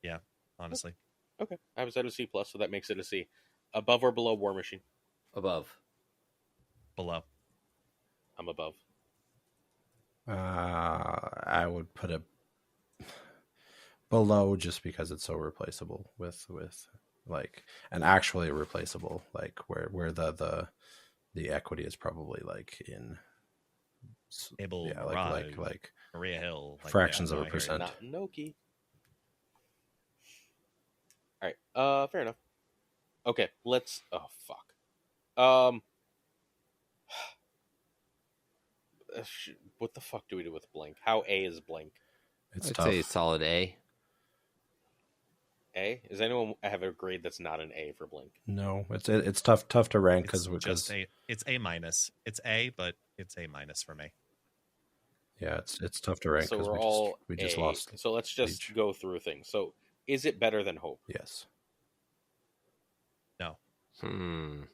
C: Yeah, honestly.
A: Okay. I was at a C+, so that makes it a C. Above or below War Machine?
B: Above.
C: Below.
A: I'm above.
D: I would put it below just because it's so replaceable with like and actually replaceable, like where the equity is probably like in
C: Able,
D: yeah,
C: Mirage,
D: like
C: Maria Hill, like,
D: fractions
C: yeah,
D: of
C: no,
D: a percent.
A: Not Noki. Alright, fair enough. Okay, let's... Oh, fuck. What the fuck do we do with Blink? How A is Blink?
D: It's
B: I'd
D: tough.
B: say solid A.
A: A? Does anyone have a grade that's not an A for Blink?
D: No, it's tough to rank
C: It's
D: because
C: just it's A-. It's A, but it's A- for me.
D: yeah, it's tough to rank
A: So
D: because
A: we're
D: we just
A: A.
D: lost.
A: So let's just
D: Leech.
A: go through things. So is it better than Hope?
D: Yes.
C: No.
B: I'm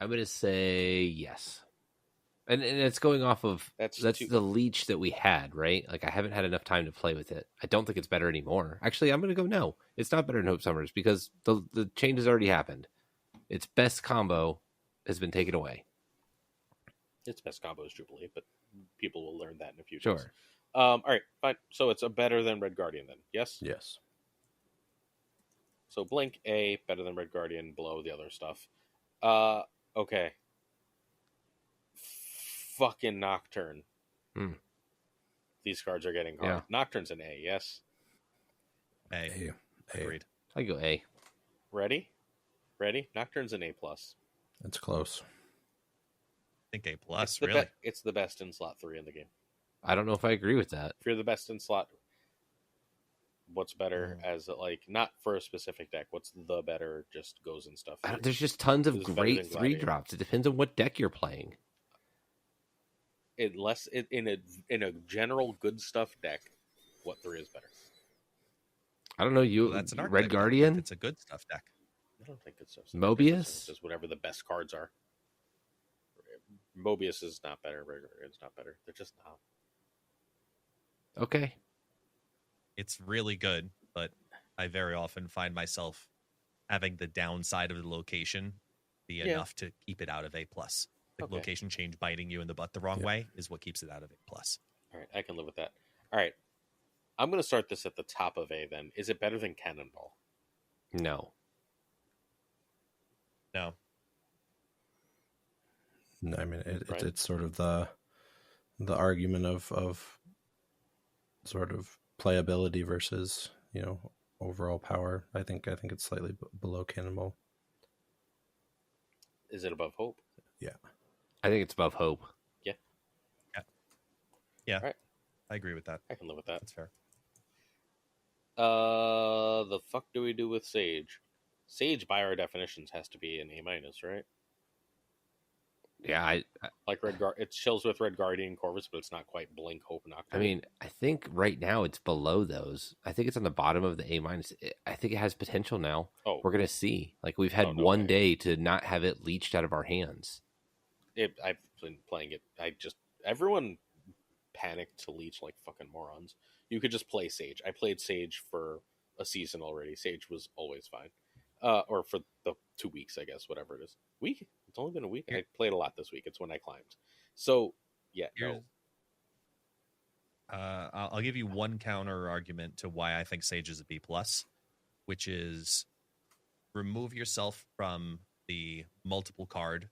B: going to say yes. And it's going off of that's the Leech that we had, right? Like I haven't had enough time to play with it. I don't think it's better anymore. Actually, I'm going to go no. It's not better than Hope Summers because the change has already happened. Its best combo has been taken away.
A: Its best combo is Jubilee, but people will learn that in a few days.
B: Sure.
A: All right, fine. So it's a better than Red Guardian then, yes?
D: Yes.
A: So Blink A, better than Red Guardian, below the other stuff. Okay. Fucking Nocturne. These cards are getting hard. Nocturne's an A, yes?
C: A. Agreed.
B: I go A.
A: Ready? Nocturne's an A+.
D: It's close.
C: I think A+, really?
A: It's the best in slot 3 in the game.
B: I don't know if I agree with that.
A: If you're the best in slot, what's better as, like, not for a specific deck, what's the better just goes and stuff?
B: There's just tons of great 3-drops. It depends on what deck you're playing.
A: In a general good stuff deck, what 3 is better?
B: I don't know.
C: Well, that's an
B: Red Guardian?
C: It's a good stuff deck.
A: I don't think good stuff.
B: Mobius?
A: Just whatever the best cards are. Mobius is not better. Red Guardian's not better. They're just not.
B: Okay.
C: It's really good, but I very often find myself having the downside of the location be enough to keep it out of A+. Location change biting you in the butt the wrong way is what keeps it out of A+.
A: All right, I can live with that. All right, I'm going to start this at the top of A then. Is it better than Cannonball?
B: No.
C: No.
D: I mean, it's sort of the argument of sort of playability versus, overall power. I think it's slightly below Cannonball.
A: Is it above Hope?
D: Yeah.
B: I think it's above Hope.
C: Yeah.
A: All right.
C: I agree with that.
A: I can live with that.
C: That's fair.
A: The fuck do we do with Sage? Sage, by our definitions, has to be an A-, right?
B: Yeah,
A: like it chills with Red Guardian Corvus, but it's not quite Blink, Hope, Nocturne.
B: I mean, I think right now it's below those. I think it's on the bottom of the A-. I think it has potential now.
A: Oh,
B: we're gonna see. Like we've had one day to not have it leached out of our hands.
A: I've been playing it. Everyone panicked to leech like fucking morons. You could just play Sage. I played Sage for a season already. Sage was always fine. Or for the 2 weeks, I guess, whatever it is. Week? It's only been a week. I played a lot this week. It's when I climbed. So, yeah, no.
C: I'll give you one counter argument to why I think Sage is a B+, which is remove yourself from the multiple card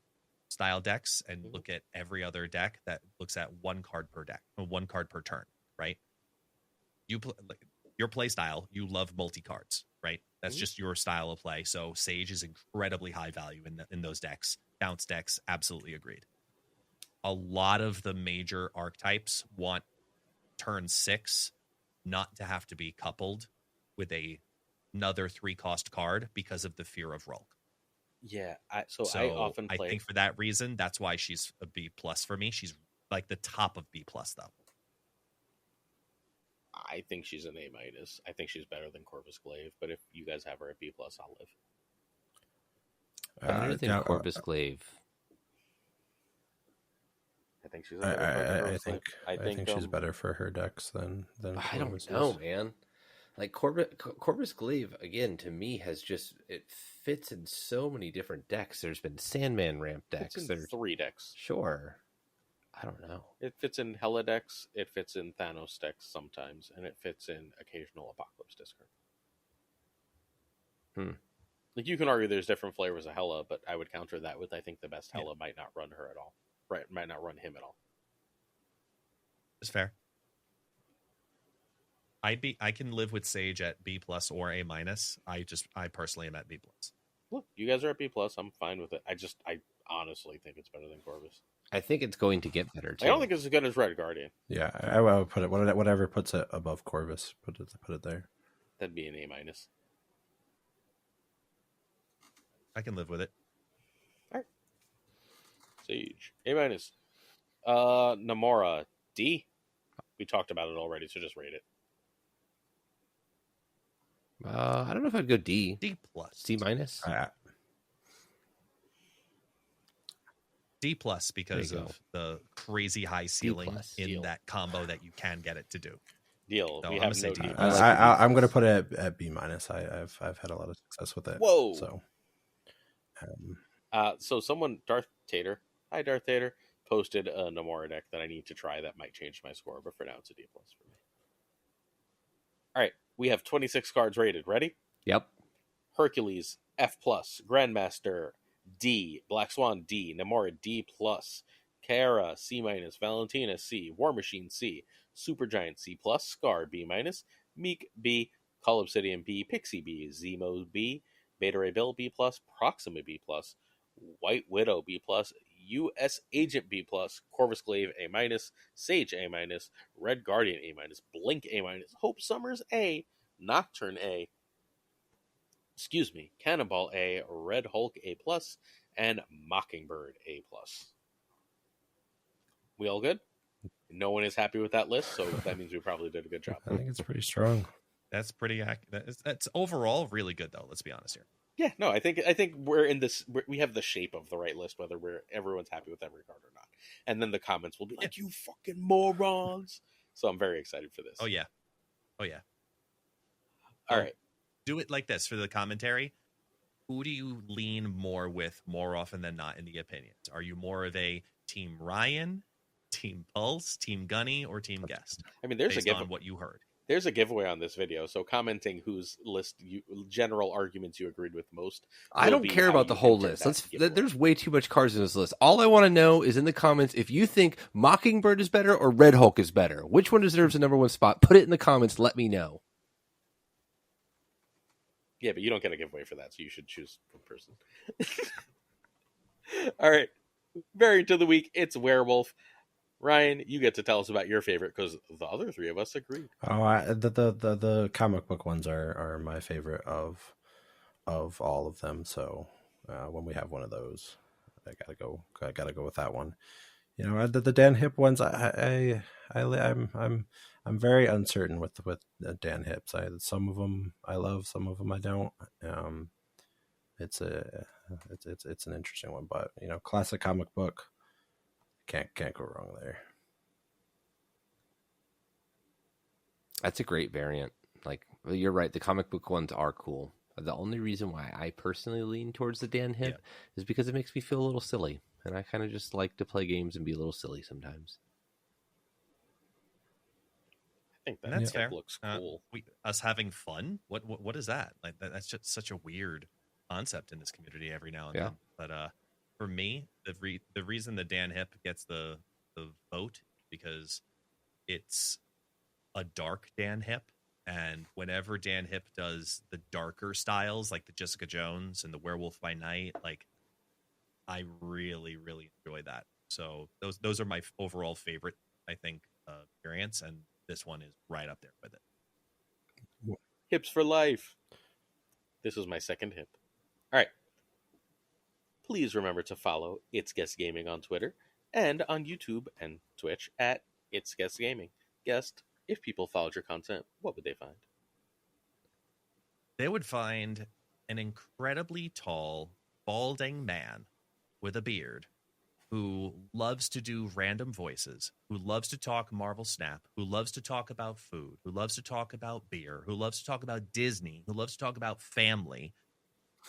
C: style decks and look at every other deck that looks at 1 card per deck, or 1 card per turn, right? Your play style, you love multi-cards, right? That's just your style of play. So Sage is incredibly high value in those decks. Bounce decks, absolutely agreed. A lot of the major archetypes want turn 6 not to have to be coupled with another 3-cost card because of the fear of Rulk.
A: Yeah, I often play.
C: I think for that reason, that's why she's a B+ for me. She's like the top of B+, though.
A: I think she's an A-. I think she's better than Corvus Glaive, but if you guys have her at B+, I'll live.
B: I think Corvus Glaive.
A: I think she's.
D: I think she's better for her decks than
B: I don't know, man. Like Corvus Glaive again to me it fits in so many different decks. There's been Sandman ramp decks.
A: There's 3 decks.
B: Sure. I don't know.
A: It fits in Hela decks, it fits in Thanos decks sometimes, and it fits in occasional Apocalypse discard. Like you can argue there's different flavors of Hela, but I would counter that with I think the best Hela might not run her at all. Right, might not run him at all.
C: It's fair. I can live with Sage at B+ or A-. I personally am at B+.
A: Look, you guys are at B+. I'm fine with it. I honestly think it's better than Corvus.
B: I think it's going to get better too.
A: I don't think it's as good as Red Guardian.
D: Yeah, I would put it whatever puts it above Corvus. Put it there.
A: That'd be an A-.
C: I can live with it.
A: All right. Sage A-. Namora D. We talked about it already, so just rate it.
B: I don't know if I'd go D.
C: D+.
B: C-.
C: D+ because of the crazy high ceiling in that combo that you can get it to do.
A: Deal.
C: So
A: we
C: I'm
A: have
C: gonna
A: no
C: say D+.
D: I'm going to put it at B-. I've had a lot of success with it.
A: Whoa.
D: So,
A: someone, Darth Tater, hi Darth Tater, posted a Namora deck that I need to try that might change my score, but for now it's a D+ for me. All right, we have 26 cards rated. Ready?
B: Yep.
A: Hercules F+, Grandmaster D, Black Swan D, Namora D+, Kara C-, Valentina C, War Machine C, Supergiant C+, Scar B-, Meek B, Call Obsidian B, Pixie B, Zemo B, Beta Ray Bill B+, Proxima B+, White Widow B+, U.S. Agent B+, Corvus Glaive A-, Sage A-, Red Guardian A-, Blink A-, Hope Summers A, Nocturne A, Cannonball A, Red Hulk A+, and Mockingbird A+. We all good? No one is happy with that list, so that means we probably did a good job.
D: I think it's pretty strong.
C: That's pretty accurate. That's overall really good, though. Let's be honest here.
A: Yeah, no, I think we're in this. We have the shape of the right list, whether everyone's happy with every card or not. And then the comments will be like, "You fucking morons!" So I'm very excited for this.
C: Oh yeah.
A: All right,
C: do it like this for the commentary. Who do you lean more with more often than not in the opinions? Are you more of a Team Ryan, Team Pulse, Team Gunny, or Team Guest?
A: I mean, there's
C: based on what you heard.
A: There's a giveaway on this video, so commenting whose list general arguments you agreed with most.
B: I don't care about the whole list. There's way too much cards in this list. All I want to know is in the comments if you think Mockingbird is better or Red Hulk is better. Which one deserves the number one spot? Put it in the comments. Let me know.
A: Yeah, but you don't get a giveaway for that, so you should choose one person. All right, variant of the week. It's Werewolf. Ryan, you get to tell us about your favorite because the other three of us agree.
D: The comic book ones are my favorite of all of them. So when we have one of those, I gotta go with that one. You know, the Dan Hip ones, I'm very uncertain with Dan Hips. Some of them I love, some of them I don't. It's an interesting one, but you know, classic comic book. Can't go wrong there.
B: That's a great variant. Like, you're right. The comic book ones are cool. The only reason why I personally lean towards the Dan Hip is because it makes me feel a little silly. And I kind of just like to play games and be a little silly sometimes.
A: I think that's fair. Looks cool.
C: Us having fun? What is that? Like, that's just such a weird concept in this community every now and then. But for me, the reason the Dan Hip gets the vote because it's a dark Dan Hip, and whenever Dan Hip does the darker styles like the Jessica Jones and the Werewolf by Night, like I really enjoy that. So those are my overall favorite, I think, variants, and this one is right up there with it.
A: Hips for life. This is my second hip. All right. Please remember to follow It's Guest Gaming on Twitter and on YouTube and Twitch at It's Guest Gaming. Guest, if people followed your content, what would they find?
C: They would find an incredibly tall, balding man with a beard who loves to do random voices, who loves to talk Marvel Snap, who loves to talk about food, who loves to talk about beer, who loves to talk about Disney, who loves to talk about family.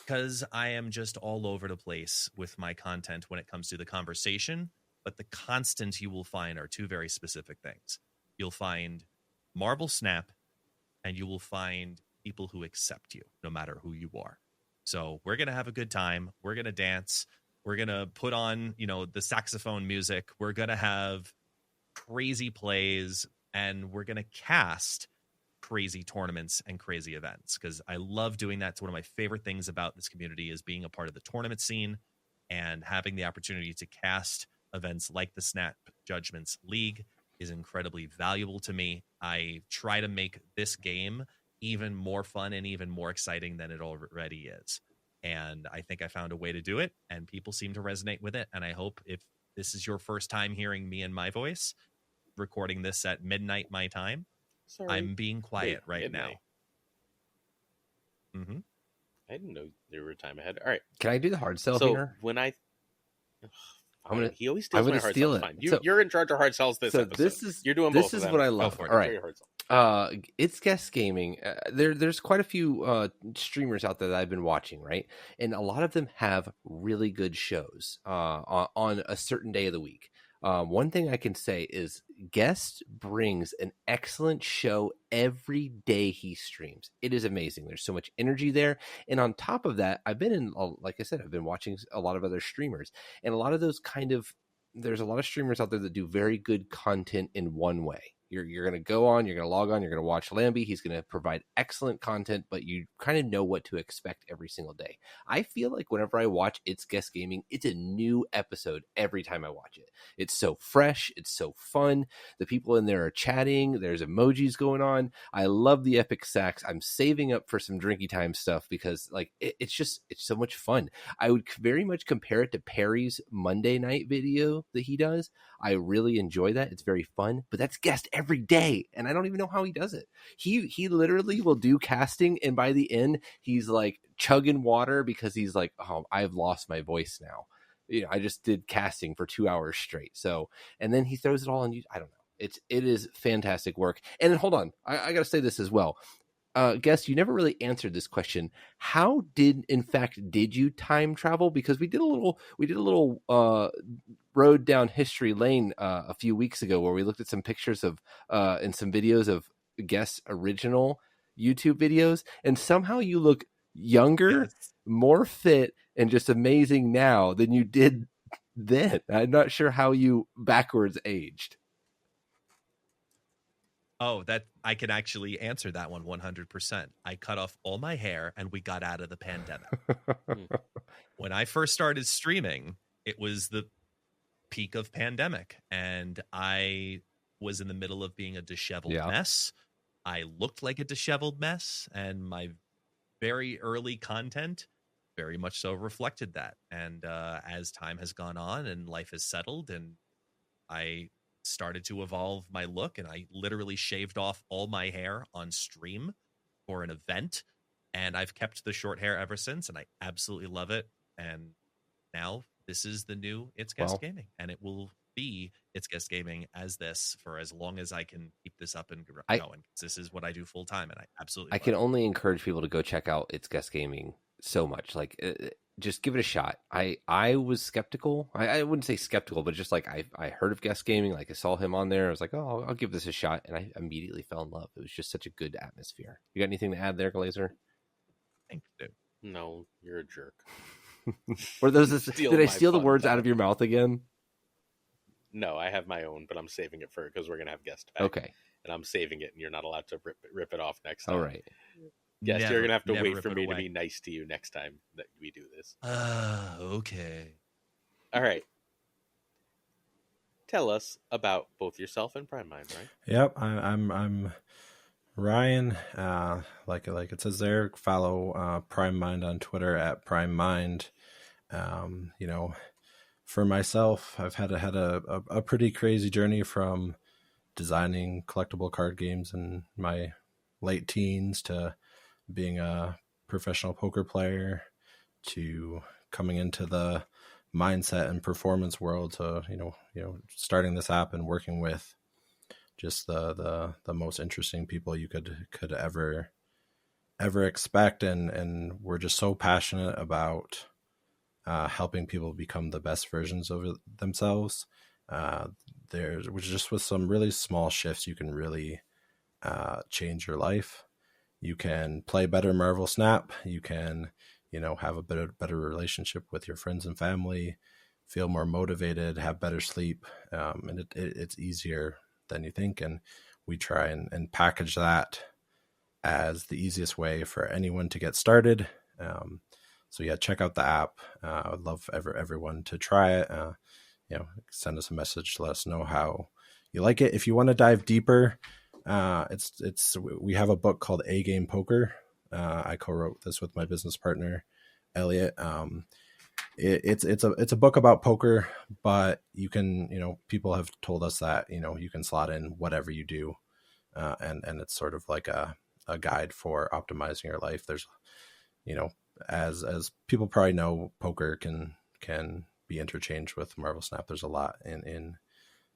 C: Because I am just all over the place with my content when it comes to the conversation, but the constant you will find are two very specific things. You'll find Marvel Snap, and you will find people who accept you, no matter who you are. So we're going to have a good time. We're going to dance. We're going to put on, the saxophone music. We're going to have crazy plays, and we're going to cast crazy tournaments and crazy events because I love doing that. It's one of my favorite things about this community is being a part of the tournament scene and having the opportunity to cast events like the Snap Judgments League is incredibly valuable to me. I try to make this game even more fun and even more exciting than it already is. And I think I found a way to do it, and people seem to resonate with it. And I hope if this is your first time hearing me and my voice, recording this at midnight my time, sorry, I'm being quiet right now. Mm-hmm.
A: I didn't know there were time ahead. All right.
B: Can I do the hard sell here?
A: When he always
B: steals
A: my hard
B: steal
A: sells. Fine. You're in charge of hard sells this episode. You're doing both of them.
B: This is what I love. All right. It's Guest Gaming. There's quite a few streamers out there that I've been watching, right? And a lot of them have really good shows on a certain day of the week. One thing I can say is Guest brings an excellent show every day he streams. It is amazing. There's so much energy there. And on top of that, I've been watching a lot of other streamers, and a lot of those there's a lot of streamers out there that do very good content in one way. You're going to go on, you're going to log on, you're going to watch Lambie. He's going to provide excellent content, but you kind of know what to expect every single day. I feel like whenever I watch It's Guest Gaming, it's a new episode every time I watch it. It's so fresh. It's so fun. The people in there are chatting. There's emojis going on. I love the epic sacks. I'm saving up for some drinky time stuff because like it's so much fun. I would very much compare it to Perry's Monday night video that he does. I really enjoy that. It's very fun, but that's guest every day. And I don't even know how he does it. He literally will do casting. And by the end, he's like chugging water because he's like, oh, I've lost my voice now. You know, I just did casting for 2 hours straight. So, and then he throws it all on you. I don't know. It is fantastic work. And then hold on. I got to say this as well. Guess you never really answered this question. How did you time travel? Because we did a little road down history lane a few weeks ago where we looked at some pictures of and some videos of guests' original YouTube videos, and somehow you look younger, yes, more fit, and just amazing now than you did then. I'm not sure how you backwards aged.
C: Oh, that I can actually answer that one 100%. I cut off all my hair and we got out of the pandemic. When I first started streaming, it was the peak of pandemic and I was in the middle of being a disheveled mess. I looked like a disheveled mess and my very early content very much so reflected that. And as time has gone on and life has settled and I started to evolve my look and I literally shaved off all my hair on stream for an event and I've kept the short hair ever since and I absolutely love it. And now this is the new It's Guest Gaming and it will be It's Guest Gaming as this for as long as I can keep this up and going. This is what I do full time and I absolutely
B: I can only encourage people to go check out It's Guest Gaming so much. Like just give it a shot. I was skeptical. I wouldn't say skeptical, but just like I heard of Guest Gaming, like I saw him on there. I was like, oh, I'll give this a shot, and I immediately fell in love. It was just such a good atmosphere. You got anything to add there, Glazer?
C: Thank you.
A: No, you're a jerk.
B: Or those? Did I steal the words out of your mouth again?
A: No, I have my own, but I'm saving it for because we're gonna have guests back.
B: Okay.
A: And I'm saving it, and you're not allowed to rip it off next time.
B: All right.
A: Yes, you're going to have to wait for me to be nice to you next time that we do this.
C: Okay. All
A: right. Tell us about both yourself and PrimedRyan, right?
D: Yep, I'm Ryan. Like it says there, follow PrimedMind on Twitter at PrimedMind. You know, for myself, I've had a pretty crazy journey from designing collectible card games in my late teens to being a professional poker player to coming into the mindset and performance world to, you know, starting this app and working with just the most interesting people you could ever expect. And we're just so passionate about helping people become the best versions of themselves. Which just with some really small shifts, you can really change your life. You can play better Marvel Snap. You can, you know, have a better relationship with your friends and family, feel more motivated, have better sleep. And it's easier than you think. And we try and package that as the easiest way for anyone to get started. So yeah, check out the app. I would love everyone to try it. You know, send us a message, let us know how you like it. If you want to dive deeper, we have a book called A Game Poker. I co-wrote this with my business partner, Elliot. It's a book about poker, but you can, you know, people have told us that, you know, you can slot in whatever you do. And it's sort of like a guide for optimizing your life. There's, you know, as people probably know, poker can be interchanged with Marvel Snap. There's a lot in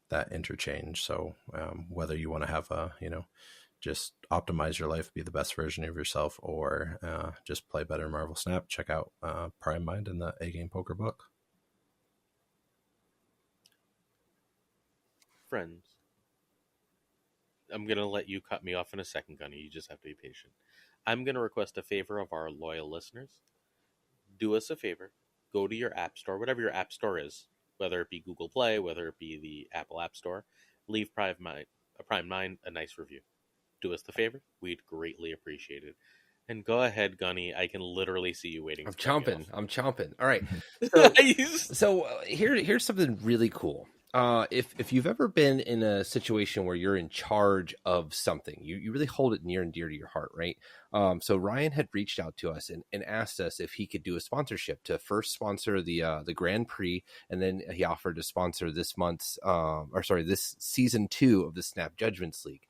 D: that interchange. So whether you want to have just optimize your life, be the best version of yourself, or just play better Marvel Snap, check out PrimedMind and the A Game Poker book.
A: Friends, I'm going to let you cut me off in a second, Gunny. You just have to be patient. I'm going to request a favor of our loyal listeners. Do us a favor. Go to your app store, whatever your app store is, whether it be Google Play, whether it be the Apple App Store. Leave PrimedMind a Prime 9 a nice review. Do us the favor. We'd greatly appreciate it. And go ahead, Gunny. I can literally see you waiting.
B: I'm chomping. All right. Here's something really cool. If you've ever been in a situation where you're in charge of something, you really hold it near and dear to your heart, right? So Ryan had reached out to us and asked us if he could do a sponsorship to first sponsor the Grand Prix, and then he offered to sponsor this this season 2 of the Snap Judgments League.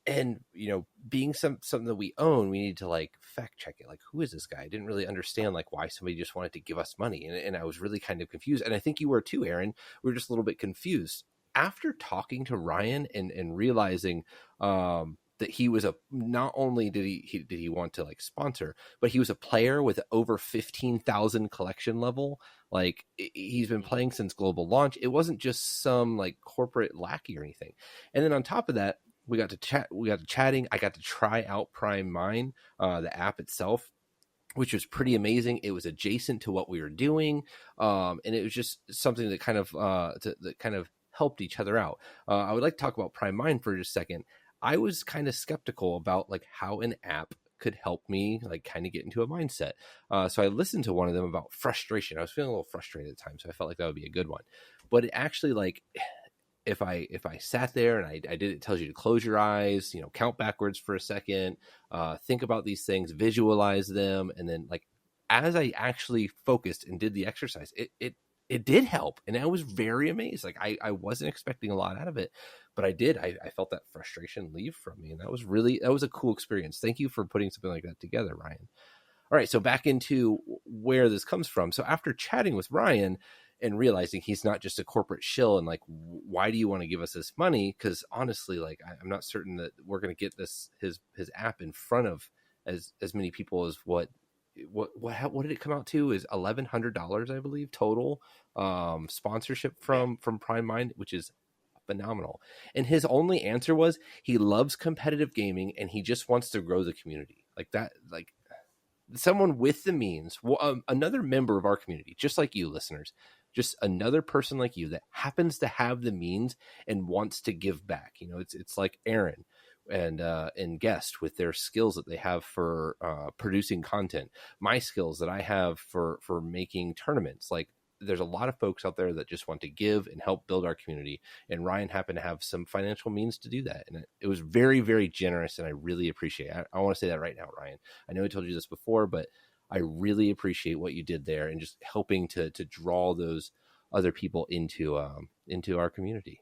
B: And, you know, being something that we own, we need to like fact check it. Like, who is this guy? I didn't really understand like why somebody just wanted to give us money. And I was really kind of confused. And I think you were too, Aaron. We were just a little bit confused after talking to Ryan and realizing that he was not only did he want to like sponsor, but he was a player with over 15,000 collection level. Like, he's been playing since global launch. It wasn't just some like corporate lackey or anything. And then on top of that, we got to chat. We got to chatting. I got to try out Prime Mine, the app itself, which was pretty amazing. It was adjacent to what we were doing, and it was just something that kind of helped each other out. I would like to talk about Prime Mine for just a second. I was kind of skeptical about like how an app could help me like kind of get into a mindset. So I listened to one of them about frustration. I was feeling a little frustrated at the time, so I felt like that would be a good one. But it actually like. If I sat there and I did, it tells you to close your eyes, you know, count backwards for a second, think about these things, visualize them. And then like, as I actually focused and did the exercise, it did help. And I was very amazed. Like I wasn't expecting a lot out of it, but I did. I felt that frustration leave from me. And that was a cool experience. Thank you for putting something like that together, Ryan. All right. So back into where this comes from. So after chatting with Ryan, and realizing he's not just a corporate shill and like, why do you want to give us this money? Because honestly, like I'm not certain that we're going to get his app in front of as many people as what did it come out to is $1,100, I believe, total sponsorship from Prime Mind, which is phenomenal. And his only answer was he loves competitive gaming and he just wants to grow the community like that. Like someone with the means, another member of our community, just like you listeners, just another person like you that happens to have the means and wants to give back. You know, it's like Aaron and Guest with their skills that they have for producing content, my skills that I have for making tournaments. Like there's a lot of folks out there that just want to give and help build our community. And Ryan happened to have some financial means to do that. And it was very, very generous. And I really appreciate it. I want to say that right now, Ryan. I know I told you this before, but I really appreciate what you did there and just helping to draw those other people into our community.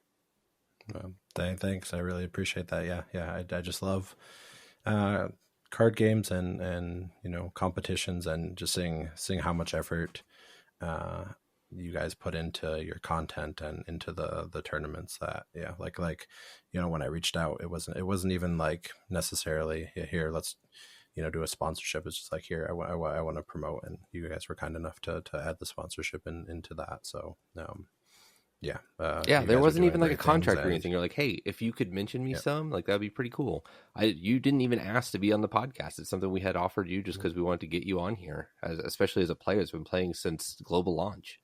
D: Thanks. I really appreciate that. Yeah. I just love card games and you know, competitions and just seeing how much effort you guys put into your content and into the tournaments. That like you know, when I reached out, it wasn't even like necessarily here, let's, you know, do a sponsorship. It's just like, here, I want to promote, and you guys were kind enough to add the sponsorship into that. So
B: there wasn't even like a contract or anything. You're like, hey, if you could mention me some, like that'd be pretty cool. You didn't even ask to be on the podcast. It's something we had offered you just because we wanted to get you on here, especially as a player that's been playing since global launch.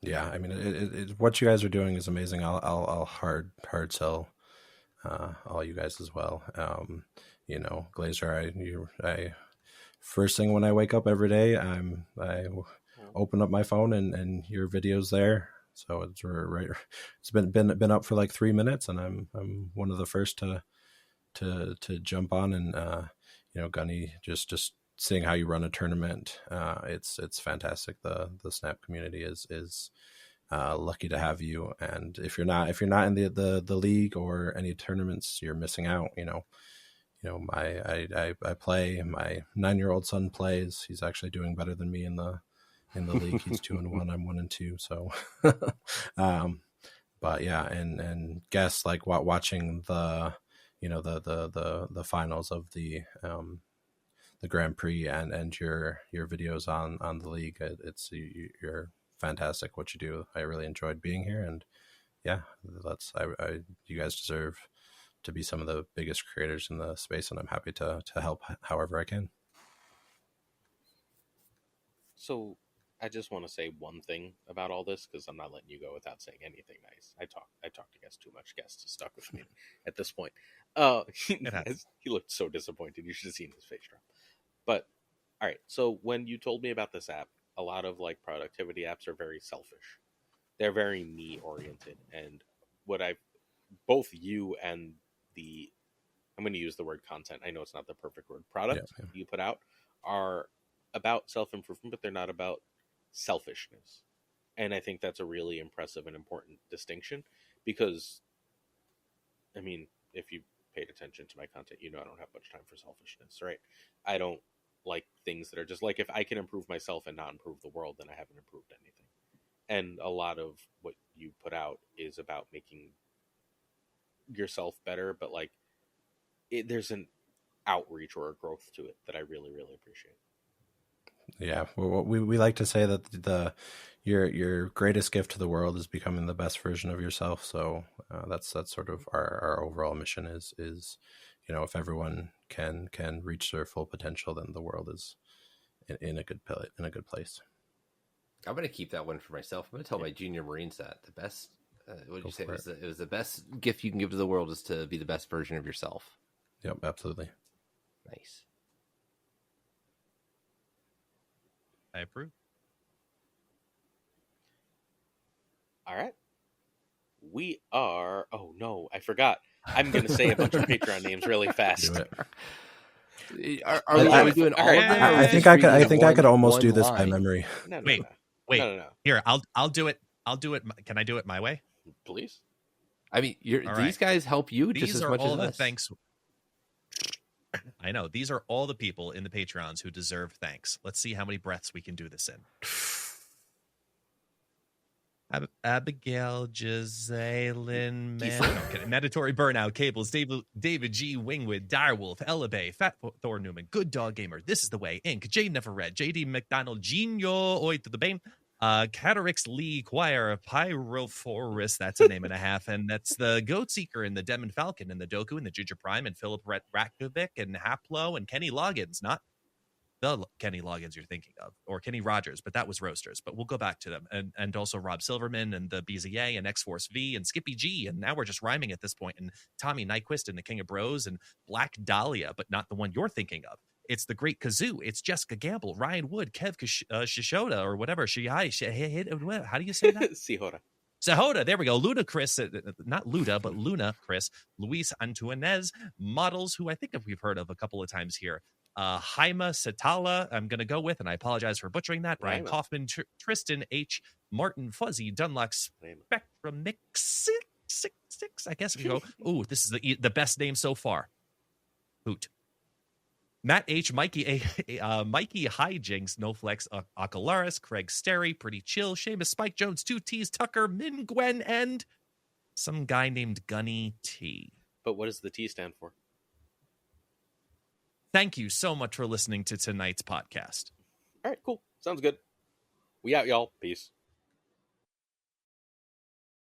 D: Yeah, I mean, what you guys are doing is amazing. I'll hard sell all you guys as well. You know, Glazer, I first thing when I wake up every day, I open up my phone and your video's there. So it's right. It's been up for like 3 minutes, and I'm one of the first to jump on. And you know, Gunny, just seeing how you run a tournament, it's fantastic. The Snap community is lucky to have you. And if you're not in the league or any tournaments, you're missing out. You know, I play. My 9-year-old son plays. He's actually doing better than me in the league. He's 2-1. I'm 1-2. So, but yeah, and guess like watching the, you know, the finals of the Grand Prix and your videos on the league. You're fantastic what you do. I really enjoyed being here, and yeah, you guys deserve to be some of the biggest creators in the space, and I'm happy to help however I can.
A: So I just want to say one thing about all this, because I'm not letting you go without saying anything nice. I talked to Guest too much. Guest is stuck with me at this point. He looked so disappointed. You should have seen his face drop. But all right, so when you told me about this app, a lot of like productivity apps are very selfish. They're very me oriented, and what both you and I'm going to use the word content. I know it's not the perfect word. Product you put out are about self-improvement, but they're not about selfishness. And I think that's a really impressive and important distinction, because I mean, if you paid attention to my content, I don't have much time for selfishness, right? I don't like things that are just like, if I can improve myself and not improve the world, then I haven't improved anything. And a lot of what you put out is about making yourself better, but like there's an outreach or a growth to it that I really, really appreciate.
D: Yeah, we like to say that your greatest gift to the world is becoming the best version of yourself. So that's sort of our overall mission is if everyone can reach their full potential, then the world is in a good place.
B: I'm going to keep that one for myself. I'm going to tell my junior Marines that the best. What did you say? It was the best gift you can give to the world is to be the best version of yourself.
D: Yep, absolutely.
B: Nice.
C: I approve.
A: All right. We are... Oh, no, I forgot. I'm going to say a bunch of Patreon names really fast.
D: Do it.
B: Are we doing all of them?
D: I think I could almost do this by memory.
C: Wait.
A: No.
C: Here, I'll do it. Can I do it my way?
A: Please.
B: I mean, these guys help you just as much as us. These are all the thanks.
C: I know. These are all the people in the Patreons who deserve thanks. Let's see how many breaths we can do this in. Abigail, Giselyn, Mandatory Burnout, Cables, David G, Wingwood, Direwolf, Elabay, FaThorNewman, Good Dog Gamer, This Is the Way, Inc, Jade Never Read, JD McDonald, Genio, Oi to the Bane, Catarix Lee Choir, Pyrophorus, that's a name and a half, and that's the Goat Seeker and the Demon Falcon and the Doku and the Ginger Prime and Philip Ratkovic and Haplo and Kenny Loggins, not the Kenny Loggins you're thinking of, or Kenny Rogers, but that was Roasters, but we'll go back to them, and also Rob Silverman and the BZA and X-Force V and Skippy G, and now we're just rhyming at this point, and Tommy Nyquist and the King of Bros and Black Dahlia, but not the one you're thinking of. It's the Great Kazoo. It's Jessica Gamble, Ryan Wood, Kev Shishoda, or whatever. How do you say that? Sahota. There we go. Luna Chris, not Luda, but Luna Chris, Luis Antuanez, Models, who I think we've heard of a couple of times here. Jaima Satala, I'm going to go with, and I apologize for butchering that. Brian Kaufman, Tristan H, Martin Fuzzy, Dunlock, Spectrum Mix 666. I guess we go. Ooh, this is the best name so far. Hoot. Matt H, Mikey Hijinks, NoFlex, Ocularis, Craig Sterry, Pretty Chill, Seamus, Spike Jones, 2T's, Tuccrr, Min Gwen, and some guy named Gunny T.
A: But what does the T stand for?
C: Thank you so much for listening to tonight's podcast.
A: All right, cool. Sounds good. We out, y'all. Peace.